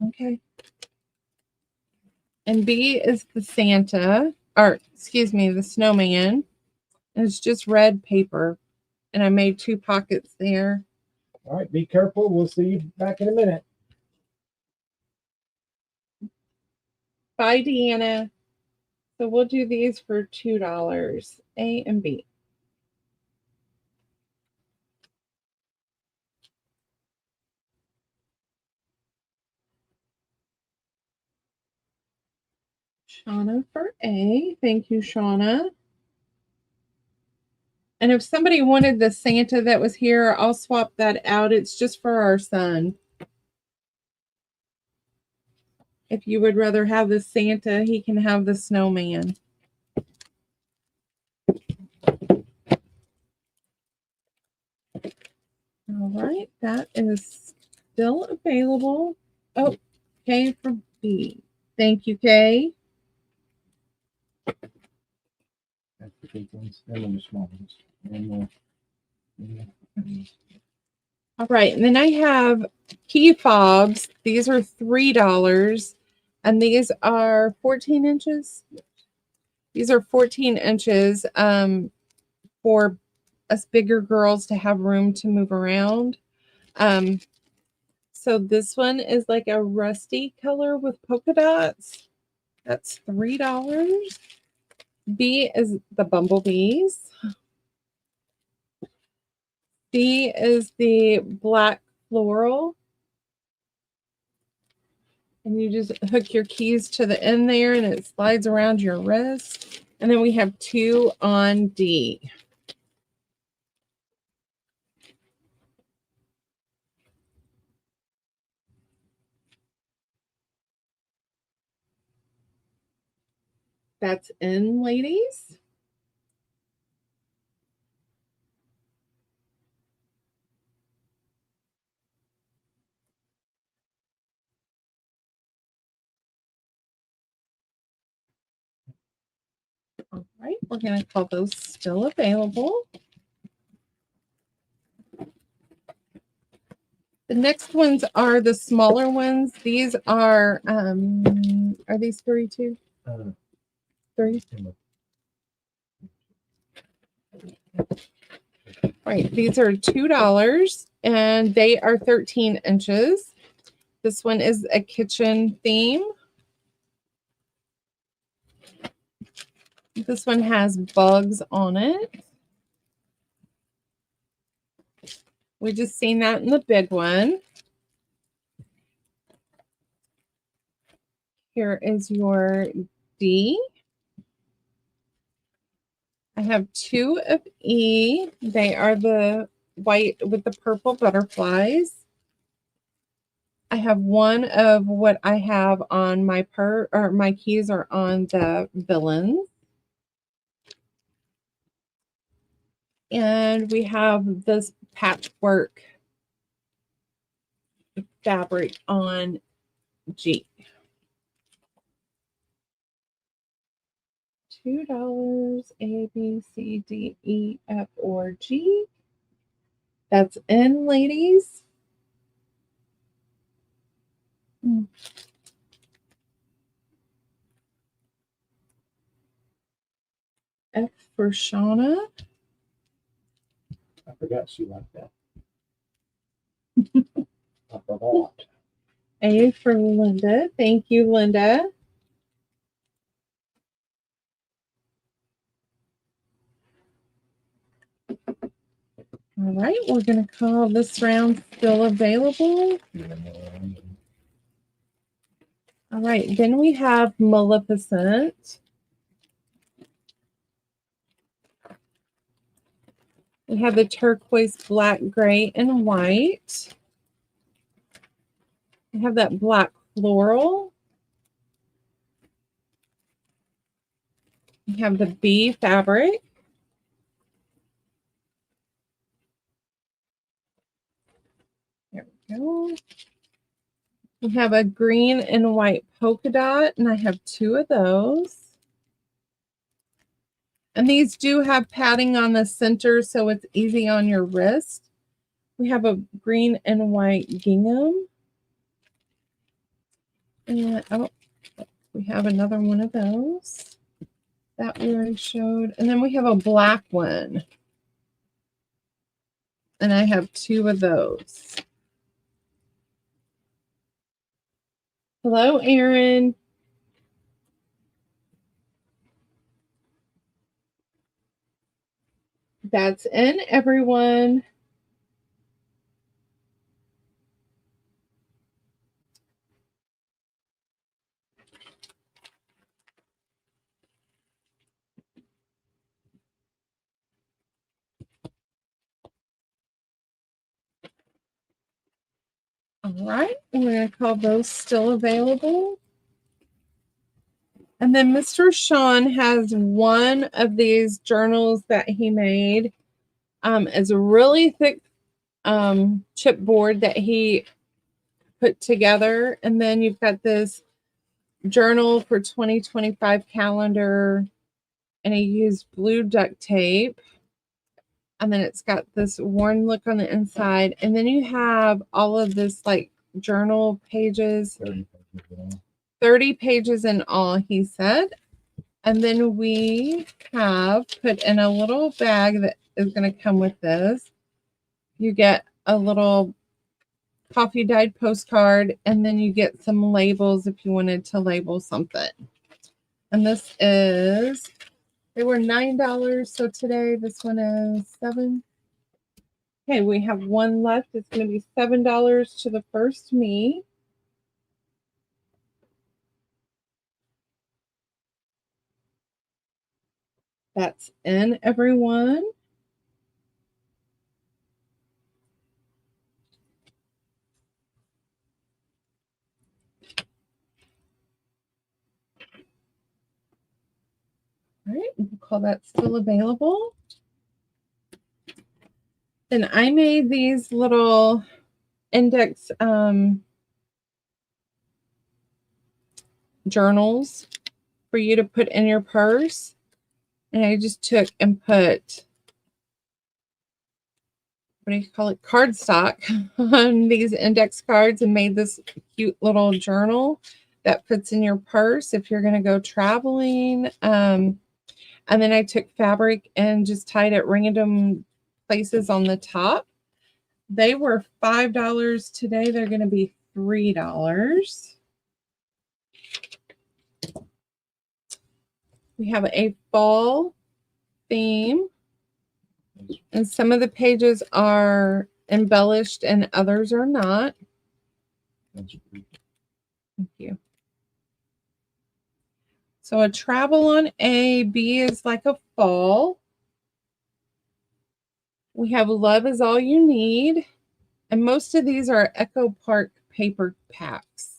Okay. And B is the Santa, or excuse me, the snowman. And it's just red paper. And I made 2 pockets there. All right, be careful. We'll see you back in a minute. Bye, Deanna. So we'll do these for $2, A and B. Shauna for A. Thank you, Shauna. And if somebody wanted the Santa that was here, I'll swap that out. It's just for our son. If you would rather have the Santa, he can have the snowman. All right, that is still available. Oh, K for B. Thank you, Kay. That's the big ones, and then the small ones. And All right, and then I have key fobs. These are $3, and these are 14 inches. These are 14 inches for us bigger girls to have room to move around. So this one is like a rusty color with polka dots. That's $3. B is the bumblebees. C is the black floral. And you just hook your keys to the end there and it slides around your wrist. And then we have 2 on D. That's in, ladies. All right, we're going to call those still available. The next ones are the smaller ones. These are these 32? 30? Right, these are $2 and they are 13 inches. This one is a kitchen theme. This one has bugs on it. We just seen that in the big one. Here is your D. I have 2 of E. They are the white with the purple butterflies. I have 1 of what I have on my my keys are on the villains. And we have this patchwork fabric on G. $2, A, B, C, D, E, F, or G. That's in, ladies. F for Shauna. I forgot she liked that. I forgot. A for Linda. Thank you, Linda. All right, we're going to call this round still available. All right, then we have Maleficent. We have the turquoise, black, gray, and white. We have that black floral. We have the B fabric. There we go. We have a green and white polka dot, and I have 2 of those. And these do have padding on the center, so it's easy on your wrist. We have a green and white gingham. And oh, we have another one of those that we already showed. And then we have a black one. And I have 2 of those. Hello, Aaron. That's in, everyone. All right, we're going to call those still available. And then Mr. Sean has 1 of these journals that he made. It's a really thick chipboard that he put together. And then you've got this journal for 2025 calendar, and he used blue duct tape. And then it's got this worn look on the inside. And then you have all of this like journal pages, 30 pages in all, he said. And then we have put in a little bag that is going to come with this. You get a little coffee dyed postcard, and then you get some labels if you wanted to label something. And this is, they were $9, so today this one is $7. Okay, we have one left. It's going to be $7 to the first me. That's in, everyone. All right, we'll call that still available. Then I made these little index journals for you to put in your purse. And I just took and put, what do you call it, cardstock on these index cards and made this cute little journal that fits in your purse if you're going to go traveling. And then I took fabric and just tied it random places on the top. They were $5 today. They're going to be $3. We have a fall theme, and some of the pages are embellished and others are not. Thank you. So a travel on A, B is like a fall. We have Love Is All You Need, and most of these are Echo Park paper packs.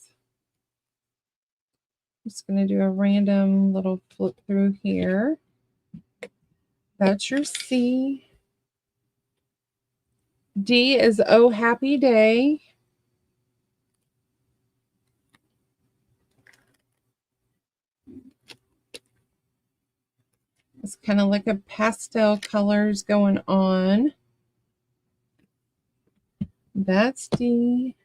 I'm just going to do a random little flip through here. That's your C. D is Oh Happy Day. It's kind of like a pastel colors going on. That's D.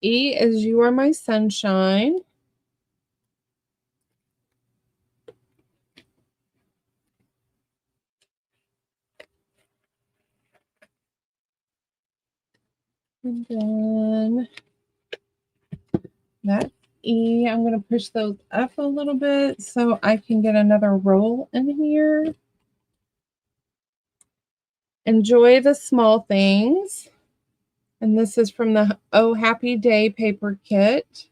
E is You Are My Sunshine. And then that's E. I'm going to push those up a little bit so I can get another roll in here. Enjoy the Small Things. And this is from the Oh Happy Day paper kit.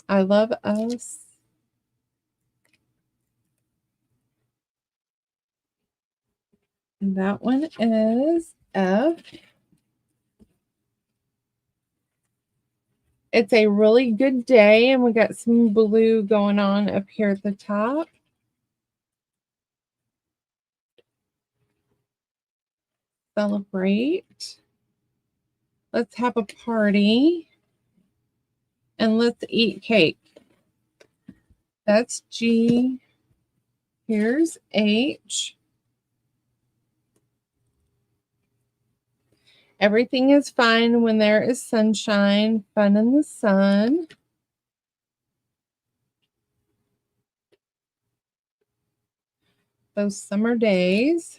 I Love Us. And that one is F. It's a really good day, and we got some blue going on up here at the top. Celebrate. Let's have a party. And let's eat cake. That's G. Here's H. Everything is fine when there is sunshine, fun in the sun. Those summer days.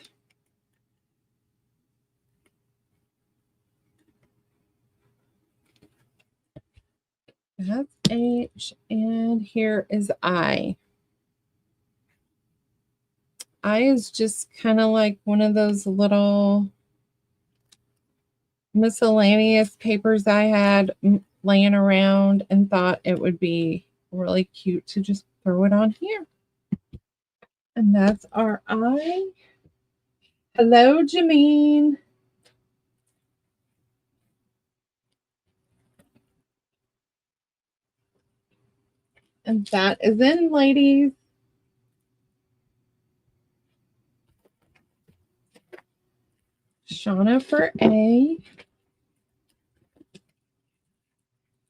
That's H, and here is I. I is just kind of like one of those little miscellaneous papers I had laying around and thought it would be really cute to just throw it on here. And that's our I. Hello, Jameen. And that is in, ladies. Shauna for A.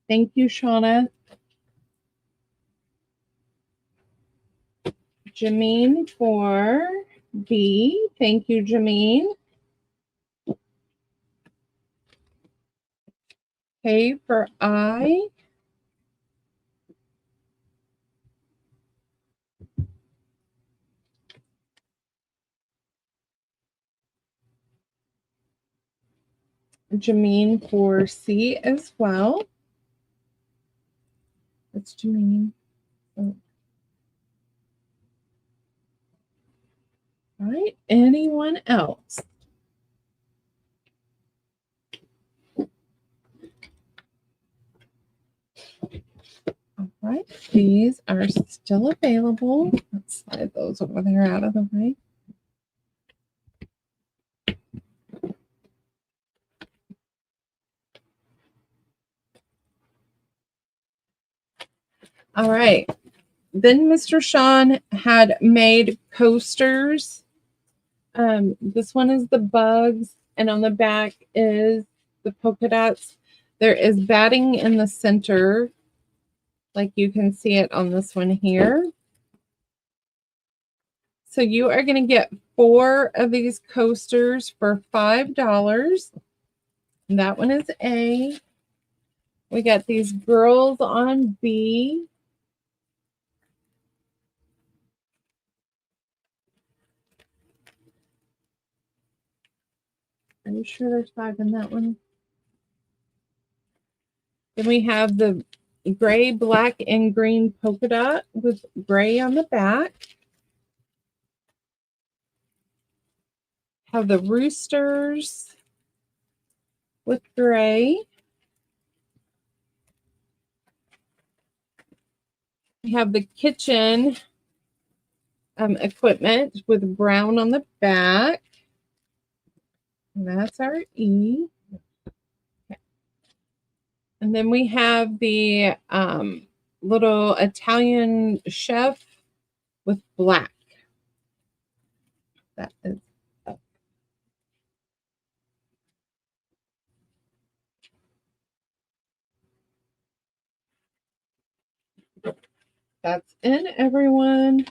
Thank you, Shauna. Jameen for B. Thank you, Jameen. K for I. Jameen for C as well. That's Jameen. Oh. All right. Anyone else? All right. These are still available. Let's slide those over there out of the way. All right. Then Mr. Sean had made coasters. This one is the bugs, and on the back is the polka dots. There is batting in the center, like you can see it on this one here. So you are going to get 4 of these coasters for $5. And that one is A. We got these girls on B. Are you sure there's 5 in that one? Then we have the gray, black, and green polka dot with gray on the back. Have the roosters with gray. We have the kitchen equipment with brown on the back. And that's our E. Okay. And then we have the little Italian chef with black. That is up. That's in, everyone.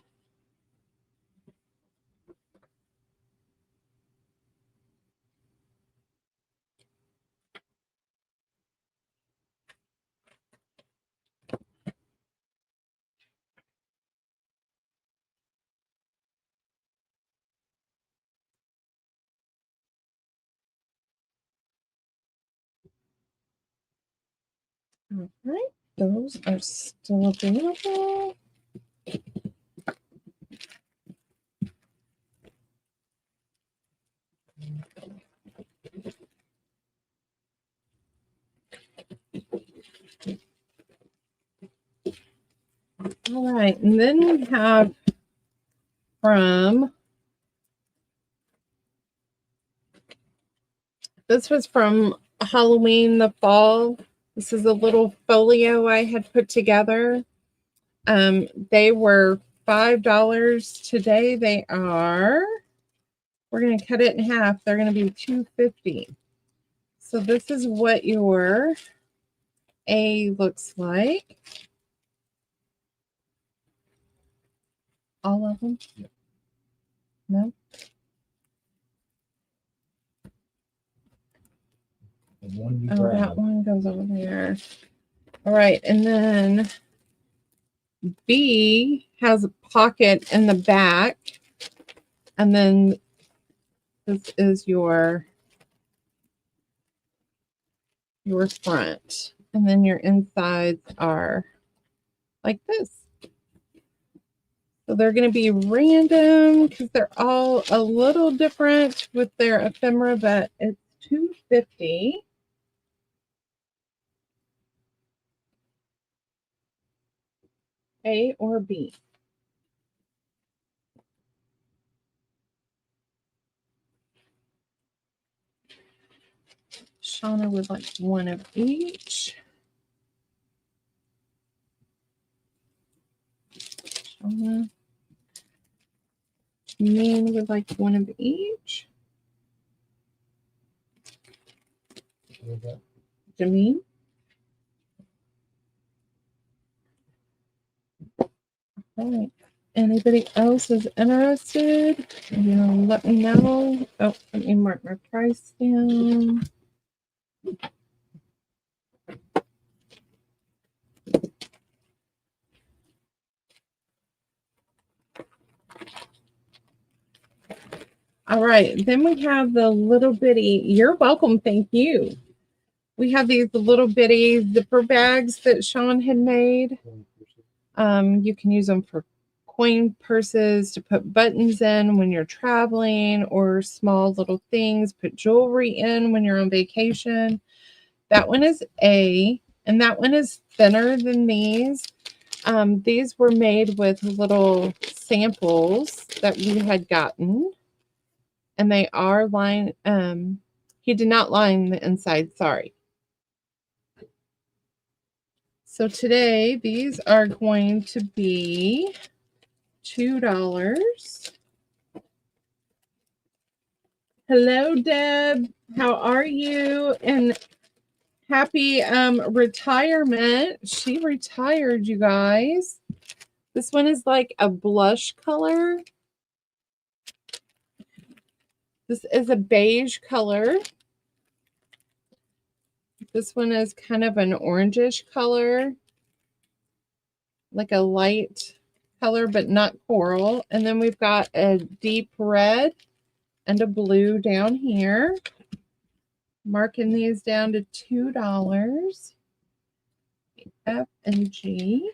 All right, those are still available. All right, and then we have from, this was from Halloween, the fall. This is a little folio I had put together. They were $5. Today they are, we're going to cut it in half. They're going to be $2.50. So this is what your A looks like. All of them? No? Oh, that one goes over there. All right, and then B has a pocket in the back, and then this is your front, and then your insides are like this. So they're going to be random because they're all a little different with their ephemera, but it's $2.50. A or B? Shauna would like one of each. Shauna. Mean would like one of each. Jameen? All right. Anybody else is interested? You know, let me know. Oh, let me mark my price down. All right. Then we have the little bitty. You're welcome. Thank you. We have these little bitty zipper bags that Sean had made. You can use them for coin purses, to put buttons in when you're traveling, or small little things, put jewelry in when you're on vacation. That one is A, and that one is thinner than these. These were made with little samples that we had gotten, and they are lined. He did not line the inside, sorry. So today, these are going to be $2. Hello, Deb. How are you? And happy retirement. She retired, you guys. This one is like a blush color. This is a beige color. This one is kind of an orangish color, like a light color, but not coral. And then we've got a deep red and a blue down here. Marking these down to $2. F and G.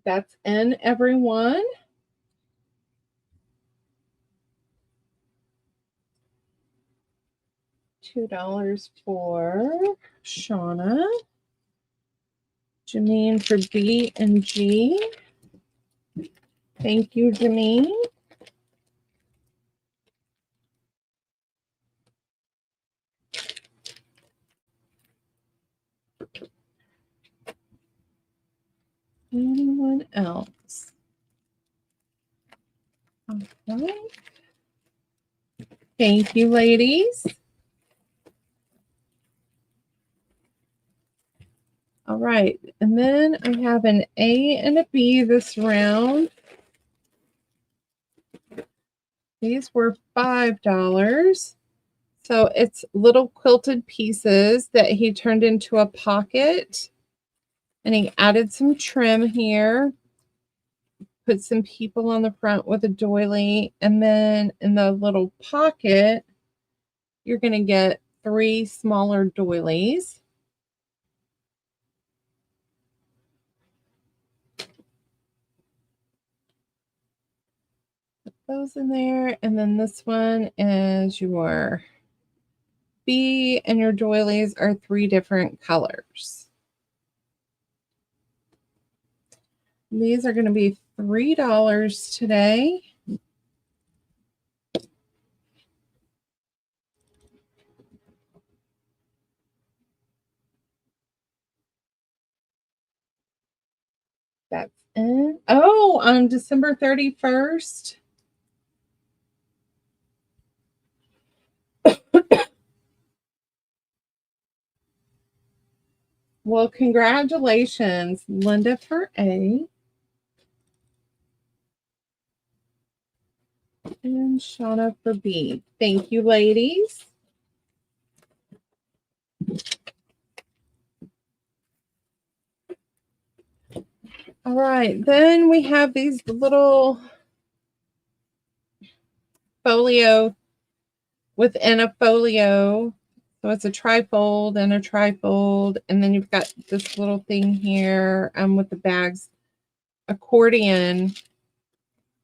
That's in, everyone. $2 for Shauna. Janine for B and G. Thank you, Janine. Anyone else? All right. Thank you, ladies. All right, and then I have an A and a B this round. These were $5. So it's little quilted pieces that he turned into a pocket. And he added some trim here. Put some people on the front with a doily. And then in the little pocket, you're going to get 3 smaller doilies. Put those in there. And then this one is your B, and your doilies are 3 different colors. These are going to be $3 today. That's in. Oh, on December 31st. Well, congratulations, Linda for A. And Shauna for B. Thank you, ladies. All right, then we have these little folio within a folio. So it's a trifold and a trifold. And then you've got this little thing here with the bags. Accordion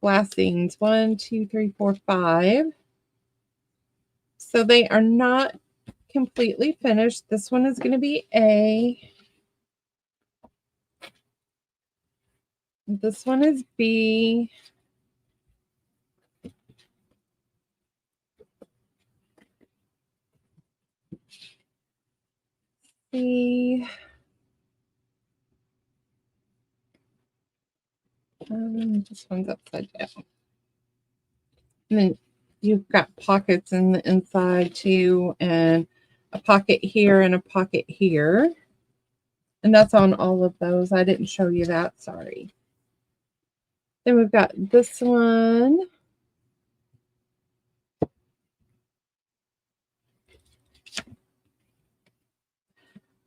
glassings. 1, 2, 3, 4, 5. So they are not completely finished. This one is going to be A. This one is B. C. This one's upside down. And then you've got pockets in the inside too, and a pocket here and a pocket here. And that's on all of those. I didn't show you that, sorry. Then we've got this one.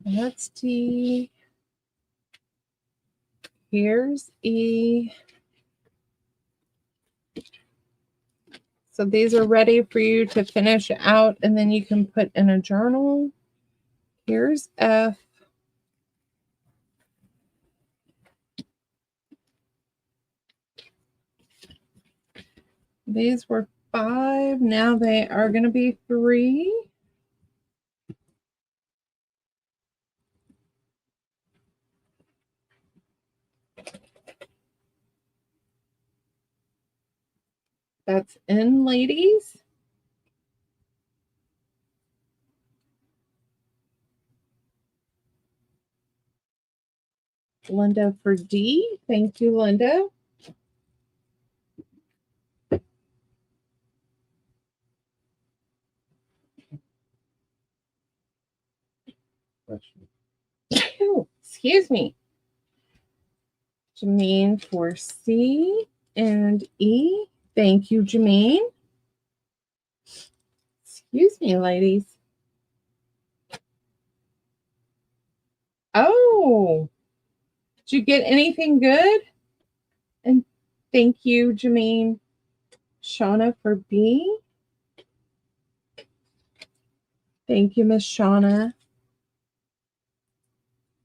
That's D. Here's E. So these are ready for you to finish out, and then you can put in a journal. Here's F. These were 5. Now they are going to be 3. That's N, ladies. Linda for D. Thank you, Linda. Excuse me. Jameen for C and E. Thank you, Jameen. Excuse me, ladies. Oh, did you get anything good? And thank you, Jameen. Shauna for B. Thank you, Miss Shauna.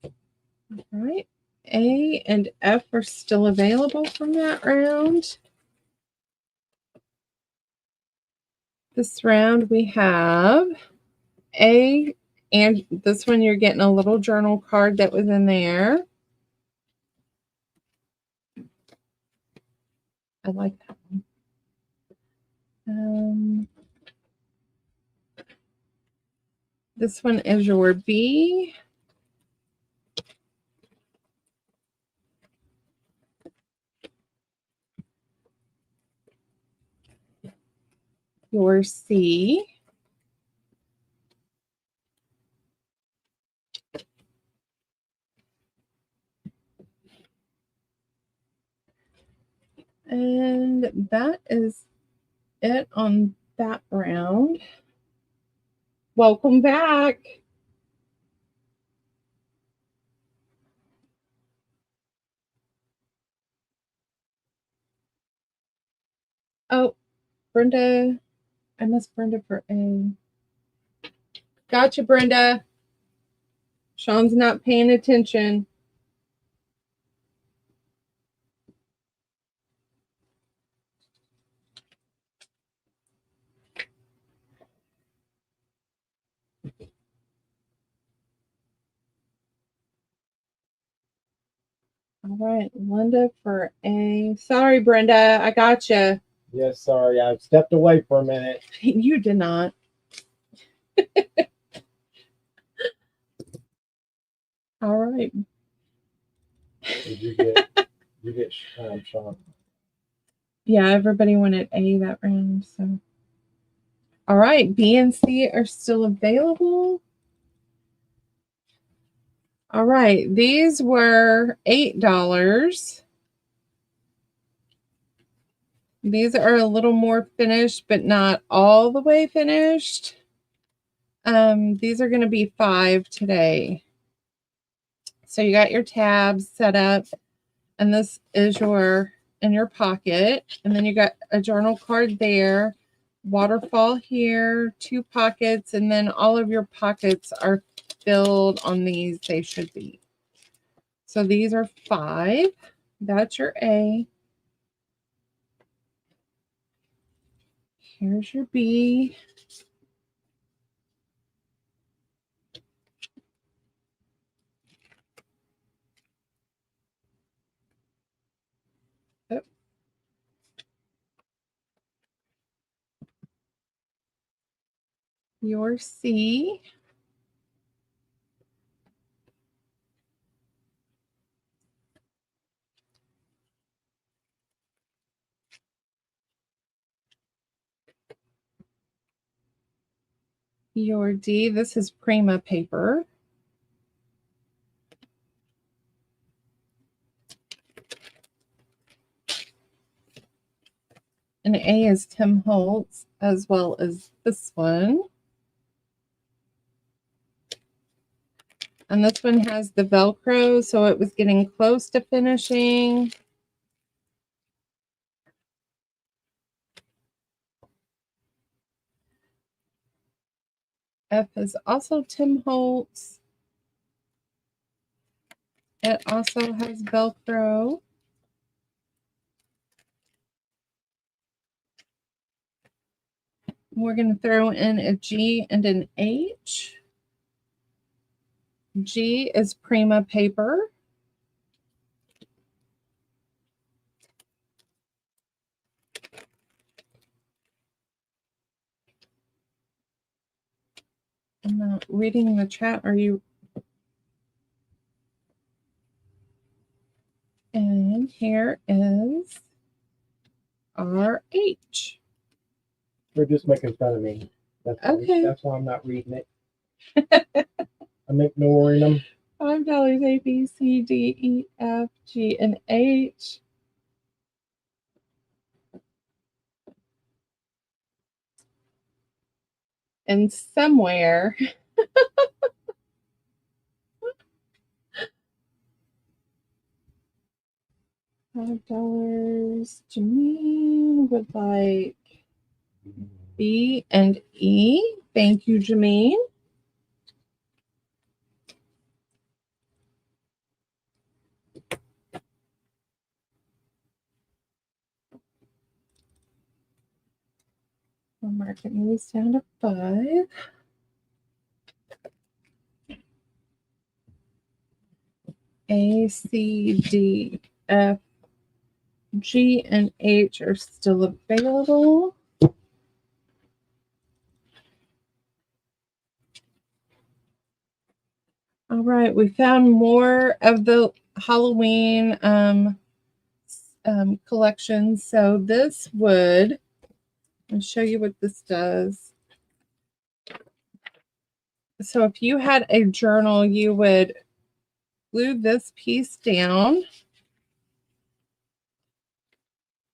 All right. A and F are still available from that round. This round we have A, and this one you're getting a little journal card that was in there. I like that one. This one is your B. Your C. And that is it on that round. Welcome back. Oh, Brenda. I missed Brenda for A. Gotcha, Brenda. Sean's not paying attention. All right, Linda for A. Sorry, Brenda. I gotcha. Yes, sorry. I stepped away for a minute. You did not. All right. Did you get Sean? Yeah, everybody wanted A that round. So, all right, B and C are still available. All right, these were $8. These are a little more finished, but not all the way finished. These are going to be 5 today. So you got your tabs set up, and this is in your pocket, and then you got a journal card there, waterfall here, 2 pockets, and then all of your pockets are filled on these. They should be. So these are 5. That's your A. Here's your B. Oh. Your C. Your D, this is Prima paper. And A is Tim Holtz, as well as this one. And this one has the Velcro, so it was getting close to finishing. F is also Tim Holtz. It also has Velcro. We're going to throw in a G and an H. G is Prima paper. I'm not reading the chat. Are you? And here is RH. They're just making fun of me. Okay. That's why I'm not reading it. I'm ignoring them. $5 A, B, C, D, E, F, G, and H. And somewhere $5. Janine would like B and E. Thank you, Janine. We're marking these down to 5. A, C, D, F, G, and H are still available. All right, we found more of the Halloween collection. So this would, I'll show you what this does. So if you had a journal, you would glue this piece down.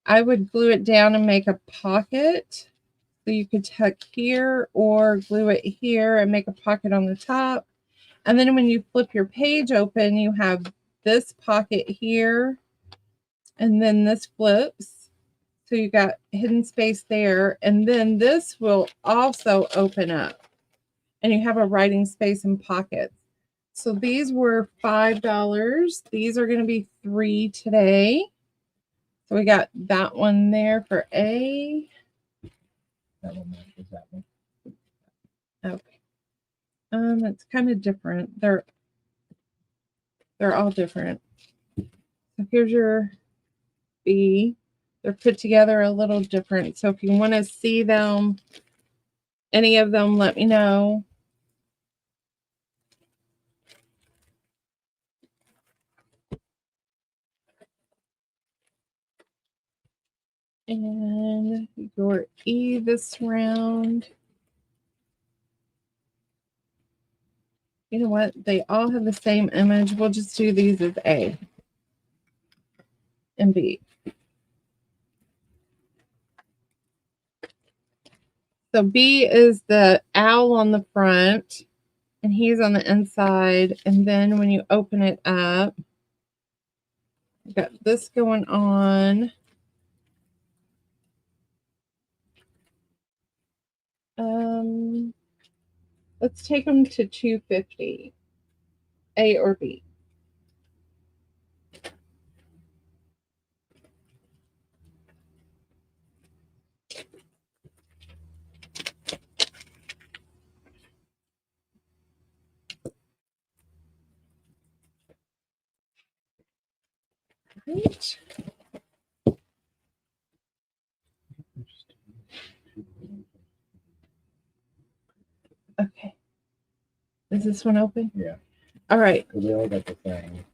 I would glue it down and make a pocket. So you could tuck here or glue it here and make a pocket on the top. And then when you flip your page open, you have this pocket here. And then this flips. So you got hidden space there. And then this will also open up. And you have a writing space and pockets. So these were $5. These are going to be $3 today. So we got that one there for A. That one matches that one. Okay. It's kind of different. They're all different. So here's your B. They're put together a little different. So if you want to see them, any of them, let me know. And your E this round. You know what? They all have the same image. We'll just do these as A and B. So B is the owl on the front, and he's on the inside. And then when you open it up, you got this going on. Let's take them to 250. A or B. Right. Okay. Is this one open? Yeah. All right. They all got the thing.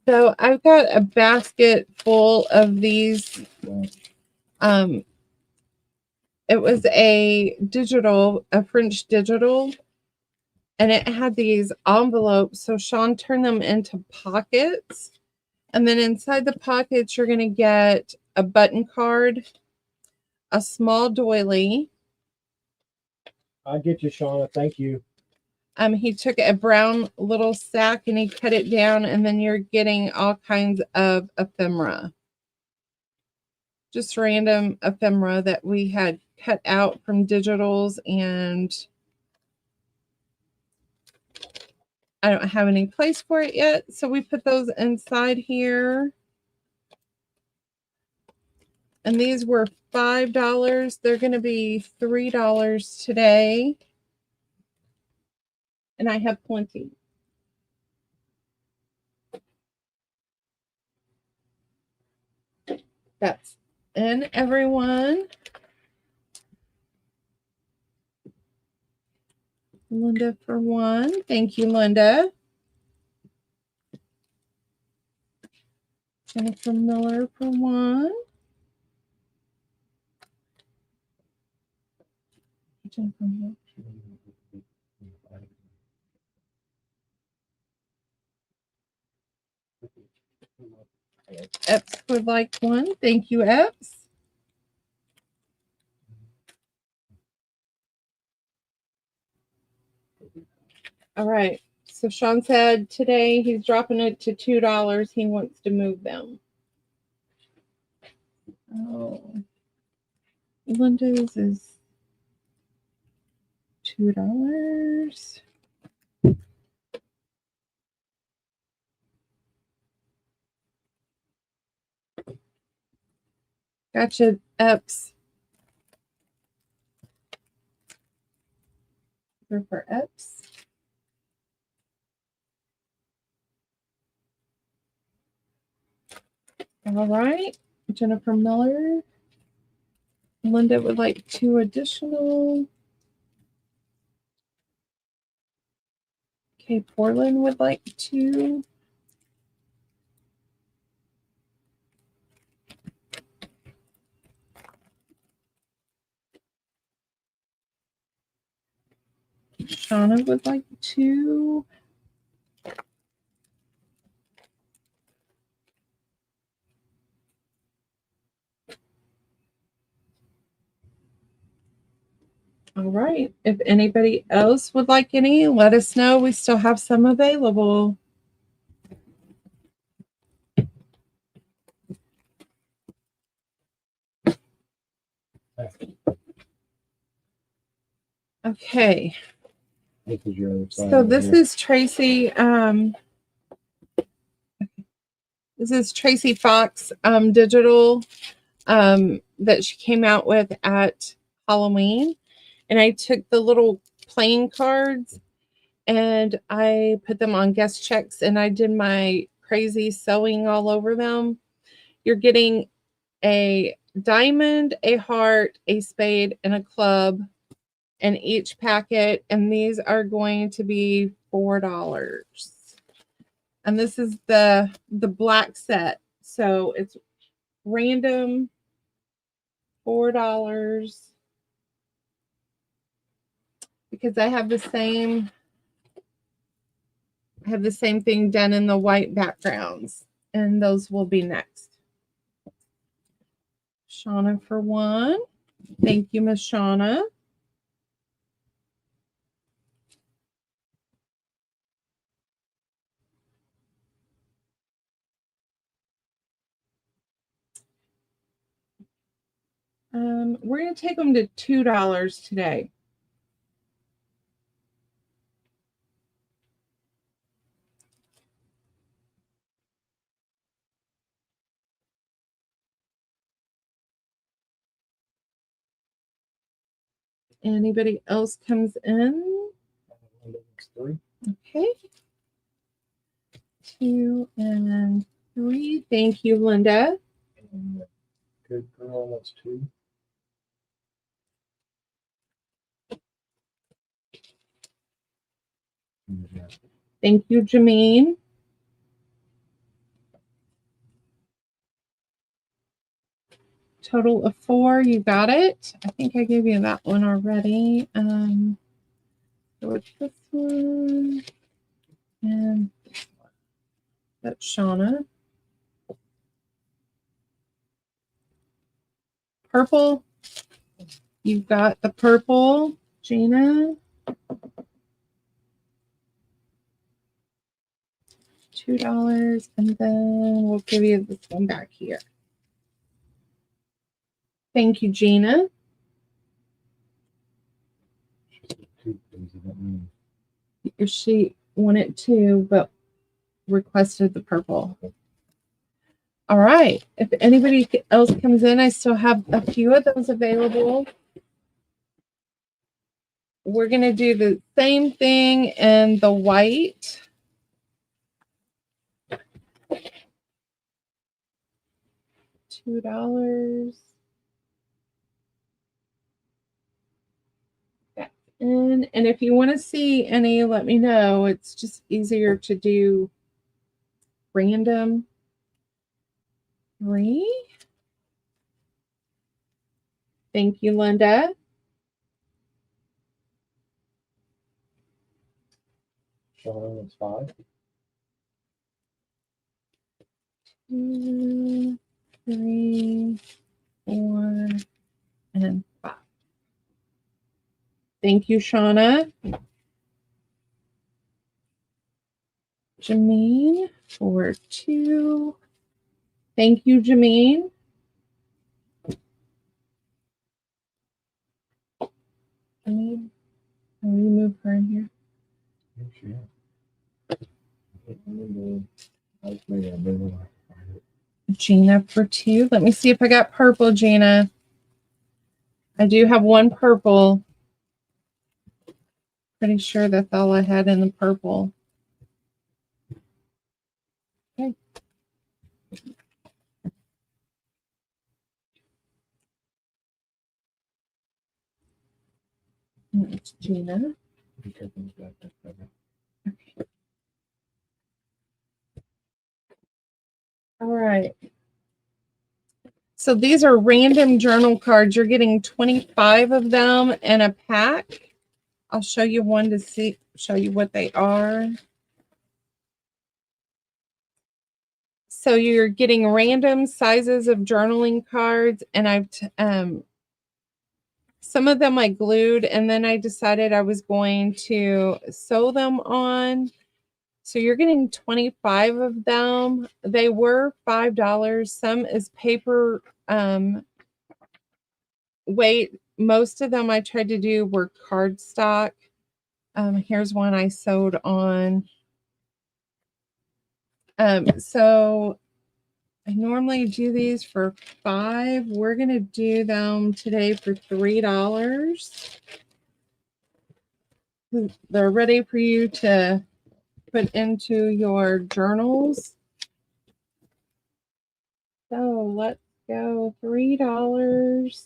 So I've got a basket full of these It was a French digital, and it had these envelopes. So Sean turned them into pockets. And then inside the pockets, you're going to get a button card, a small doily. I'll get you, Shauna. Thank you. He took a brown little sack and he cut it down, and then you're getting all kinds of ephemera. Just random ephemera that we had cut out from digitals, and I don't have any place for it yet. So we put those inside here. And these were $5. They're going to be $3 today. And I have plenty. That's in, everyone. Linda for one. Thank you, Linda. Jennifer Miller for one. Jennifer Miller. Epps would like one. Thank you, Epps. All right. So Sean said today he's dropping it to $2. He wants to move them. Oh. Linda's is $2. Gotcha, Epps. For Epps. All right. Jennifer Miller. Linda would like 2 additional. Okay, Portland would like 2. Shauna would like 2. All right. If anybody else would like any, let us know. We still have some available. Okay. So this is Tracy. This is Tracy Fox digital that she came out with at Halloween. And I took the little playing cards and I put them on guest checks, and I did my crazy sewing all over them. You're getting a diamond, a heart, a spade, and a club in each packet, and these are going to be $4. And this is the black set, so it's random $4 because I have the same thing done in the white backgrounds, and those will be next. Shauna for one. Thank you, Miss Shauna. We're going to take them to $2 today. Anybody else comes in? 3. Okay. 2 and 3. Thank you, Linda. Good girl, that's 2. Thank you, Jameen. total of 4. You got it. I think I gave you that one already. So it's this one and this one. That's Shauna. Purple. You've got the purple, Gina. $2, and then we'll give you this one back here. Thank you, Gina. She wanted 2, but requested the purple. All right. If anybody else comes in, I still have a few of those available. We're going to do the same thing in the white. $2. That's in. And if you want to see any, let me know. It's just easier to do random 3. Thank you, Linda. Shauna, it's 5. 2, 3, 4, and 5. Thank you, Shauna. Jameen for 2. Thank you, Jameen. Jameen, can we move her in here? Gina for 2. Let me see if I got purple, Gina. I do have 1 purple. Pretty sure that's all I had in the purple. Okay. And it's Gina. Okay. All right. So these are random journal cards. You're getting 25 of them in a pack. I'll show you one to show you what they are. So you're getting random sizes of journaling cards, and I've some of them I glued, and then I decided I was going to sew them on. So you're getting 25 of them. They were $5. Some is paper weight. Most of them I tried to do were cardstock. Here's one I sewed on. So I normally do these for $5. We're going to do them today for $3. They're ready for you to put into your journals. So let's go $3.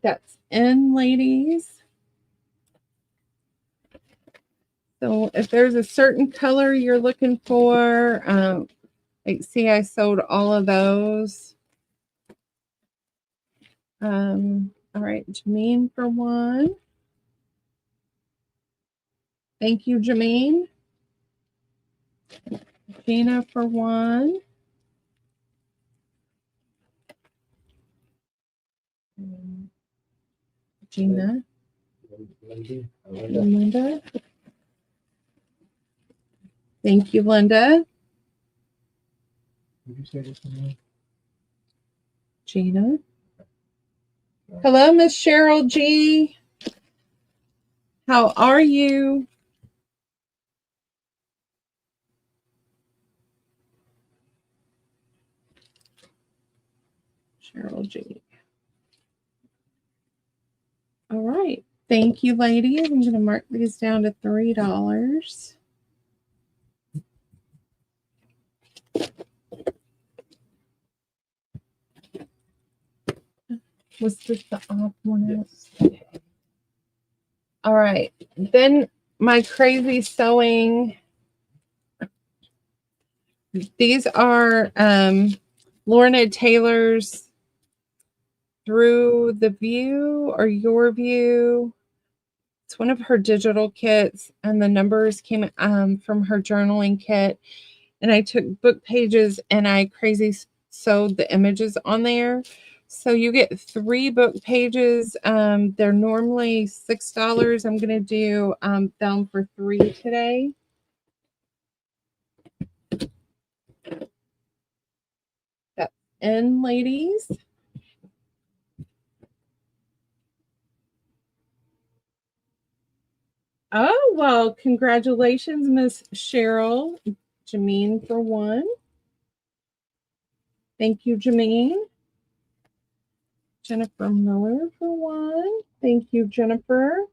That's in, ladies. So if there's a certain color you're looking for, like see, I sewed all of those. All right, Jameen for 1. Thank you, Jameen. Gina for 1. Gina. Linda. Thank you, Linda. Did you say this one? Gina. Hello, Miss Cheryl G. How are you? Cheryl G. All right. Thank you, ladies. I'm going to mark these down to $3. Was this the off one? Yes. Okay. All right. Then my crazy sewing. These are Lorna Taylor's Through the View or Your View. It's one of her digital kits, and the numbers came from her journaling kit. And I took book pages and I crazy sewed the images on there. So you get 3 book pages. They're normally $6. I'm going to do them for 3 today. That's in, ladies. Oh, well, congratulations, Miss Cheryl. Jameen for 1. Thank you, Jameen. Jennifer Miller for 1. Thank you, Jennifer.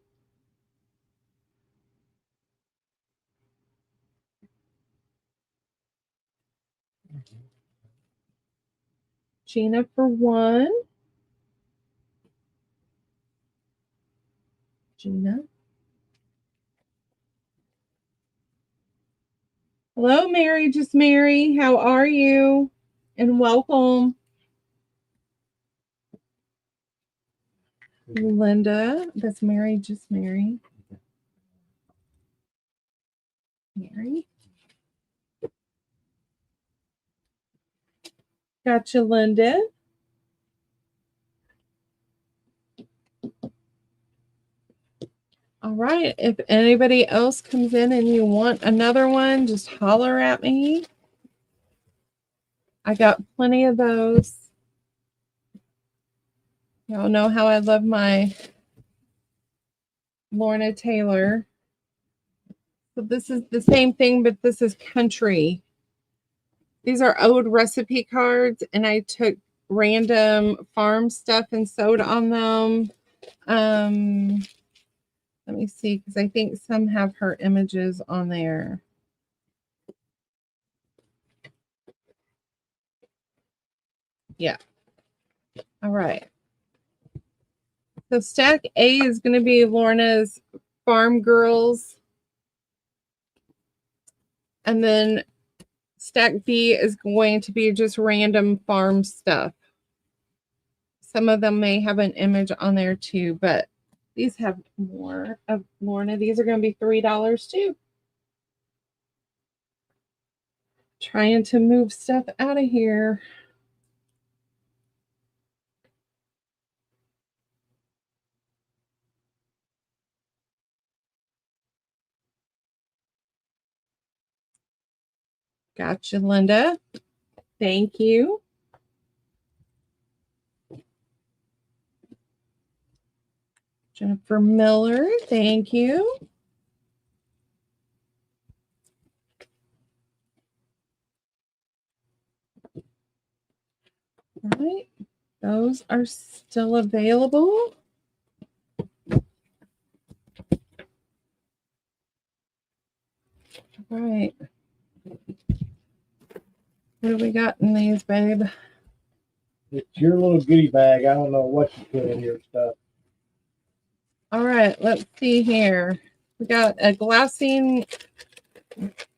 Gina for 1. Gina. Hello, Mary, just Mary. How are you? And welcome. Linda, that's Mary, just Mary. Mary. Gotcha, Linda. All right. If anybody else comes in and you want another one, just holler at me. I got plenty of those. Y'all know how I love my Lorna Taylor. So this is the same thing, but this is country. These are old recipe cards, and I took random farm stuff and sewed on them. Let me see, because I think some have her images on there. Yeah. All right. So stack A is going to be Lorna's Farm Girls. And then stack B is going to be just random farm stuff. Some of them may have an image on there too, but these have more of Lorna. These are going to be $3 too. Trying to move stuff out of here. Gotcha, Linda. Thank you. Jennifer Miller, thank you. All right, those are still available. All right. What do we got in these, babe? It's your little goodie bag. I don't know what you put in your stuff. All right, let's see here. We got a glassine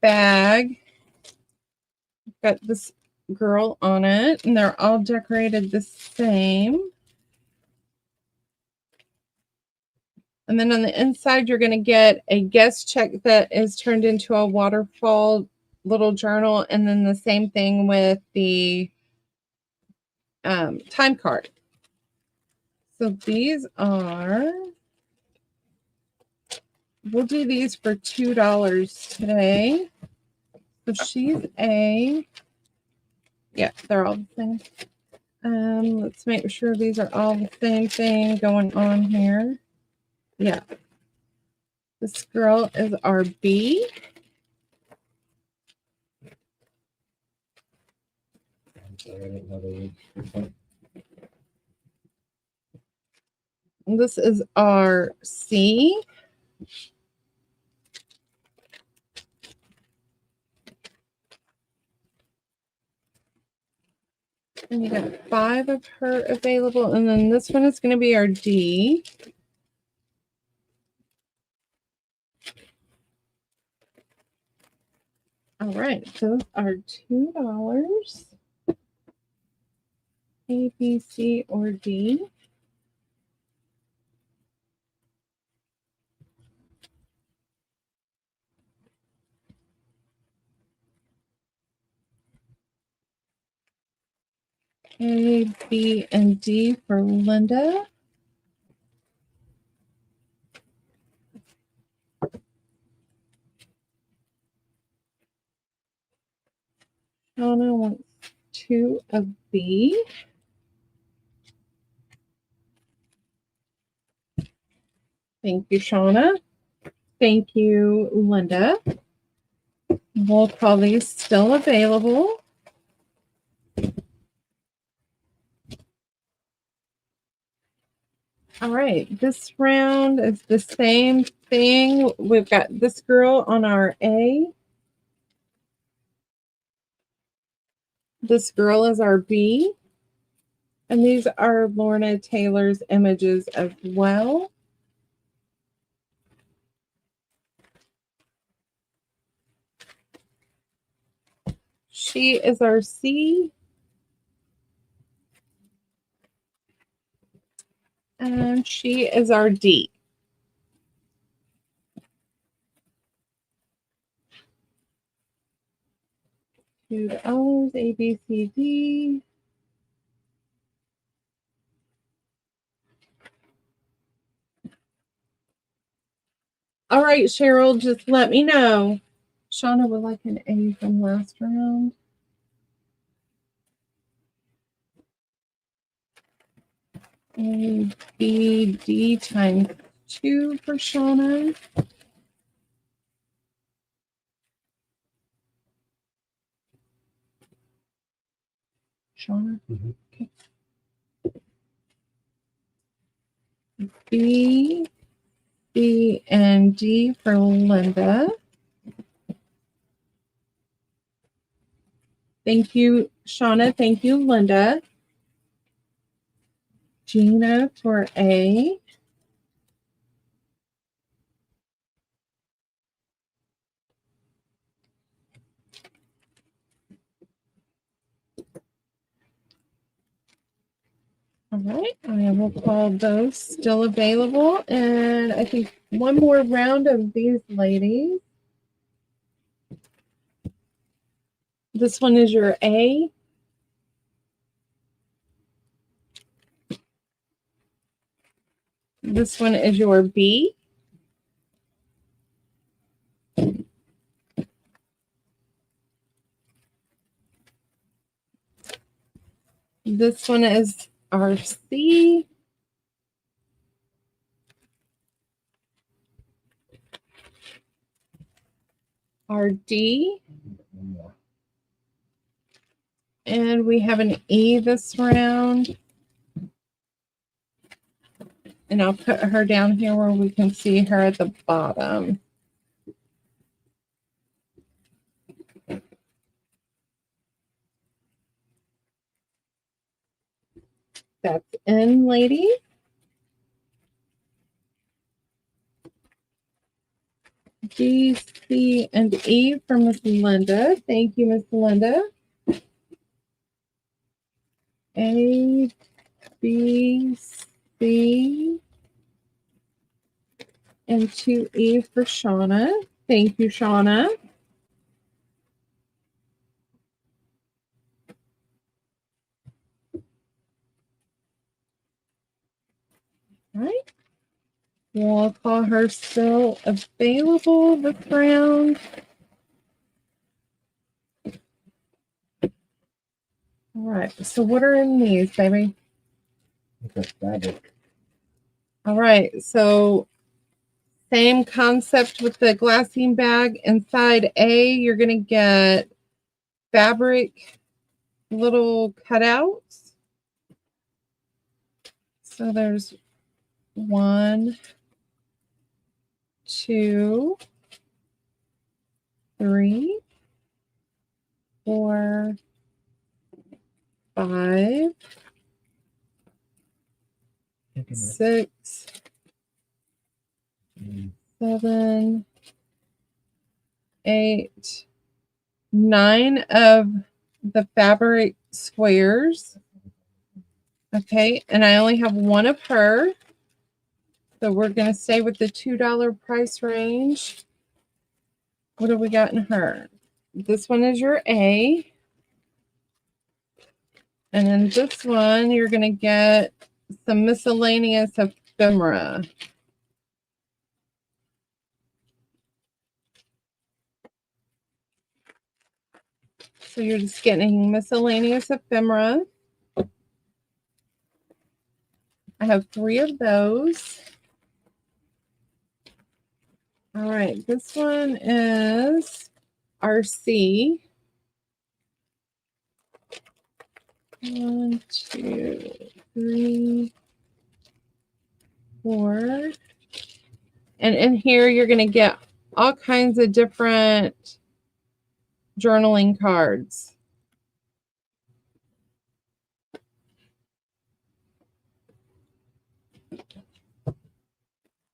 bag. Got this girl on it, and they're all decorated the same. And then on the inside, you're going to get a guest check that is turned into a waterfall little journal, and then the same thing with the time card. So these are, we'll do these for $2 today. So she's a, yeah, they're all the same. Let's make sure these are all the same thing going on here. Yeah. This girl is our B. And this is our C. And you got 5 of her available. And then this one is going to be our D. All right, those are $2. A, B, C, or D? A, B, and D for Linda. Shauna wants 2 of B. Thank you, Shauna. Thank you, Linda. We'll call these still available. All right, this round is the same thing. We've got this girl on our A. This girl is our B. And these are Lorna Taylor's images as well. She is our C. And she is our D. $2, A, B, C, D. All right, Cheryl, just let me know. Shauna would like an A from last round. A, B, D times 2 for Shauna. Shauna? Mm-hmm. Okay. B, C, and D for Linda. Thank you, Shauna. Thank you, Linda. Gina for A. All right, I will call those still available. And I think one more round of these ladies. This one is your A. This one is your B. This one is our C. Our D. And we have an E this round. And I'll put her down here where we can see her at the bottom. That's in, lady. G, C, and E for Miss Linda. Thank you, Miss Linda. A, B, C, and 2E for Shauna. Thank you, Shauna. All right. We'll call her still available this round. All right. So what are in these, baby? Okay, all right. So same concept with the glassine bag. Inside A, you're going to get fabric little cutouts. So there's 1, 2, 3, 4, 5, 6, 7, 8, 9 of the fabric squares. Okay, and I only have one of her. So we're going to stay with the $2 price range. What do we got in her? This one is your A. And then this one, you're going to get some miscellaneous ephemera. So you're just getting miscellaneous ephemera. I have 3 of those. All right, this one is RC. 1, 2, 3, 4. And in here, you're going to get all kinds of different journaling cards.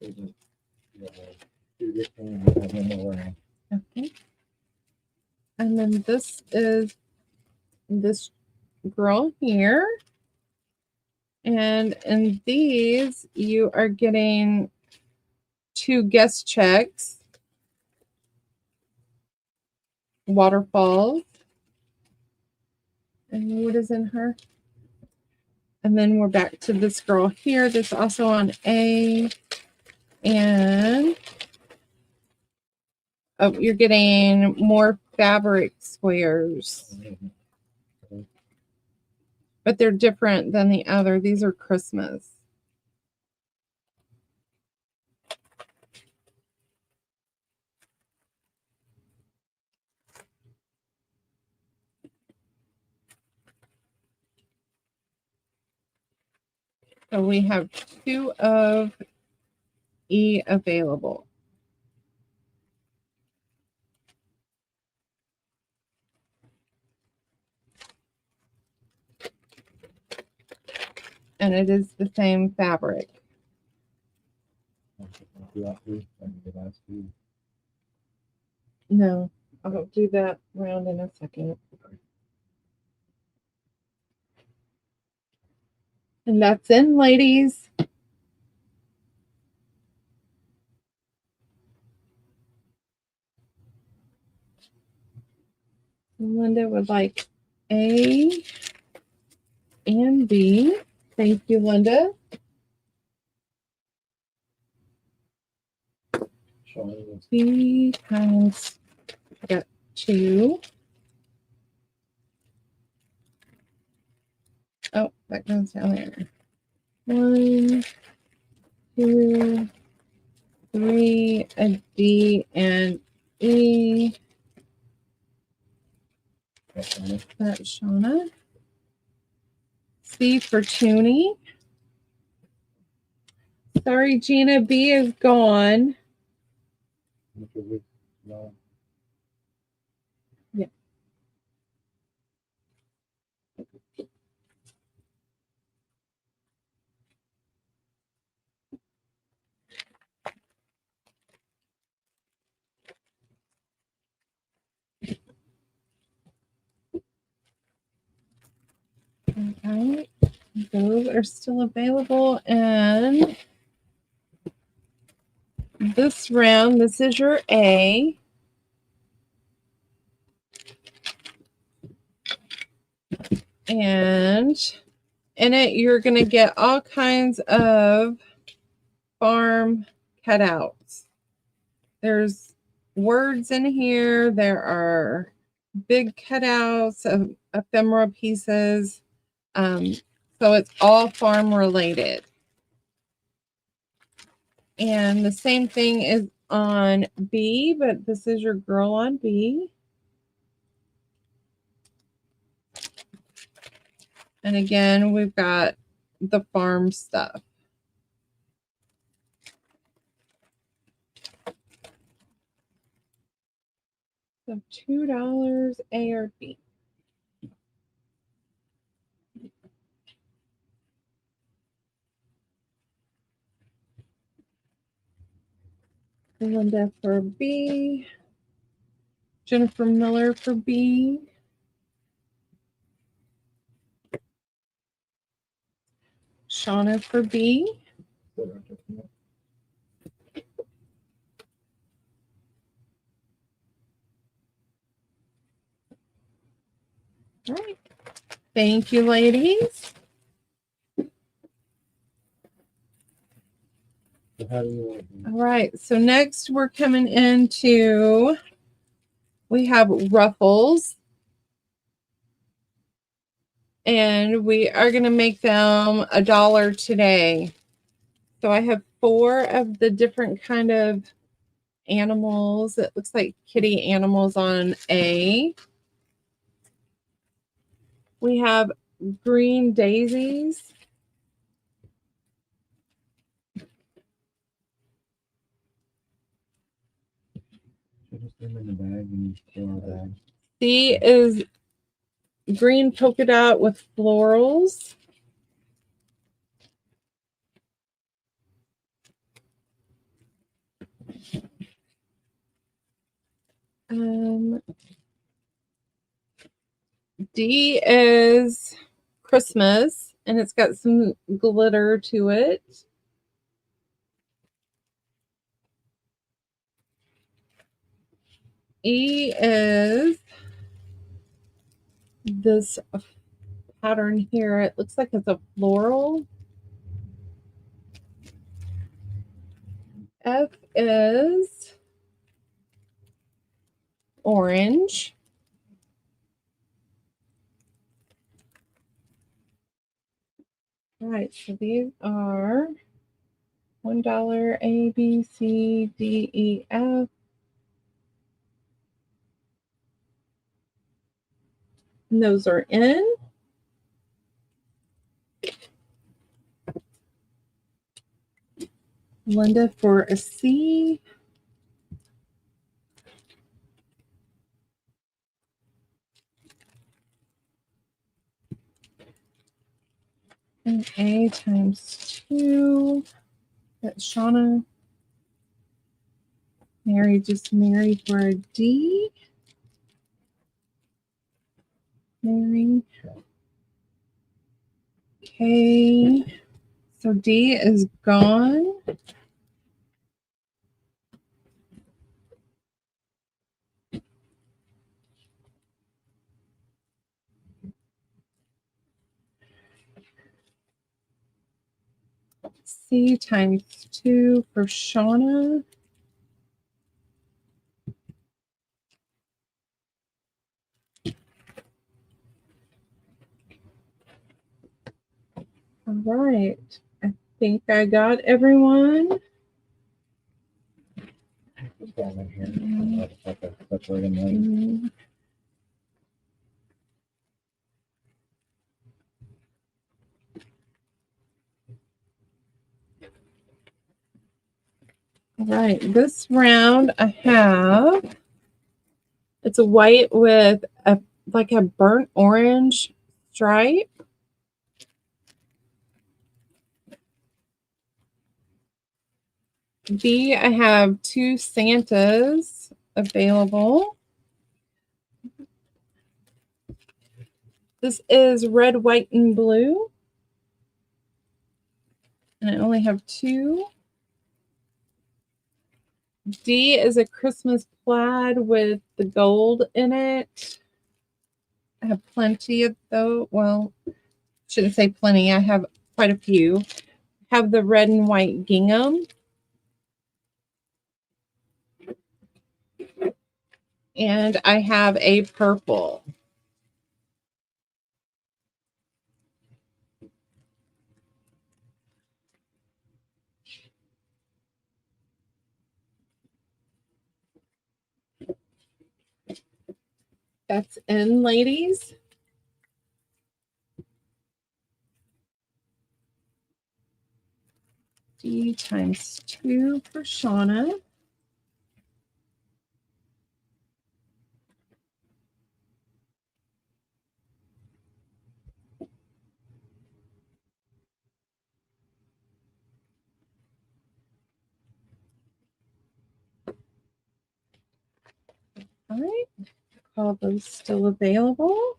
Okay. And then this is this girl here. And in these, you are getting 2 guest checks, waterfalls. And what is in her? And then we're back to this girl here that's also on A. And oh, you're getting more fabric squares. But they're different than the other. These are Christmas. So we have 2 of E available. And it is the same fabric. No, I'll do that round in a second. And that's in, ladies. Linda would like A and B. Thank you, Linda. B times, I got 2. Oh, that goes down there. 1, 2, 3, a D and E. That's Shauna. C for Toonie. Sorry, Gina, B is gone. Yeah. Okay, those are still available. And this round, this is your A. And in it, you're going to get all kinds of farm cutouts. There's words in here. There are big cutouts of ephemera pieces. So it's all farm related. And the same thing is on B, but this is your girl on B. And again, we've got the farm stuff. So $2 A or B. Linda for B. Jennifer Miller for B. Shauna for B. All right. Thank you, ladies. All right. So next we're coming into, we have ruffles. And we are going to make them $1 today. So I have 4 of the different kind of animals. It looks like kitty animals on A. We have green daisies. C is green polka dot with florals. D is Christmas, and it's got some glitter to it. E is this pattern here. It looks like it's a floral. F is orange. All right, so these are $1 A, B, C, D, E, F. And those are in. Linda for a C. And A times 2. That's Shauna. Mary, just Mary for a D. Mary. Okay. So D is gone. C times 2 for Shauna. All right. I think I got everyone. All right, this round I have, it's a white with a like a burnt orange stripe. B, I have 2 Santas available. This is red, white, and blue. And I only have 2. D is a Christmas plaid with the gold in it. I have plenty of those. Well, shouldn't say plenty. I have quite a few. I have the red and white gingham. And I have a purple. That's in, ladies. D times 2 for Shauna. All right. All those still available.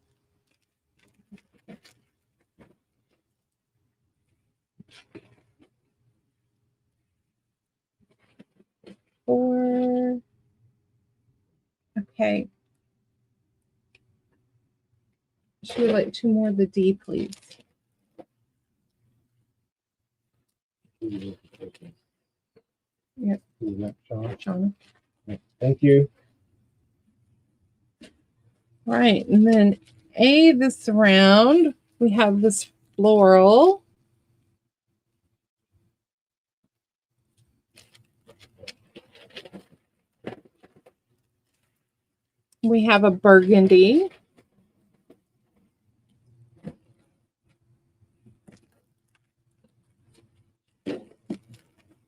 Okay. She would like 2 more of the D, please. Yep. Shauna. Thank you. Right, and then A, this round, we have this floral. We have a burgundy.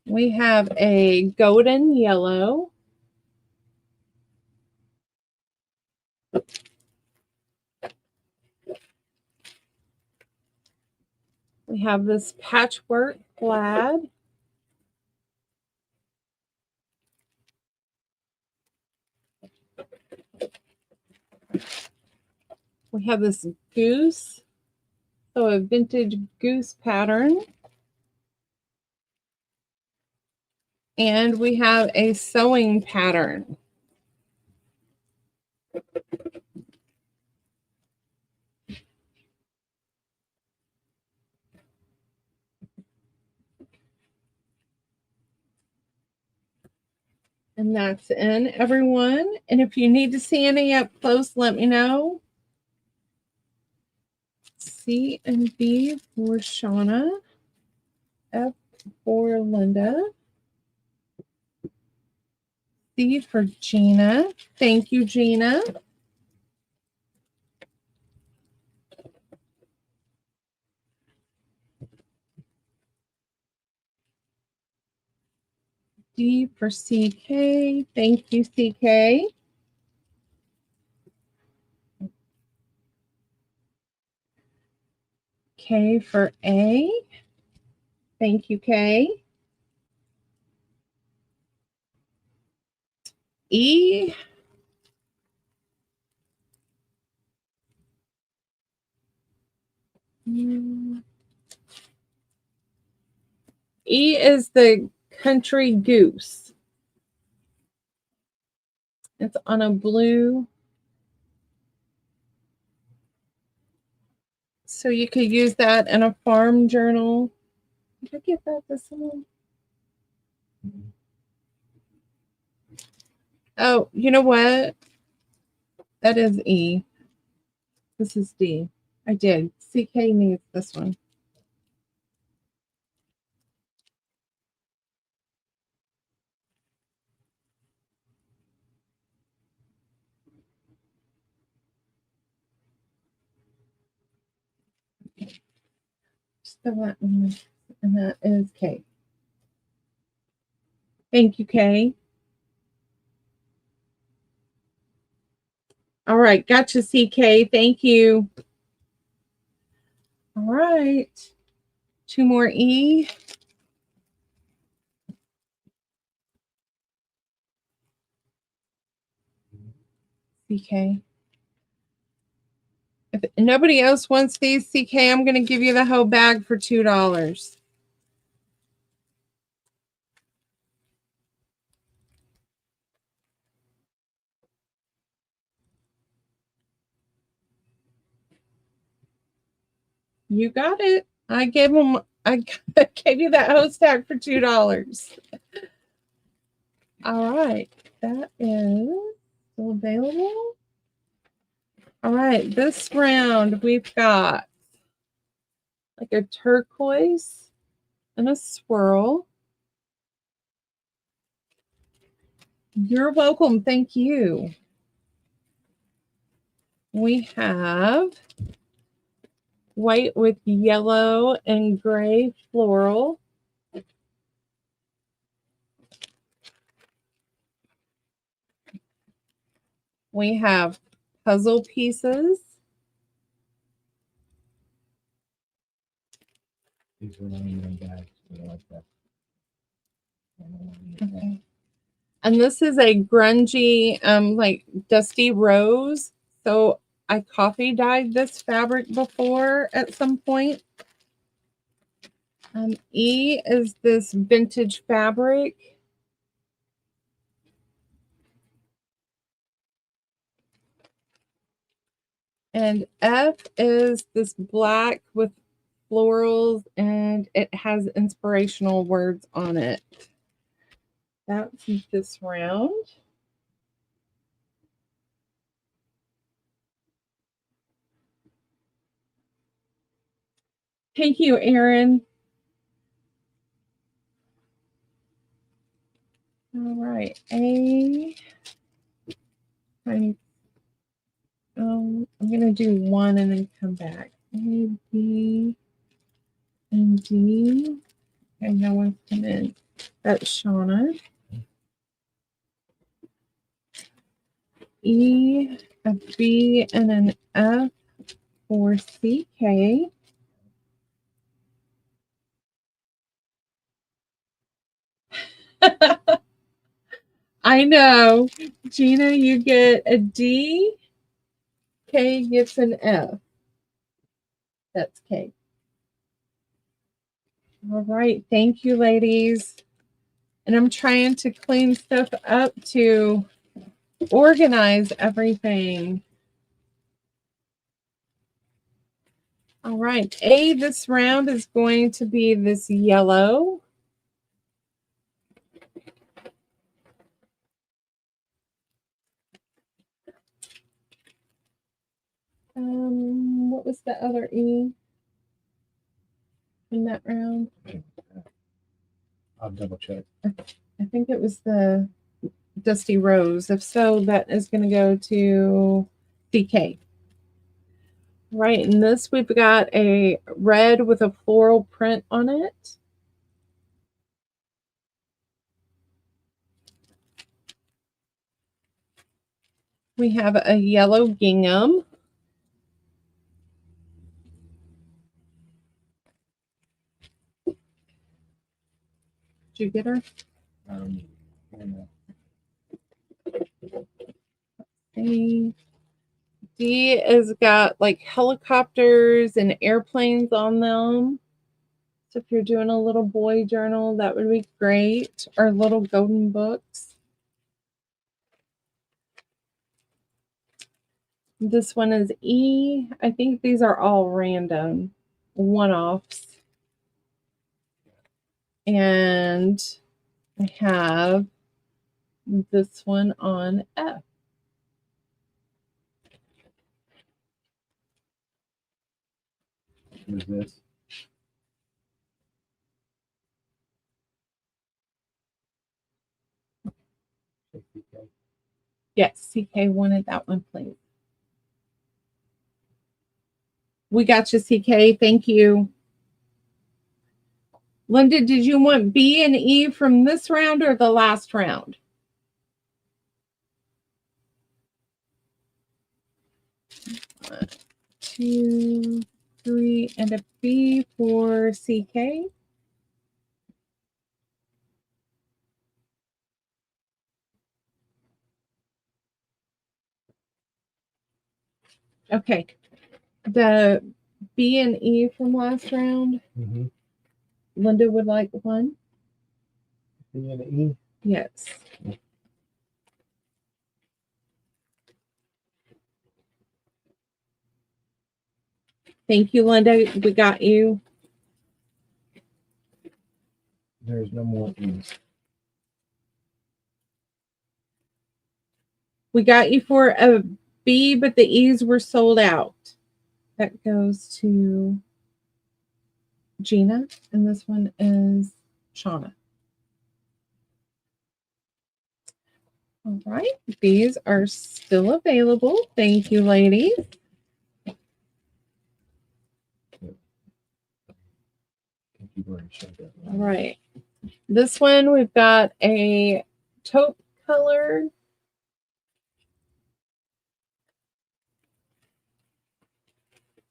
We have a golden yellow. We have this patchwork plaid. We have this goose, so a vintage goose pattern. And we have a sewing pattern. And that's in, everyone. And if you need to see any up close, let me know. C and B for Shauna. F for Linda. C for Gina. Thank you, Gina. D for CK. Thank you, CK. K for A. Thank you, K. E. E is the country goose. It's on a blue. So you could use that in a farm journal. Did I get that this one? Oh, you know what? That is E. This is D. I did. CK needs this one. Just the that one. And that is K. Thank you, K. All right. Gotcha, CK. Thank you. All right. 2 more E. CK. If nobody else wants these, CK, I'm going to give you the whole bag for $2. You got it. I gave you that whole stack for $2. All right. That is still available. All right. This round we've got like a turquoise and a swirl. You're welcome. Thank you. We have white with yellow and gray floral. We have puzzle pieces. These are my bags. I like that. Okay. And this is a grungy, like dusty rose. So I coffee dyed this fabric before at some point. E is this vintage fabric. And F is this black with florals, and it has inspirational words on it. That's this round. Thank you, Erin. All right, I'm going to do one and then come back. A, B, and D. Okay, no one's come in. That's Shauna. E, a B, and an F for CK. I know. Gina, you get a D. K gets an F. That's K. All right. Thank you, ladies. And I'm trying to clean stuff up to organize everything. All right. A, this round is going to be this yellow. What was the other E in that round? I'll double check. I think it was the Dusty Rose. If so, that is going to go to CK. Right, in this we've got a red with a floral print on it. We have a yellow gingham. Did you get her? D has got like helicopters and airplanes on them. So if you're doing a little boy journal, that would be great. Or little golden books. This one is E. I think these are all random one-offs. And I have this one on F. Who's this? Yes, CK wanted that one, please. We got you, CK. Thank you. Linda, did you want B and E from this round or the last round? One, two, three, and a B for CK. Okay. The B and E from last round. Mm-hmm. Linda would like one. B and E? Yes. Thank you, Linda. We got you. There's no more E's. We got you for a B, but the E's were sold out. That goes to Gina, and this one is Shauna. All right, these are still available. Thank you, ladies. All right, this one we've got a taupe color.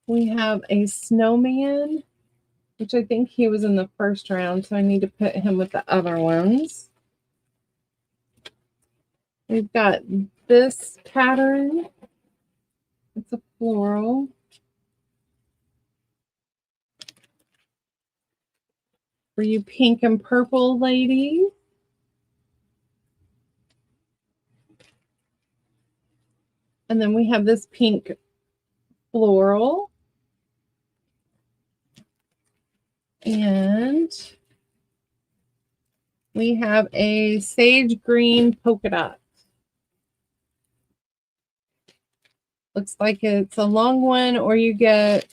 We have a snowman, which I think he was in the first round, so I need to put him with the other ones. We've got this pattern. It's a floral. For you pink and purple ladies. And then we have this pink floral. And we have a sage green polka dot. Looks like it's a long one, or you get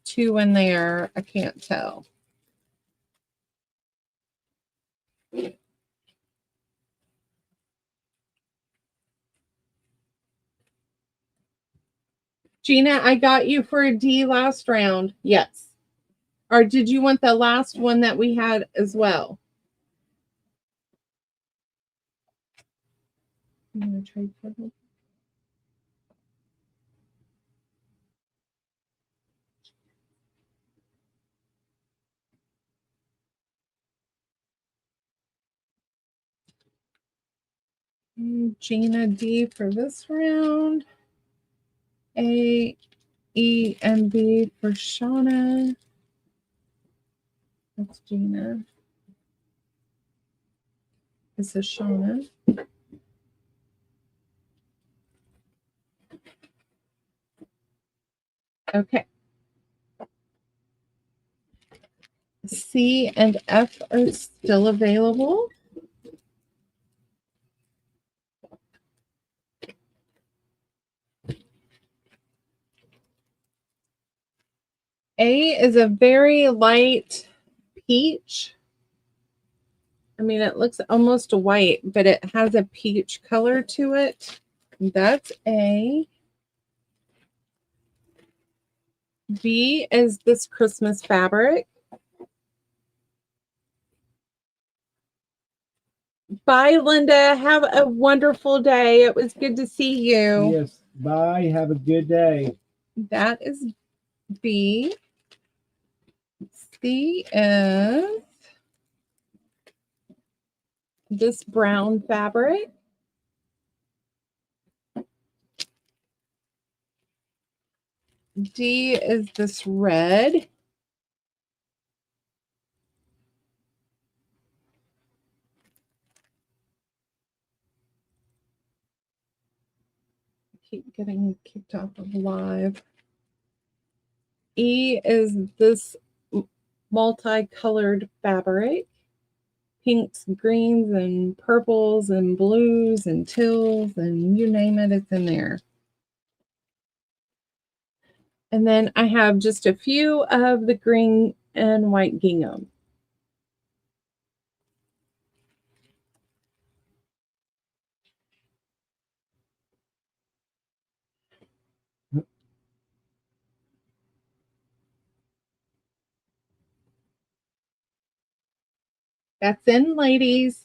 two in there. I can't tell. Gina, I got you for a D last round. Yes. Or did you want the last one that we had as well? I'm going to trade for them. Gina D for this round. A, E, and B for Shauna. That's Gina. This is Shauna. Okay. C and F are still available. A is a very light peach. I mean, it looks almost white, but it has a peach color to it. That's A. B is this Christmas fabric. Bye, Linda. Have a wonderful day. It was good to see you. Yes. Bye. Have a good day. That is B. C is this brown fabric. D is this red. Keep getting kicked off of live. E is this multicolored fabric. Pinks, greens, and purples, and blues, and teals, and you name it, it's in there. And then I have just a few of the green and white gingham. That's in, ladies.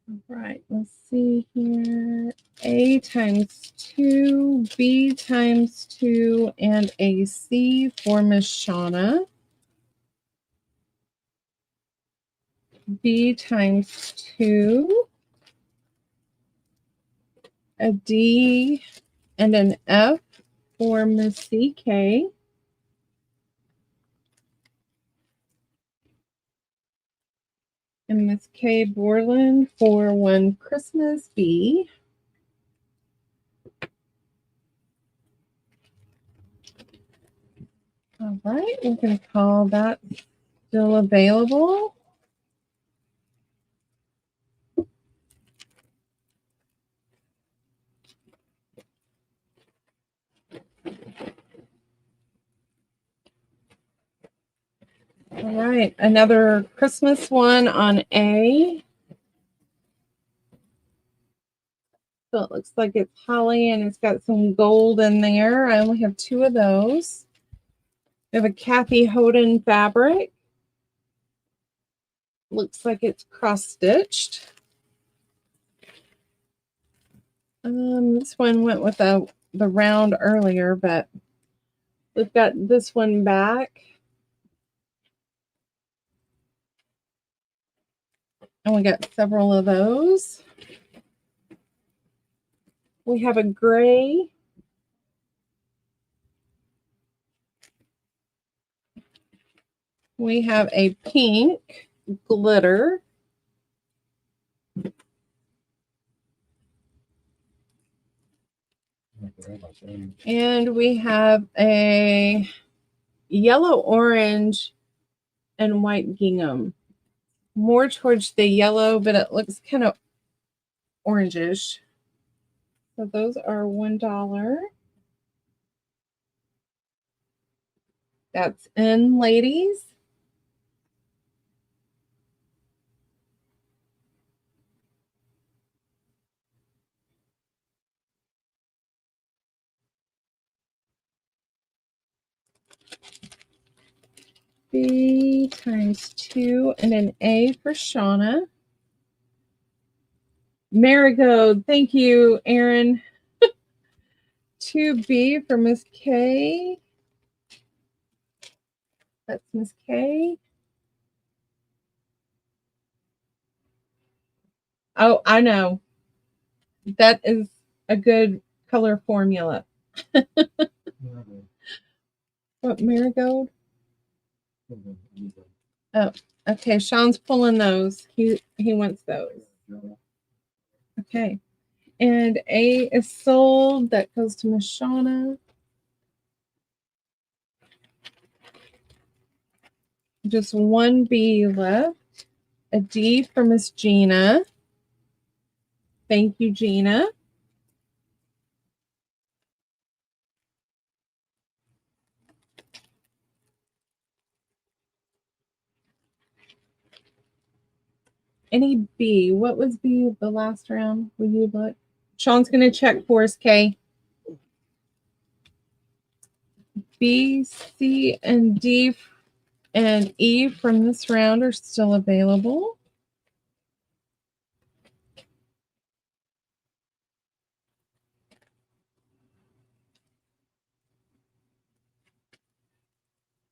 All right, let's see here. A times 2, B times 2, and a C for Miss Shauna. B times 2, a D, and an F for Miss CK. And Miss K. Borland for one Christmas bee. All right, we're going to call that still available. All right, another Christmas one on A. So it looks like it's holly and it's got some gold in there. I only have 2 of those. We have a Kathy Hoden fabric. Looks like it's cross-stitched. This one went with the round earlier, but we've got this one back. And we got several of those. We have a gray. We have a pink glitter. And we have a yellow, orange, and white gingham. More towards the yellow, but it looks kind of orangish. So those are $1. That's in ladies. B times 2 and an A for Shauna. Marigold, thank you, Aaron. 2B for Miss K. That's Miss K. Oh, I know. That is a good color formula. What, marigold? Oh, okay. Sean's pulling those. He wants those. Okay. And A is sold. That goes to Miss Shauna. Just one B left. A D for Miss Gina. Thank you, Gina. Any B? What was B the last round? Will you look? Sean's going to check for us, Kay. B, C, and D and E from this round are still available.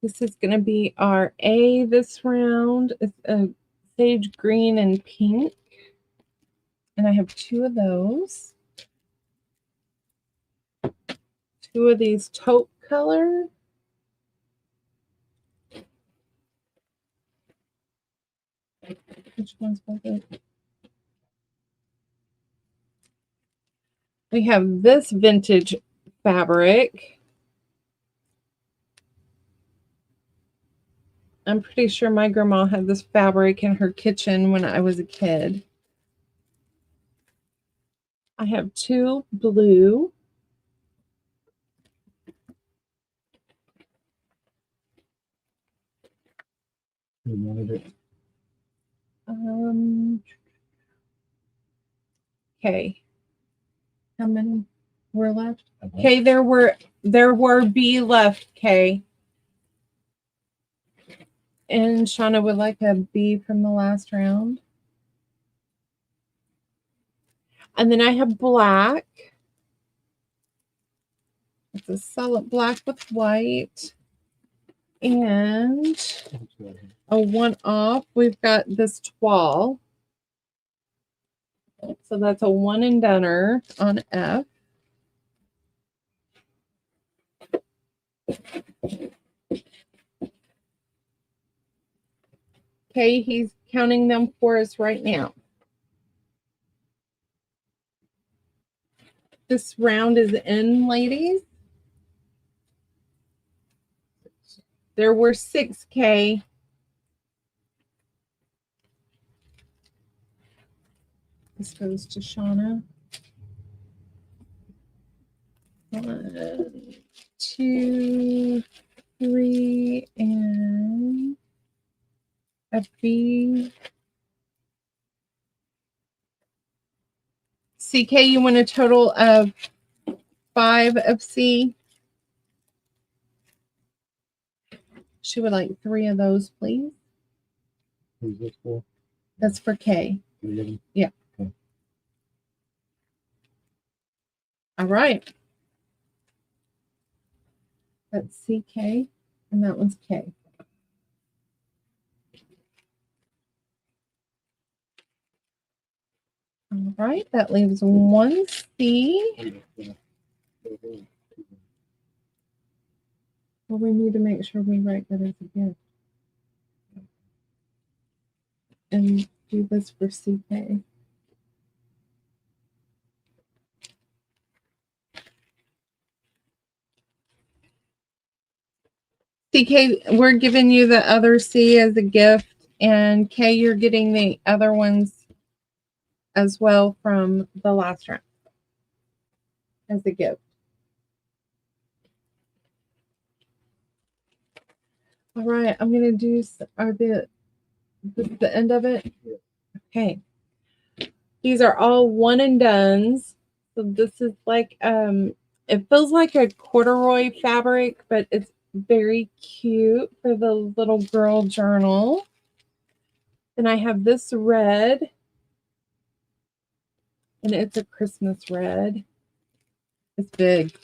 This is going to be our A this round. It's a sage green and pink. And I have 2 of those. 2 of these taupe color. Which one's better? We have this vintage fabric. I'm pretty sure my grandma had this fabric in her kitchen when I was a kid. I have 2 blue. Okay. How many were left? Okay, there were B left, Kay. And Shauna would like a B from the last round. And then I have black. It's a solid black with white. And a 1 off. We've got this toile. So that's a 1 and doneer on F. Okay, he's counting them for us right now. This round is in, ladies. There were 6K. This goes to Shauna. 1, 2, 3, and a B. CK, you want a total of 5 of C? She would like 3 of those, please. Who's this for? That's for K. Yeah. Okay. All right. That's CK, and that one's K. All right, that leaves 1 C. Well, we need to make sure we write that as a gift. And do this for CK. CK, we're giving you the other C as a gift, and K, you're getting the other ones as well from the last round as a gift. All right, I'm gonna do the end of it. Okay, these are all one and dones. So this is like it feels like a corduroy fabric, but it's very cute for the little girl journal. Then I have this red, and it's a Christmas red. It's big.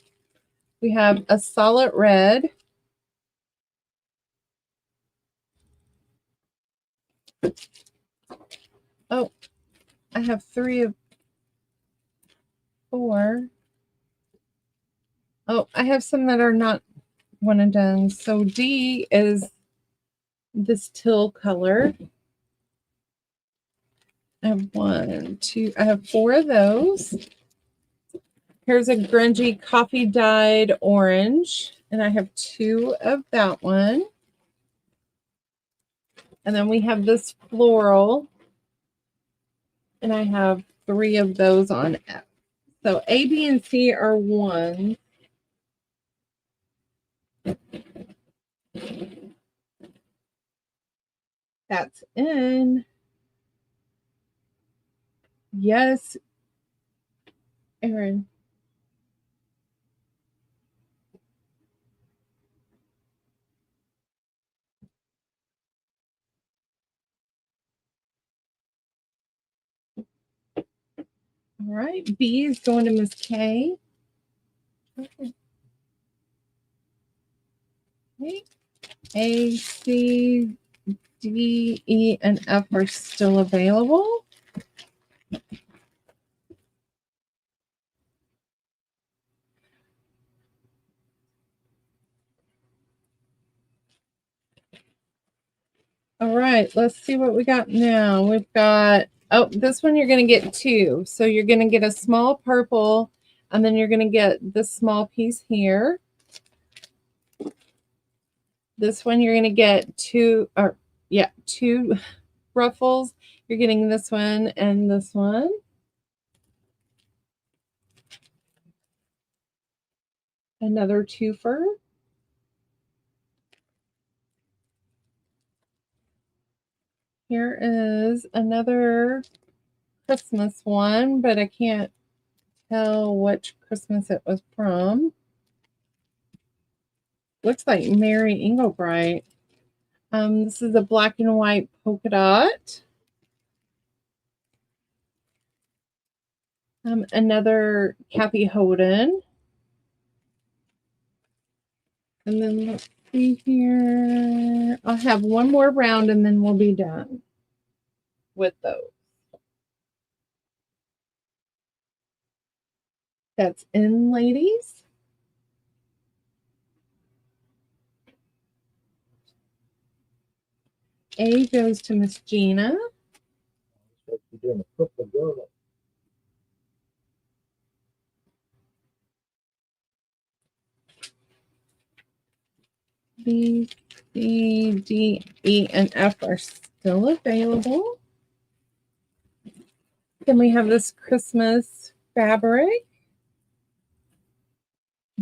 We have a solid red. Oh, I have 3 of 4. Oh, I have some that are not one and done. So D is this teal color. I have 1, 2, I have 4 of those. Here's a grungy coffee dyed orange, and I have 2 of that one. And then we have this floral, and I have 3 of those on F. So A, B, and C are 1. That's in. Yes, Erin. All right, B is going to Miss K. Okay. A, C, D, E, and F are still available. All right, let's see what we got now. We've got, oh, this one you're going to get 2. So you're going to get a small purple, and then you're going to get this small piece here. This one you're going to get 2 ruffles. You're getting this one and this one. Another twofer. Here is another Christmas one, but I can't tell which Christmas it was from. Looks like Mary Englebright. This is a black and white polka dot. Another Kathy Holden. And then let's see here. I'll have one more round and then we'll be done with those. That's in, ladies. A goes to Miss Gina. B, C, D, E, and F are still available. Then we have this Christmas fabric.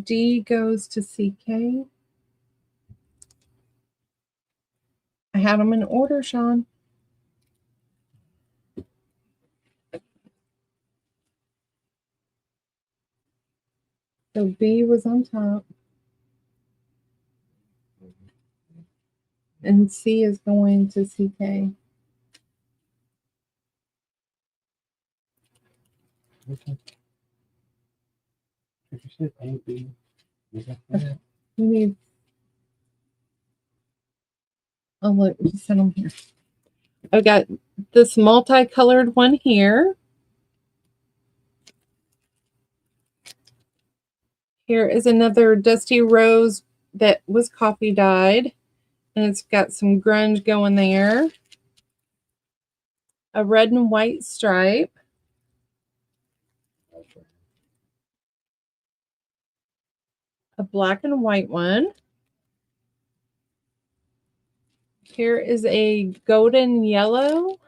D goes to CK. I had them in order, Sean. So B was on top. And C is going to CK. Okay. If you said A, B, Okay. We need. Oh, look, we sent them here. I've got this multicolored one here. Here is another dusty rose that was coffee dyed, and it's got some grunge going there. A red and white stripe. A black and white one. Here is a golden yellow.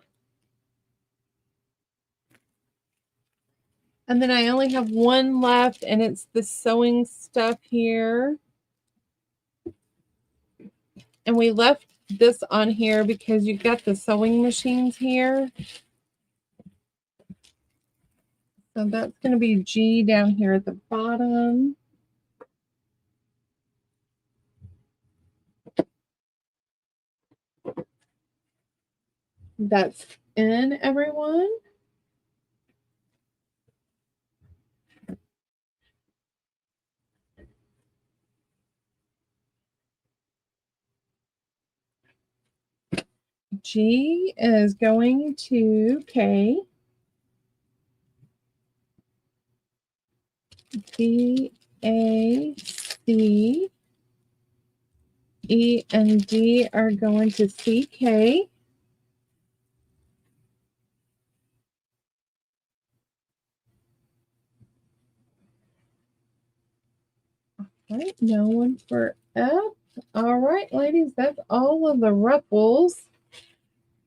And then I only have one left, and it's the sewing stuff here. And we left this on here because you've got the sewing machines here. So that's going to be G down here at the bottom. That's N, everyone. G is going to K. B, A, C. E and D are going to CK. All right, no one for F. All right, ladies, that's all of the ruffles.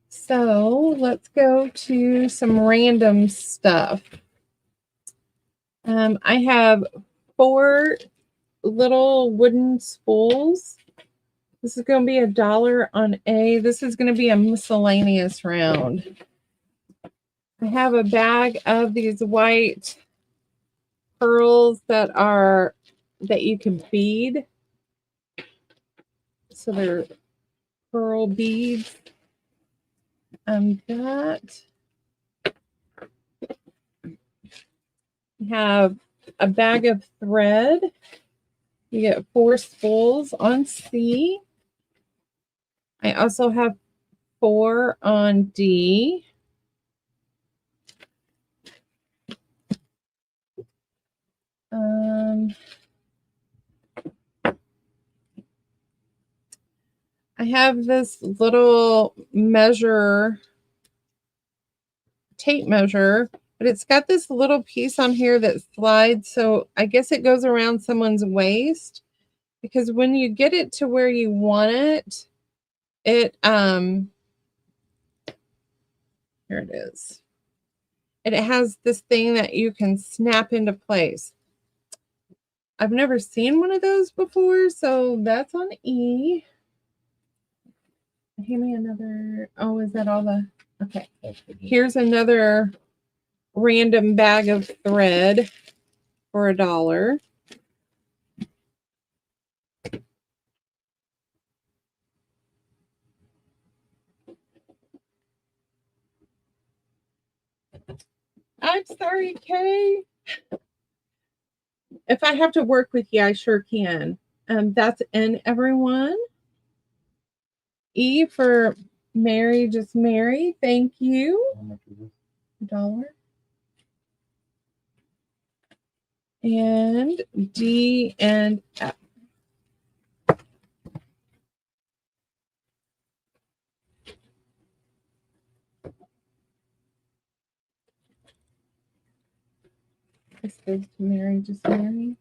So let's go to some random stuff. I have 4 little wooden spools. This is going to be $1 on A. This is going to be a miscellaneous round. I have a bag of these white pearls that you can bead. So they're pearl beads. That. I have a bag of thread. You get 4 spools on C. I also have 4 on D. I have this little tape measure, but it's got this little piece on here that slides, so I guess it goes around someone's waist, because when you get it to where you want it, here it is. And it has this thing that you can snap into place. I've never seen one of those before, so that's on E. Hand me another. Oh, is that all the? Okay. Here's another random bag of thread for $1. I'm sorry, Kay. If I have to work with you, I sure can. That's N, everyone. E for Mary, just Mary. Thank you. $1. And D and F. This goes to Mary, just Mary.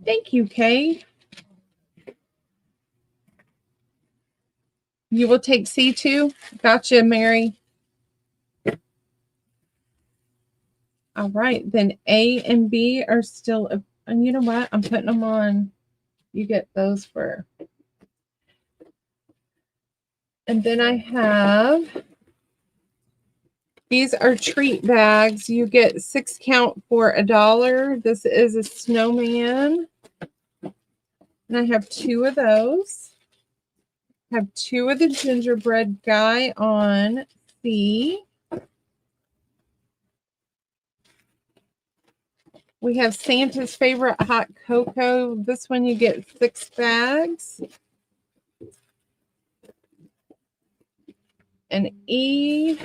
Thank you, Kay. You will take C2? Gotcha, Mary. All right, then A and B are still, and you know what? I'm putting them on. You get those for. And then I have, these are treat bags. You get 6 count for $1. This is a snowman. And I have 2 of those. I have 2 of the gingerbread guy on C. We have Santa's favorite hot cocoa. This one you get 6 bags. And E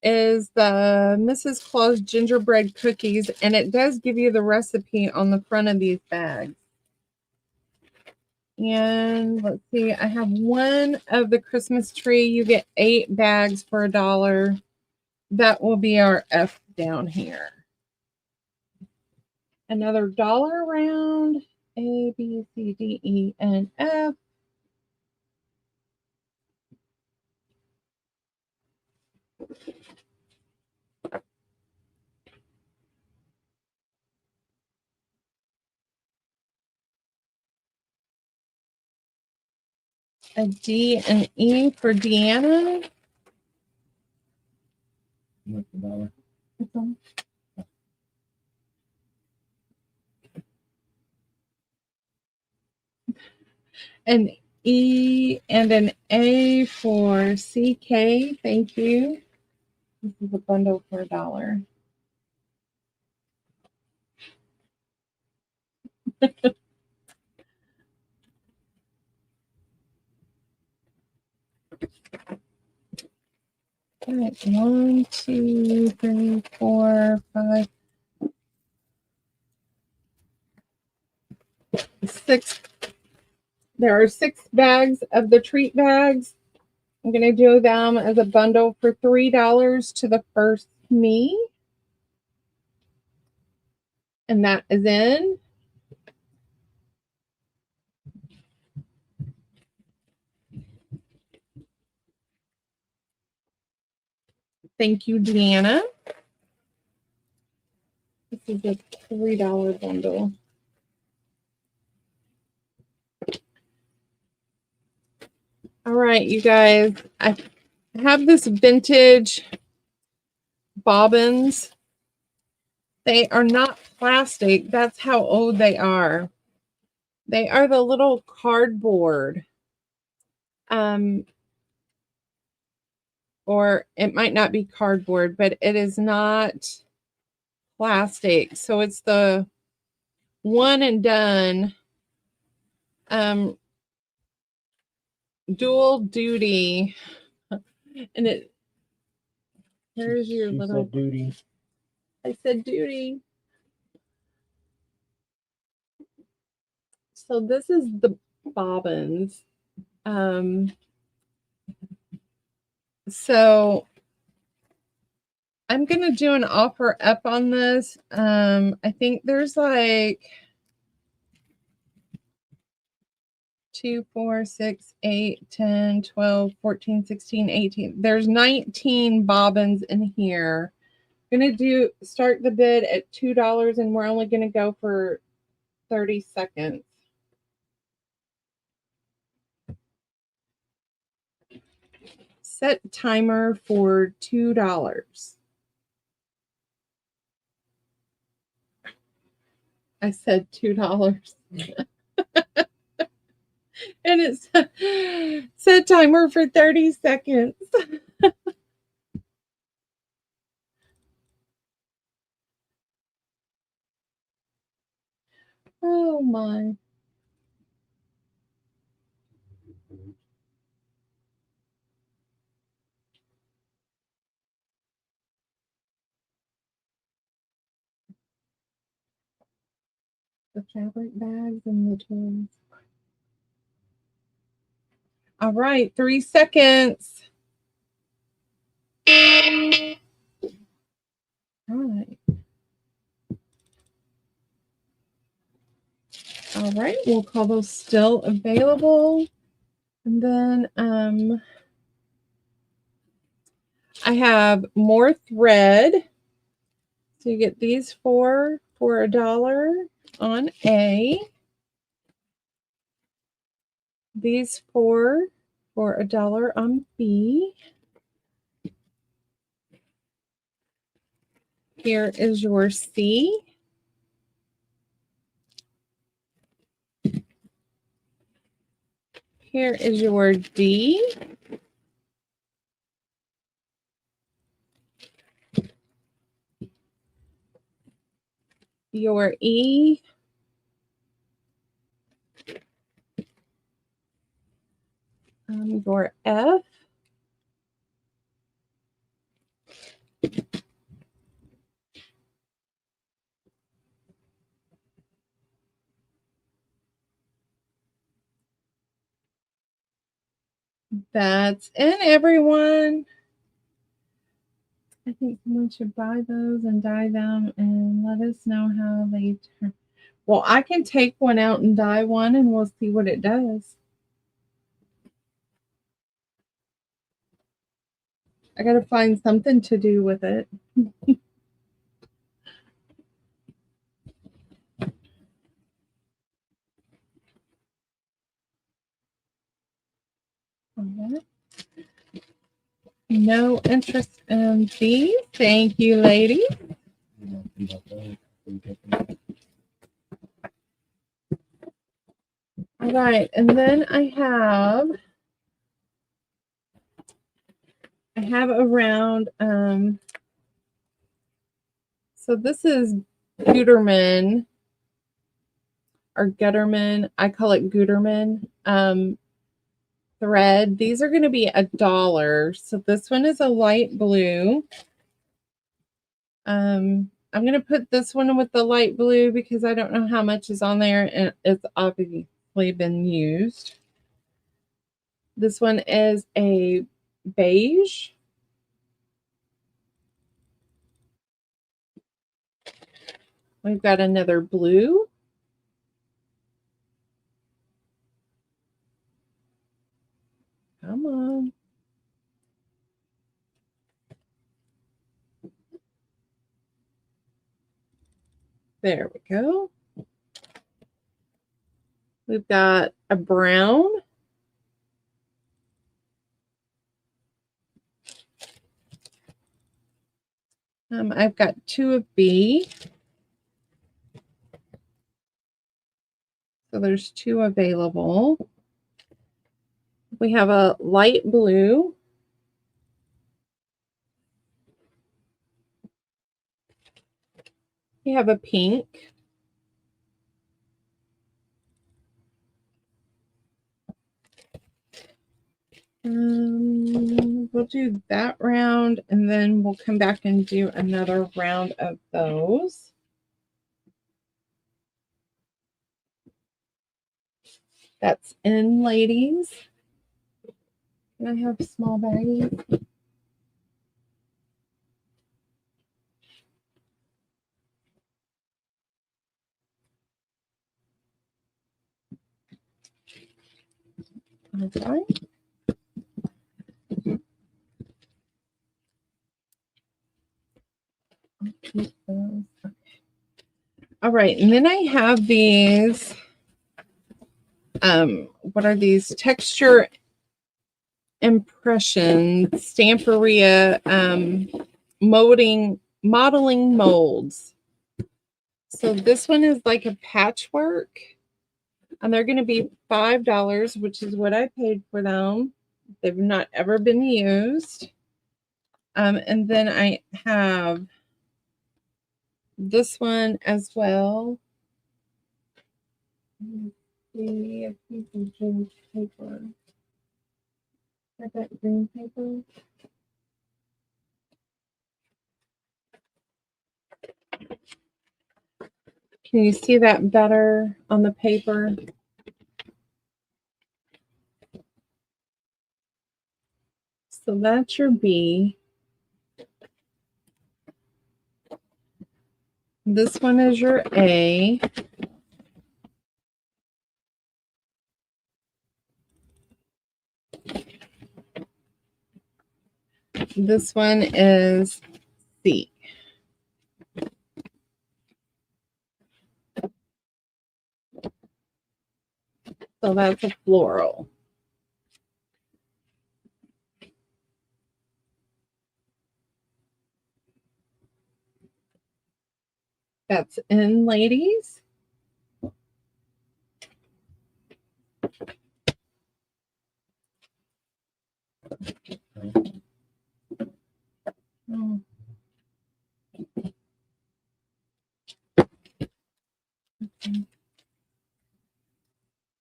is the Mrs. Claus gingerbread cookies, and it does give you the recipe on the front of these bags. And let's see, I have 1 of the Christmas tree. You get 8 bags for $1. That will be our F down here. another dollar round. A, B, C, D, E, and F. A D and E for Deanna. What's the dollar? An E and an A for CK. Thank you. This is a bundle for $1. All right, 1, 2, 3, 4, 5, 6. There are 6 bags of the treat bags. I'm going to do them as a bundle for $3 to the first me. And that is in. Thank you, Deanna. This is a $3 bundle. All right, you guys. I have this vintage bobbins. They are not plastic. That's how old they are. They are the little cardboard. Or it might not be cardboard, but it is not plastic. So it's the one and done dual duty. And it here's your She little said duty. I said duty. So this is the bobbins. So I'm gonna do an offer up on this. I think there's like 2, 4, 6, 8, 10, 12, 14, 16, 18. There's 19 bobbins in here. I'm gonna start the bid at $2 and we're only gonna go for 30 seconds. Set timer for $2. I said $2. And it's set timer for 30 seconds. Oh my. The fabric bags and the toys. All right, 3 seconds. All right. All right, we'll call those still available. And then I have more thread. So you get these 4 for $1 on A. These 4 for $1 on B. Here is your C. Here is your D. Your E. Your F. That's in, everyone. I think someone should buy those and dye them and let us know how they turn. Well, I can take one out and dye one and we'll see what it does. I got to find something to do with it. No interest in these. Thank you, lady. All right, and then I have around so this is Guterman or Gutterman. I call it Guterman thread. These are going to be $1. So this one is a light blue. I'm going to put this one with the light blue because I don't know how much is on there and it's obviously been used. This one is a beige. We've got another blue. Come on. There we go. We've got a brown. I've got 2 of B. So there's 2 available. We have a light blue. We have a pink. We'll do that round and then we'll come back and do another round of those. That's in, ladies. Can I have small baggies? Okay. All right, and then I have these. What are these? Texture impression Stamperia modeling molds. So this one is like a patchwork, and they're going to be $5, which is what I paid for them. They've not ever been used. And then I have this one as well. See if you can change paper. Got that green paper. Can you see that better on the paper? So that's your B. This one is your A. This one is C. So that's a floral. That's in, ladies. Oh. Okay.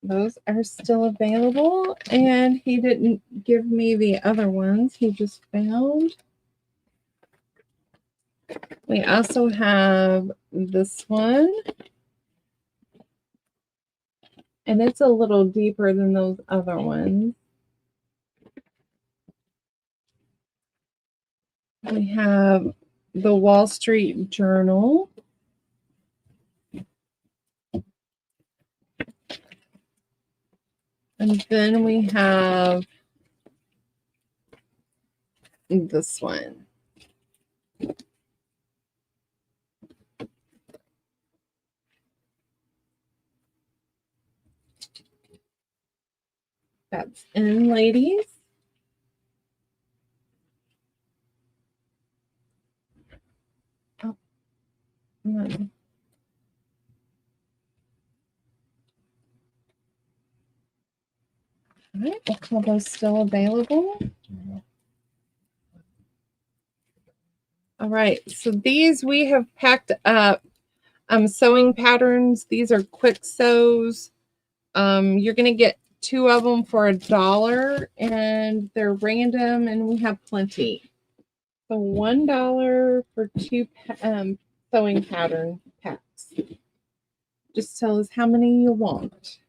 Those are still available, and he didn't give me the other ones. He just found. We also have this one, and it's a little deeper than those other ones. We have the Wall Street Journal. And then we have this one. That's in, ladies. Oh, no. All right, we'll call those still available. All right, so these we have packed up. Sewing patterns. These are quick sews. You're going to get 2 of them for $1, and they're random, and we have plenty. So $1 for 2 sewing pattern packs. Just tell us how many you want.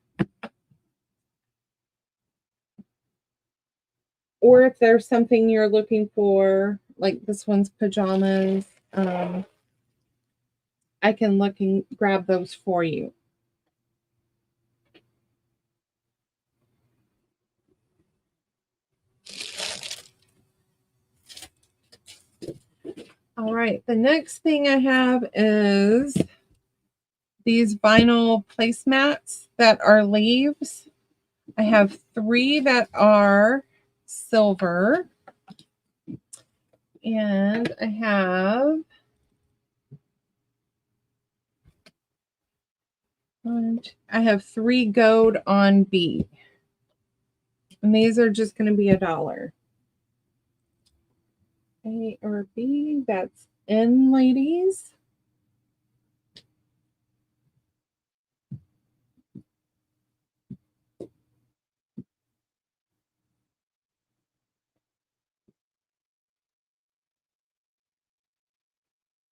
Or if there's something you're looking for, like this one's pajamas, I can look and grab those for you. All right, the next thing I have is these vinyl placemats that are leaves. I have 3 that are silver. And I have 3 gold on B. And these are just going to be $1. A or B, that's in, ladies.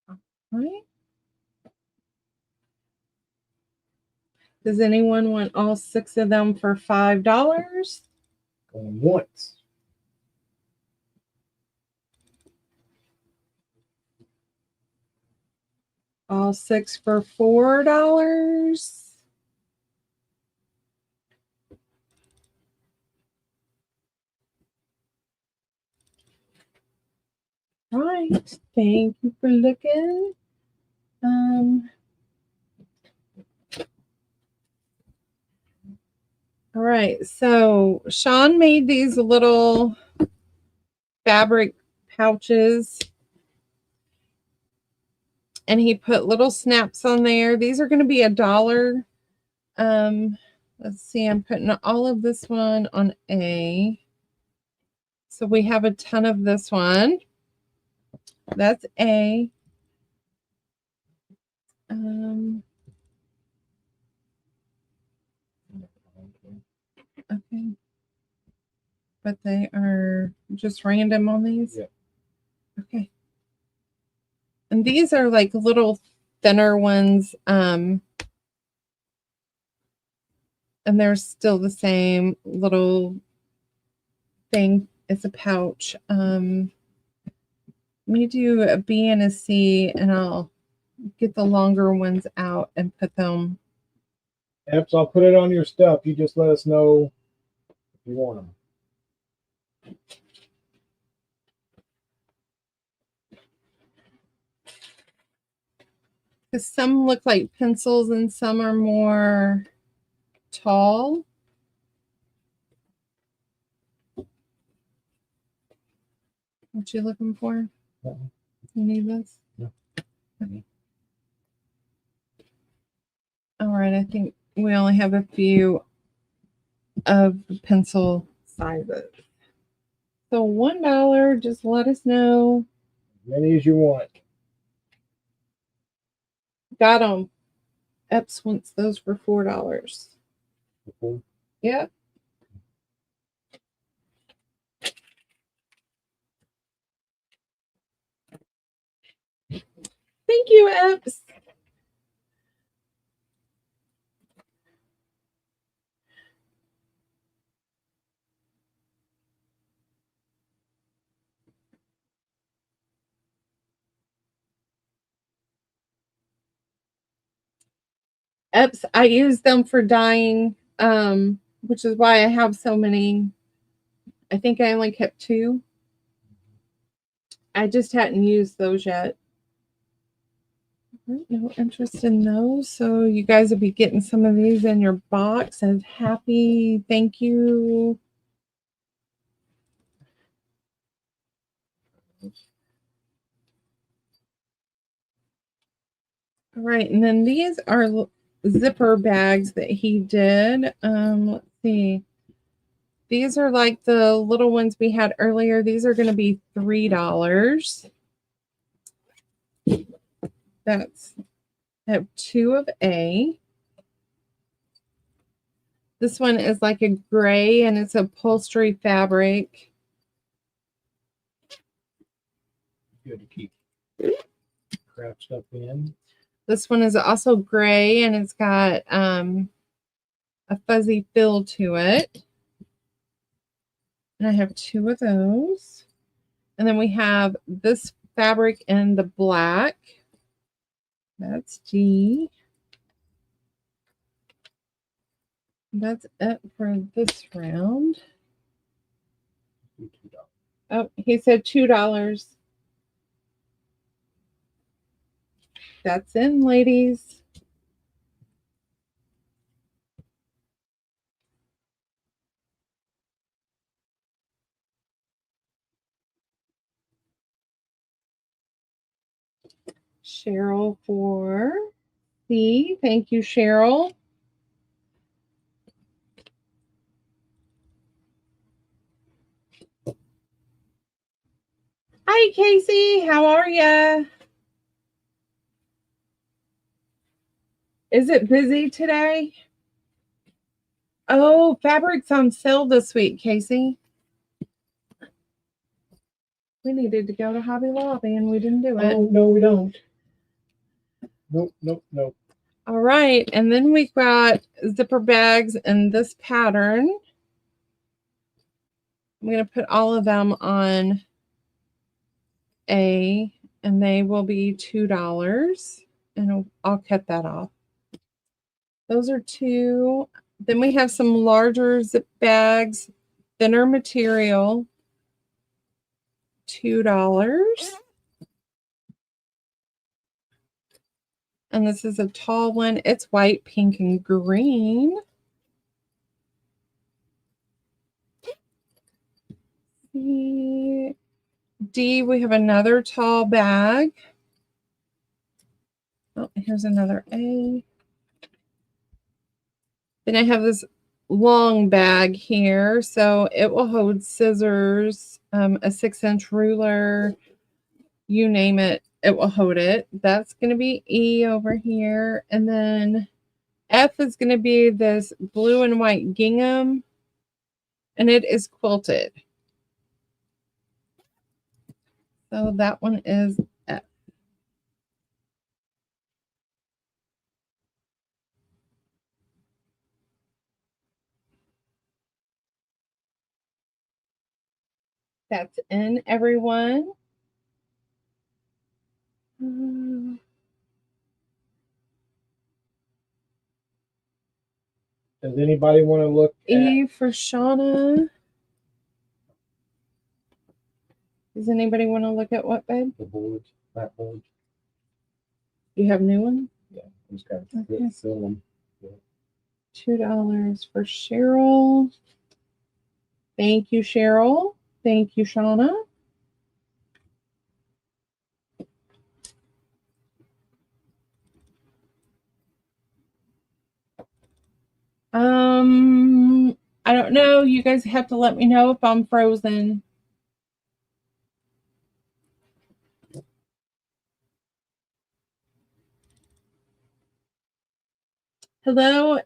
All right. Does anyone want all 6 of them for $5? Going once. All 6 for $4? All right. Thank you for looking. All right. So Sean made these little fabric pouches, and he put little snaps on there. These are going to be $1. Let's see, I'm putting all of this one on A. So we have a ton of this one. That's A. Okay. But they are just random on these? Yeah. Okay. And these are like little thinner ones. And they're still the same little thing. It's a pouch. Let me do a B and a C, and I'll get the longer ones out and put them. Yep, so I'll put it on your stuff. You just let us know if you want them. Because some look like pencils and some are more tall. What you looking for? You need this? No. Okay. All right, I think we only have a few of the pencil sizes. So $1, just let us know. As many as you want. Got them. Epps wants those for $4. Okay. Yep. Thank you, Epps. Eps, I use them for dyeing, which is why I have so many. I think I only kept 2. I just hadn't used those yet. No interest in those. So you guys will be getting some of these in your box as happy thank you. All right, and then these are zipper bags that he did. Let's see. These are like the little ones we had earlier. These are going to be $3. That's, I have 2 of A. This one is like a gray and it's upholstery fabric. Good to keep crap stuff in. This one is also gray and it's got a fuzzy feel to it. And I have 2 of those. And then we have this fabric in the black. That's D. That's it for this round. Oh, he said $2. That's in, ladies. Cheryl for C. Thank you, Cheryl. Hi, Casey. How are ya? Is it busy today? Oh, fabric's on sale this week, Casey. We needed to go to Hobby Lobby and we didn't do it. Oh, no, we don't. Nope, nope, nope. All right, and then we've got zipper bags in this pattern. I'm going to put all of them on A, and they will be $2, and I'll cut that off. Those are 2. Then we have some larger zip bags, thinner material, $2. And this is a tall one. It's white, pink, and green. D, we have another tall bag. Oh, here's another A. Then I have this long bag here. So it will hold scissors, a 6-inch ruler, you name it, it will hold it. That's going to be E over here. And then F is going to be this blue and white gingham, and it is quilted. So that one is F. That's in, everyone. Does anybody want to look E for Shauna. Does anybody want to look at what, babe? The boards, flat boards. You have new ones? Yeah, I just got to fill them. Yeah. $2 for Cheryl. Thank you, Cheryl. Thank you, Shauna. I don't know. You guys have to let me know if I'm frozen. Hello,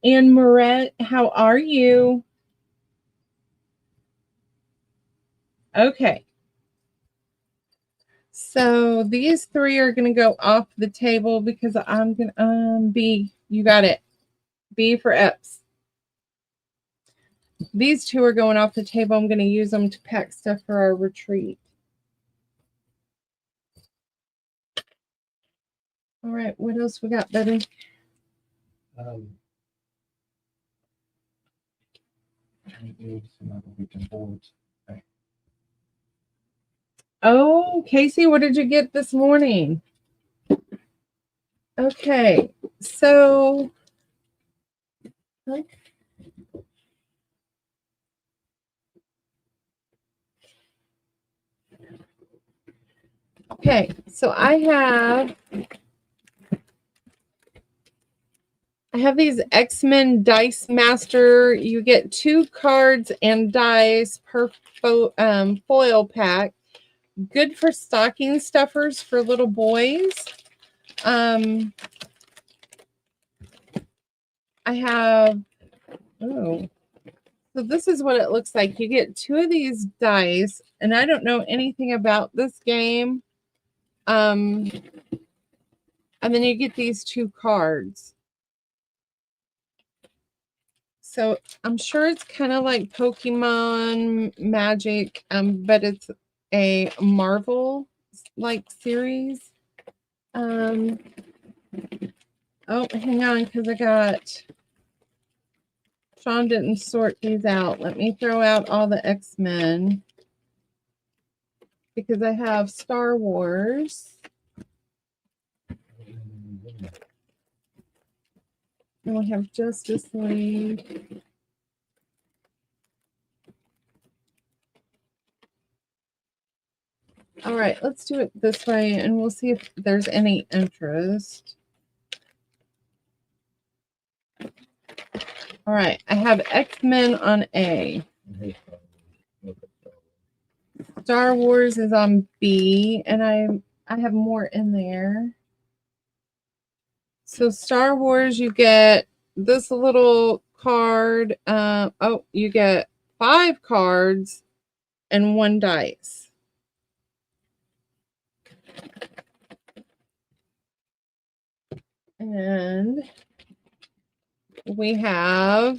Anne Moret. How are you? Okay. So these 3 are going to go off the table because I'm going to, B. You got it. B for Eps. These 2 are going off the table. I'm going to use them to pack stuff for our retreat. All right, what else we got, baby? Oh, Casey, what did you get this morning? Okay, so I have these X-Men Dice Master. You get 2 cards and dice per foil pack. Good for stocking stuffers for little boys. I have, so this is what it looks like. You get 2 of these dice, and I don't know anything about this game. And then you get these 2 cards. So I'm sure it's kind of like Pokemon Magic, but it's a Marvel-like series. Oh, hang on, because Sean didn't sort these out. Let me throw out all the X-Men, because I have Star Wars. And we have Justice League. All right, let's do it this way, and we'll see if there's any interest. All right, I have X-Men on A. Star Wars is on B, and I have more in there. So Star Wars, you get this little card. You get 5 cards and 1 dice. And we have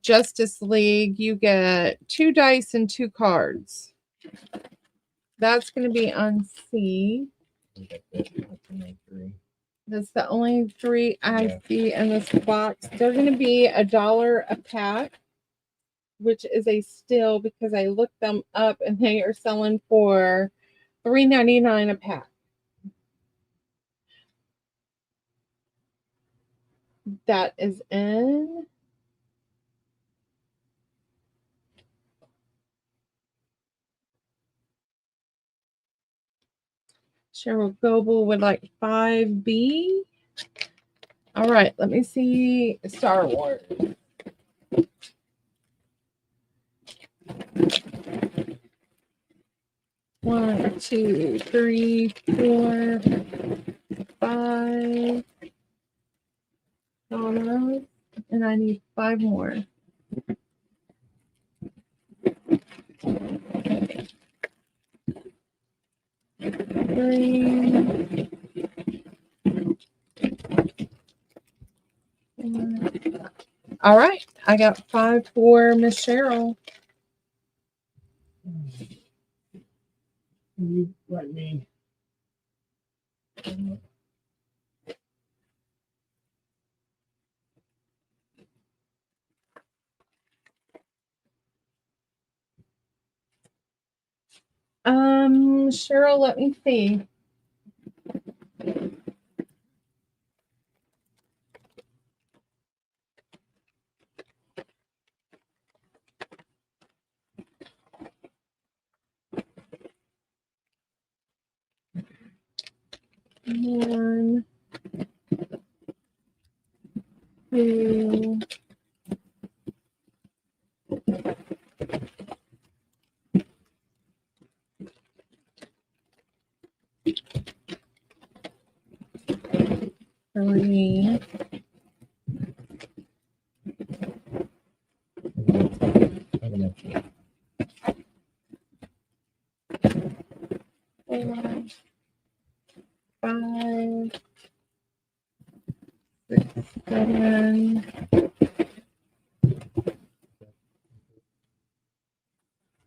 Justice League. You get 2 dice and 2 cards. That's going to be on C. That's the only 3 I see in this box. They're going to be $1 a pack, which is a steal because I looked them up and they are selling for $3.99 a pack. That is in Cheryl Goebel would like 5B. All right, let me see Star Wars. One, 2, 3, 4, 5. $, and I need 5 more. Three. All right, I got 5 for Miss Cheryl. You let me. Cheryl, let me see. One, 2. Three. Four, 5, 6, 7.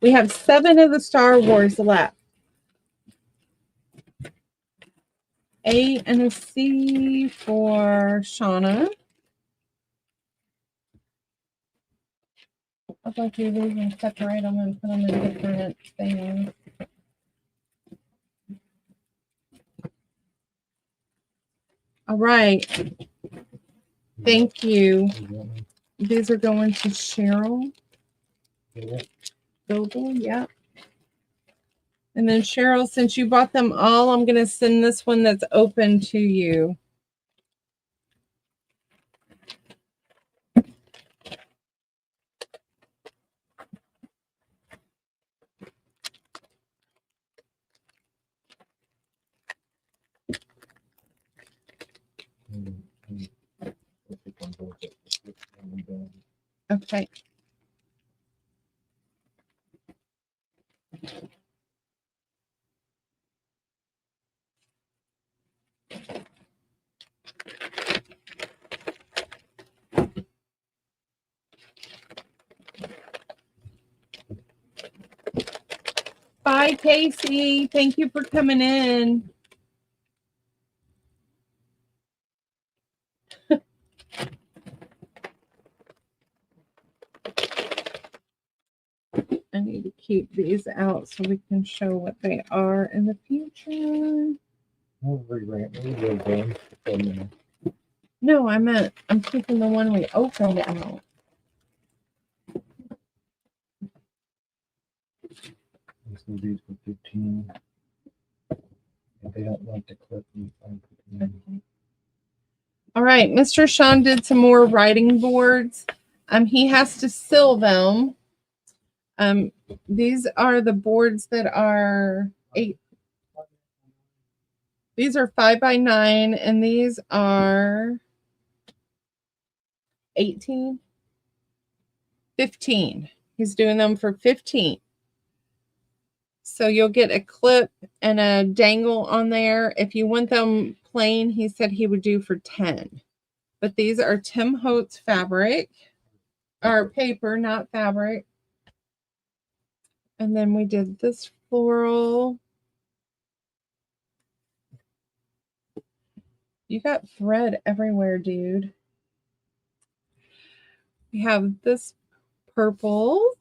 We have 7 of the Star Wars left. A and a C for Shauna. I'd like you to leave and separate them and put them in different things. All right. Thank you. These are going to Cheryl. Global, yeah. And then Cheryl, since you bought them all, I'm going to send this one that's open to you. Okay. Bye, Casey. Thank you for coming in. I need to keep these out so we can show what they are in the future. No, I meant I'm keeping the one we opened out. These for 15. If they don't want to clip me, Okay. All right, Mr. Sean did some more writing boards. He has to seal them. These are the boards that are 8. These are 5 by 9, and these are 18, 15. He's doing them for 15. So you'll get a clip and a dangle on there. If you want them plain, he said he would do for 10. But these are Tim Holtz fabric, or paper, not fabric. And then we did this floral. You got thread everywhere, dude. We have this purple.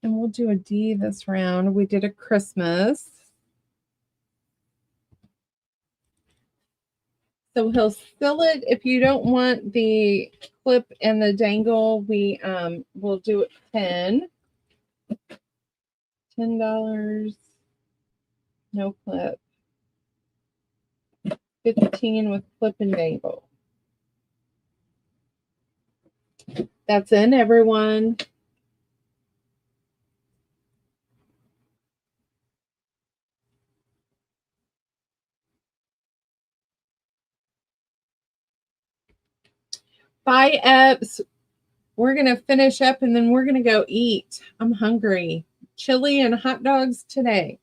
And we'll do a D this round. We did a Christmas. So he'll seal it. If you don't want the clip and the dangle, we will do it 10. $10. No clip. 15 with clip and dangle. That's in, everyone. Bye, Eps. We're going to finish up and then we're going to go eat. I'm hungry. Chili and hot dogs today.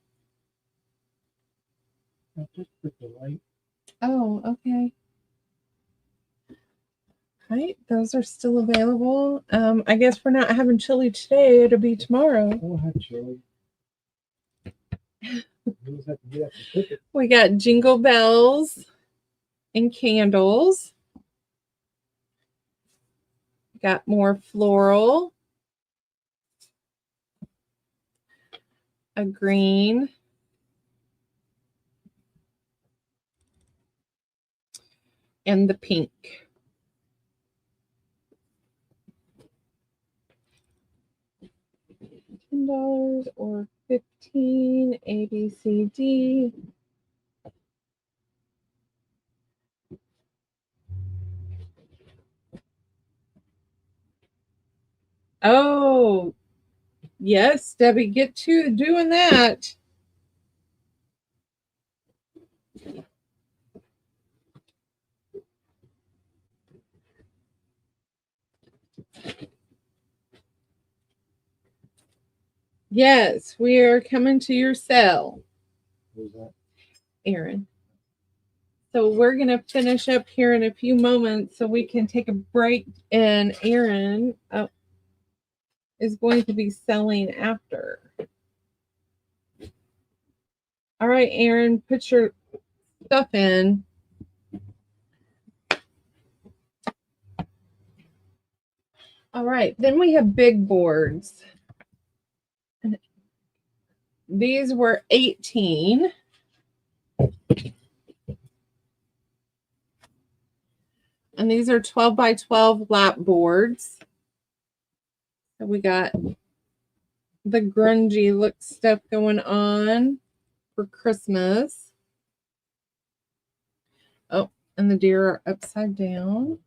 Oh, okay. Right, those are still available. I guess we're not having chili today. It'll be tomorrow. We'll have chili. We got jingle bells and candles. Got more floral. A green. And the pink. $10 or 15, A, B, C, D. Oh, yes, Debbie, get to doing that. Yes, we are coming to your cell. Who's that? Aaron. So we're going to finish up here in a few moments so we can take a break, and Aaron is going to be selling after. All right, Aaron, put your stuff in. All right, then we have big boards. These were 18. And these are 12 by 12 lap boards. So we got the grungy look stuff going on for Christmas. Oh, and the deer are upside down.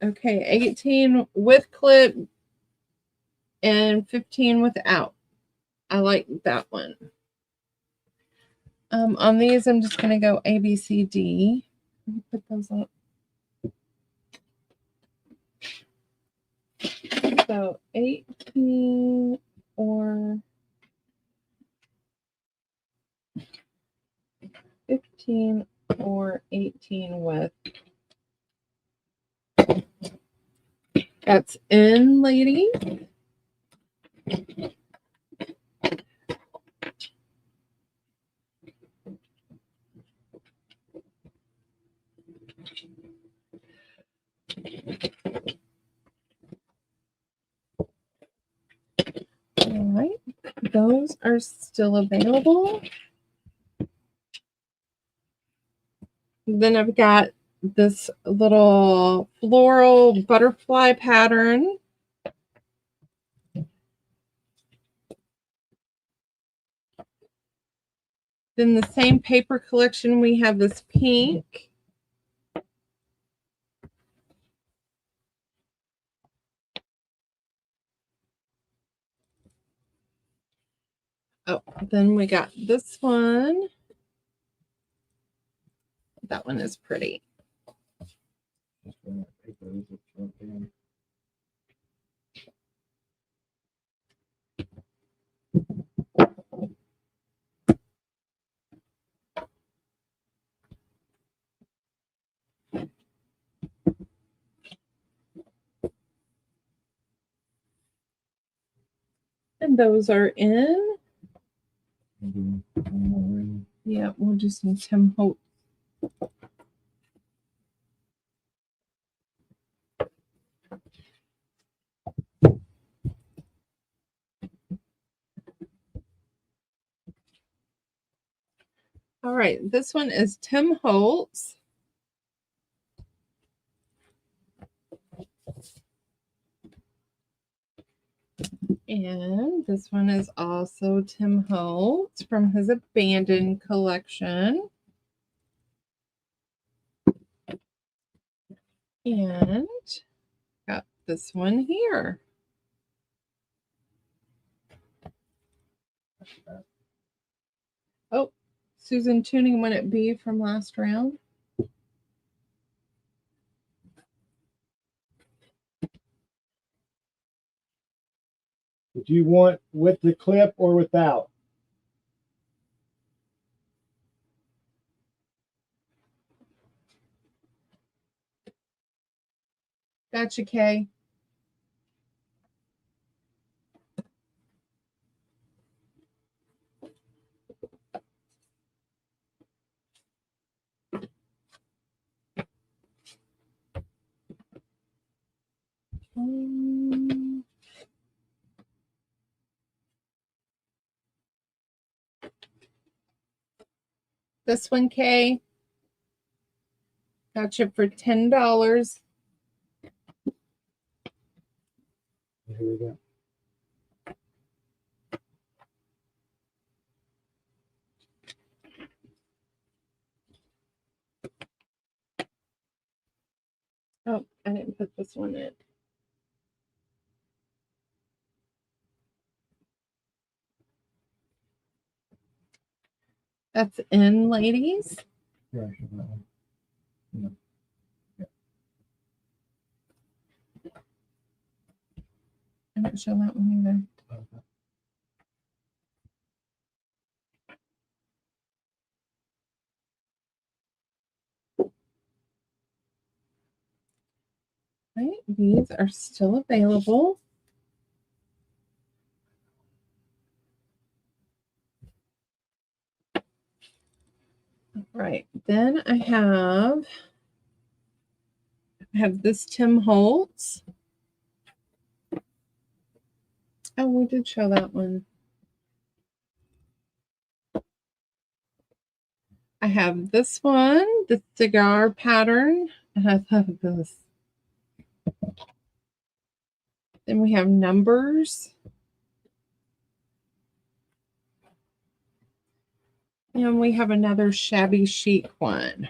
Okay, 18 with clip and 15 without. I like that one. On these, I'm just going to go A, B, C, D. Let me put those up. So 18 or 15 or 18 with. That's in, lady. All right, those are still available. Then I've got this little floral butterfly pattern. Then the same paper collection, we have this pink. Oh, then we got this one. That one is pretty. And those are in. Yeah, we'll do some Tim Hope. All right, this one is Tim Holtz. And this one is also Tim Holtz from his Abandoned collection. And got this one here. Oh, Susan Tuning, When It Be from last round. Did you want with the clip or without? Gotcha, Kay. This one, Kay. Gotcha for $10. Here we go. Oh, I didn't put this one in. That's in, ladies. Yeah, I should that one. No. Yeah. I didn't show that one either. Okay. Right, these are still available. All right, then I have this Tim Holtz. Oh, we did show that one. I have this one, the cigar pattern, and I love this. Then we have numbers. And we have another shabby chic one.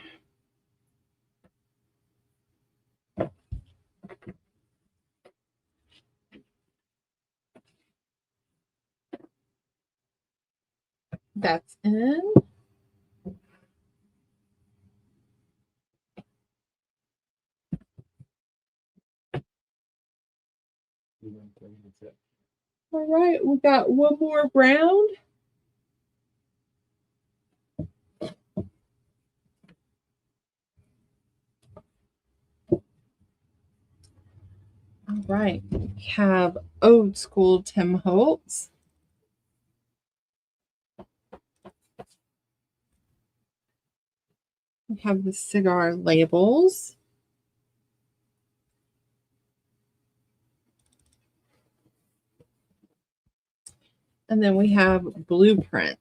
That's in. All right, we got one more round. All right, we have old school Tim Holtz. We have the cigar labels. And then we have blueprints.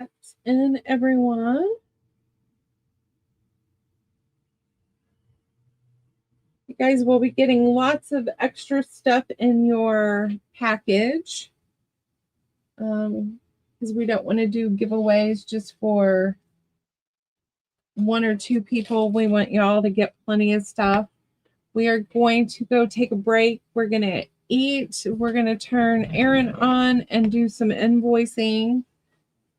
That's in, everyone. You guys will be getting lots of extra stuff in your package. Because we don't want to do giveaways just for one or two people. We want y'all to get plenty of stuff. We are going to go take a break. We're going to eat. We're going to turn Aaron on and do some invoicing.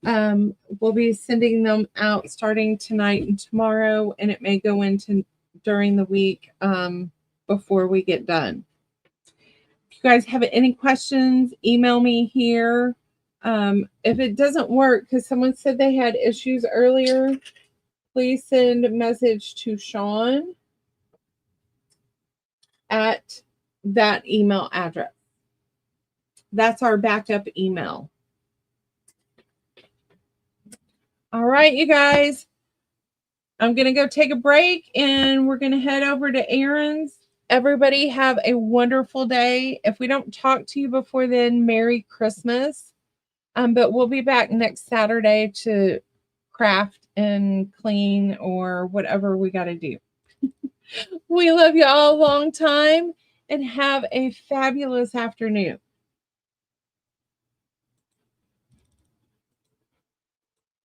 We'll be sending them out starting tonight and tomorrow, and it may go into during the week before we get done. If you guys have any questions, email me here. If it doesn't work, because someone said they had issues earlier, please send a message to Sean at that email address. That's our backup email. All right, you guys. I'm going to go take a break and we're going to head over to Aaron's. Everybody have a wonderful day. If we don't talk to you before then, Merry Christmas. But we'll be back next Saturday to craft and clean or whatever we got to do. We love you all a long time and have a fabulous afternoon.